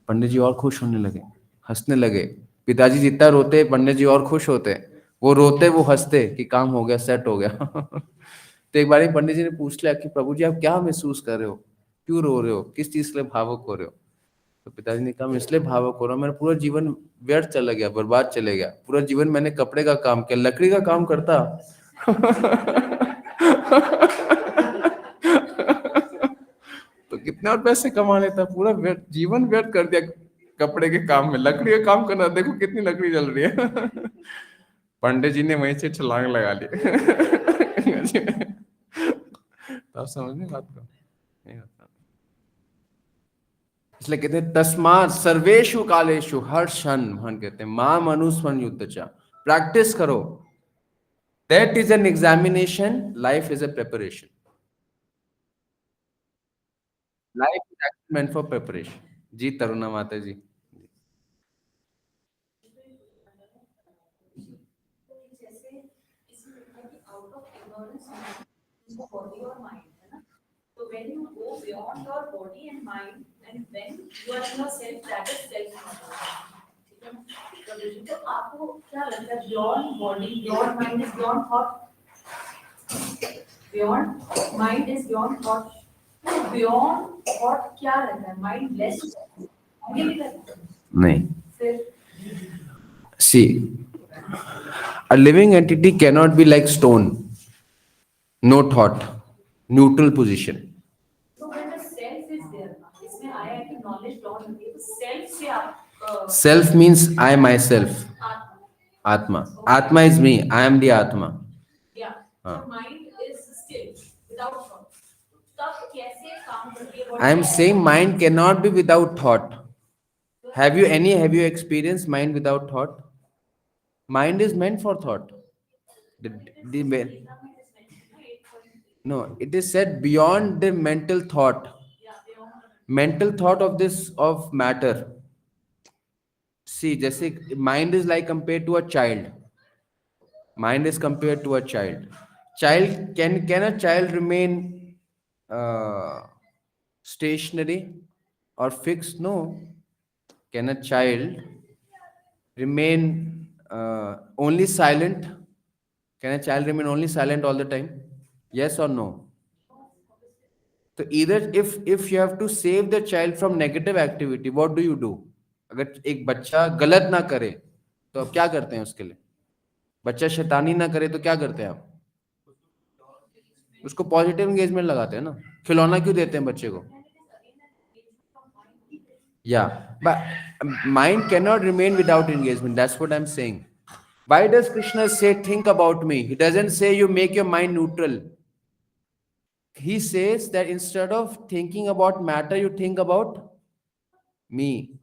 पंडित जी और खुश होने लगे, हंसने लगे। पिताजी जितना रोते पंडित जी और खुश होते, वो रोते वो हंसते कि काम हो गया, सेट हो गया। तो एक बार पंडित जी ने पूछ लिया कि प्रभु जी आप क्या महसूस कर रहे हो, क्यों रो रहे हो, किस चीज के लिए भावुक हो रहे हो। तो पिताजी ने कहा मैं इसलिए भावुक हो रहा हूँ, मेरा पूरा जीवन व्यर्थ चला गया, बर्बाद चले गया। पूरा जीवन मैंने कपड़े का काम किया, लकड़ी का काम करता। तो कितने और पैसे कमा लेता, पूरा जीवन व्यर्थ कर दिया कपड़े के काम में, लकड़ी का काम करना, देखो कितनी लकड़ी जल रही है। पंडित जी ने वहीं से छलांग लगा ली। तो आप समझने बात को नहीं होता, इसलिए कहते हैं तस्मात् सर्वेषु कालेषु हर क्षण, भगवान कहते हैं माम अनुस्मरण युद्धचा, प्रैक्टिस करो। That is an examination, life is a preparation, life is actually meant for preparation. जी तरुणा माता जी। body or mind, है ना? So when you go beyond your body and mind, and when you are in yourself, that is self-knowledge. ठीक है ना? तो आपको क्या लगता है beyond body, beyond mind is beyond thought? Beyond mind is beyond thought. Beyond thought क्या रहता है? Mindless. आगे भी रहता है? नहीं। फिर See, a living entity cannot be like stone, no thought, neutral position. So when the self is there, इसमें आया है कि knowledge dawn होती है, तो self से आप Self means I myself. Atma. Atma is me. I am the Atma. Yeah. So mind is still without thought. तो आप कैसे काम करती है I am saying mind cannot be without thought. Have you experienced mind without thought? Mind is meant for thought. The no, it is said beyond the mental thought. Mental thought of this of matter. See, जैसे mind is like compared to a child. Mind is compared to a child. Child can a child remain stationary or fixed? No. Can a child remain only silent? Can a child remain only silent all the time? Yes or no? So either if you have to save the child from negative activity, what do you do? अगर एक बच्चा गलत ना करे तो आप क्या करते हैं उसके लिए? बच्चा शैतानी ना करे तो क्या करते हैं आप? उसको पॉजिटिव एंगेजमेंट लगाते हैं ना. खिलौना क्यों देते हैं बच्चे को? Yeah, but mind cannot remain without engagement. That's what I'm saying. Why does Krishna say, think about me? He doesn't say you make your mind neutral. He says that instead of thinking about matter, you think about me.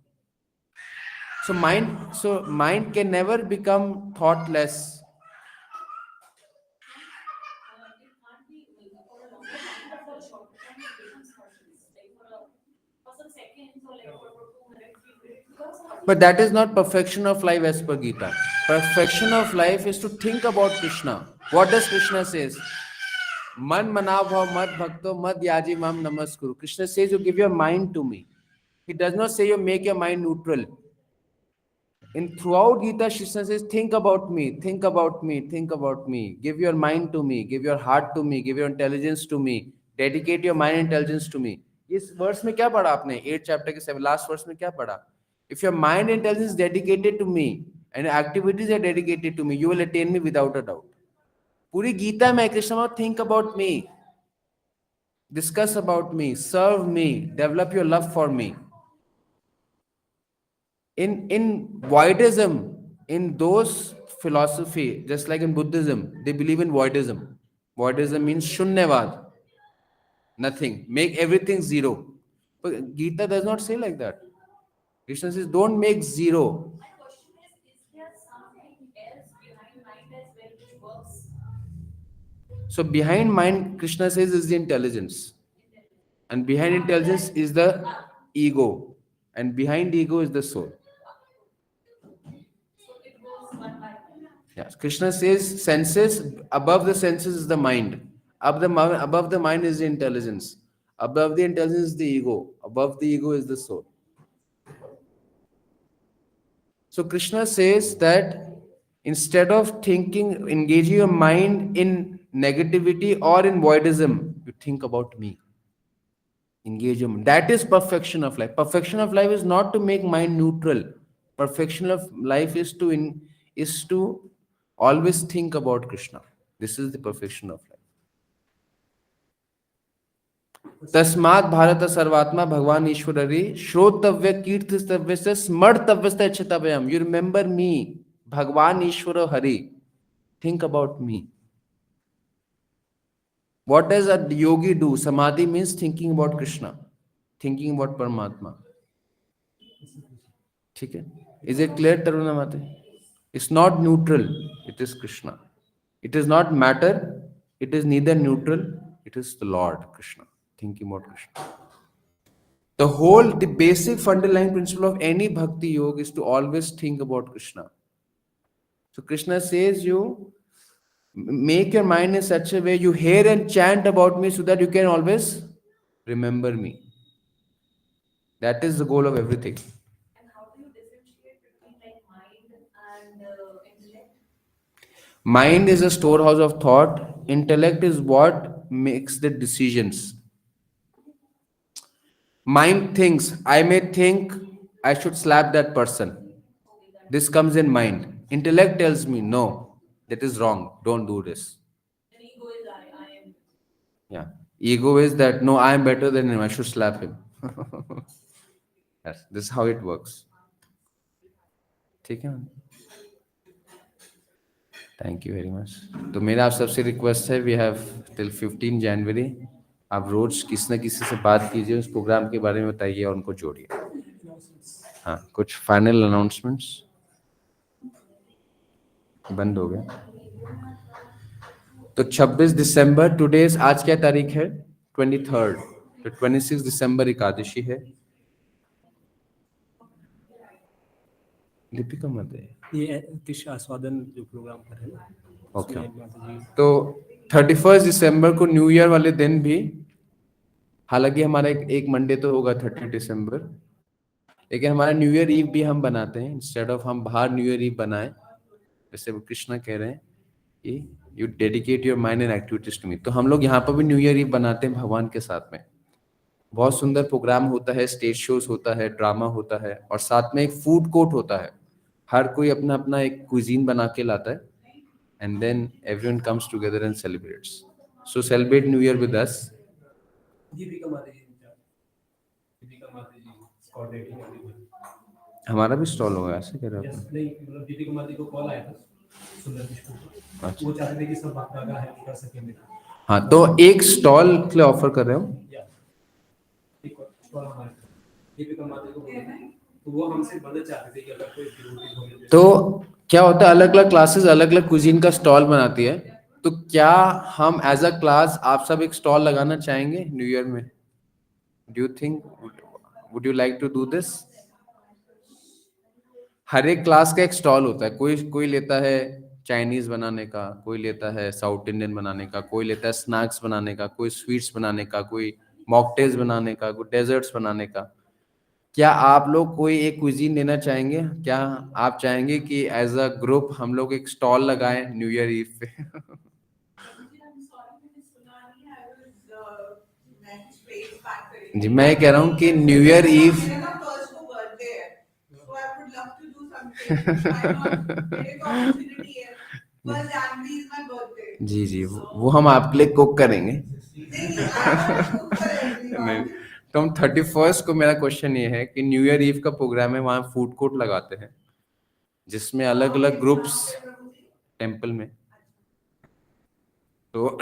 So mind can never become thoughtless. But that is not perfection of life as per Gita. Perfection of life is to think about Krishna. What does Krishna says? Man manav bhav mad bhakto mad yaji mam namaskuru. Krishna says you give your mind to me. He does not say you make your mind neutral. In throughout Gita, Krishna says, think about me, think about me, think about me. Give your mind to me, give your heart to me, give your intelligence to me. Dedicate your mind and intelligence to me. इस वर्ष में क्या पढ़ा आपने? 8th chapter के 7 last verse में क्या पढ़ा? If your mind and intelligence is dedicated to me and activities are dedicated to me, you will attain me without a doubt. पूरी गीता में Krishna think about me, discuss about me, serve me, develop your love for me. In voidism, in those philosophy, just like in Buddhism, they believe in voidism. Voidism means shunyavad, nothing. Make everything zero. But Gita does not say like that. Krishna says, don't make zero. My question is there something else behind mind as well which works? So behind mind, Krishna says, is the intelligence. And behind intelligence is the ego. And behind ego is the soul. So it goes one by one. Yes, Krishna says senses, above the senses is the mind. Above the mind is the intelligence. Above the intelligence is the ego. Above the ego is the soul. So Krishna says that instead of engaging your mind in negativity or in voidism, you think about me. Engage your mind. That is perfection of life. Perfection of life is not to make mind neutral. Perfection of life is to always think about Krishna. This is the perfection of life. तस्मात् भारत सर्वात्मा भगवान ईश्वर हरि श्रोतव्य कीर्तितव्य से स्मर्तव्य चितव्यम. You remember me, भगवान ईश्वर Hari. Think about me. What does a yogi do? Samadhi means thinking about Krishna, thinking about Paramatma. ठीक है? Is it clear, Taruna Mate? It's not neutral. It is Krishna. It is not matter. It is neither neutral. It is the Lord Krishna. Thinking about Krishna. The basic fundamental principle of any bhakti yoga is to always think about Krishna. So Krishna says you make your mind in such a way you hear and chant about me so that you can always remember me. That is the goal of everything. And how do you differentiate between like mind and intellect? Mind is a storehouse of thought. Intellect is what makes the decisions. Mind thinks, I may think I should slap that person. This comes in mind. Intellect tells me, no, that is wrong. Don't do this. And ego is I am. Yeah. Ego is that, no, I am better than him. I should slap him. Yes, this is how it works. ठीक है? Thank you very much. तो मेरा आप सबसे रिक्वेस्ट है, we have till 15 January आप रोज किसी न किसी से बात कीजिए, उस प्रोग्राम के बारे में बताइए और उनको जोड़िए। हाँ, कुछ फाइनल अनाउंसमेंट्स? बंद हो गया। तो 26 दिसंबर, टुडे, आज क्या तारीख है? 23rd, तो 26 दिसंबर एकादशी है। लिपिका मत है ये किस आस्वादन जो प्रोग्राम कर रहे हैं। ओके। तो 31 दिसंबर को न्यू ईयर वाले दिन भी, हालांकि हमारा एक मंडे तो होगा 30 दिसंबर, लेकिन हमारा न्यू ईयर ईव भी हम बनाते हैं। इंस्टेड ऑफ हम बाहर न्यू ईयर ईव बनाएं, जैसे वो कृष्णा कह रहे हैं कि you dedicate your mind and activities to me, तो हम लोग यहाँ पर भी न्यू ईयर ईव बनाते हैं भगवान के साथ में। बहुत सुंदर प्रोग्राम होता है, स्टेज शोज होता है, ड्रामा होता है, और साथ में एक फूड कोर्ट होता है। हर कोई अपना अपना एक कुजीन बना के लाता है, and then everyone comes together and celebrates. So celebrate New Year with us. Deepika माता जी कोऑर्डिनेटिंग वाली में। हमारा भी स्टॉल होगा, ऐसे कह रहे हो आप? नहीं, मतलब दीपिका माता जी को कॉल आया था सुंदर किशोर को। अच्छा। वो चाहते थे कि सब बाकायदा है कर सकें। हाँ, तो एक स्टॉल के लिए ऑफर कर रहे हो? एक स्टॉल हमारे दीपिका माता जी को बोला था, तो वो हमसे मदद चाहते थे कि अगर कोई जरूरी हो। तो क्या होता है, अलग अलग क्लासेस अलग अलग कुजीन का स्टॉल बनाती है, तो क्या हम एज अ क्लास आप सब एक स्टॉल लगाना चाहेंगे न्यू ईयर में? Do you think, would you like to do this? हर एक क्लास का एक स्टॉल होता है। कोई लेता है चाइनीज बनाने का, कोई लेता है साउथ इंडियन बनाने का, कोई लेता है स्नैक्स बनाने का, कोई स्वीट्स बनाने का, कोई मॉकटेल्स बनाने का, कोई डेजर्ट्स बनाने का। क्या आप लोग कोई एक कुजीन लेना चाहेंगे? क्या आप चाहेंगे कि एज अ ग्रुप हम लोग एक स्टॉल लगाएं न्यू ईयर ईव पे? जी, मैं कह रहा हूँ कि न्यू ईयर ईव जी, वो हम आपके लिए कुक करेंगे। नहीं, तो हम 31st को, मेरा क्वेश्चन ये है कि न्यू ईयर ईव का प्रोग्राम है, वहाँ फूड कोर्ट लगाते हैं जिसमें अलग अलग ग्रुप्स टेम्पल में, तो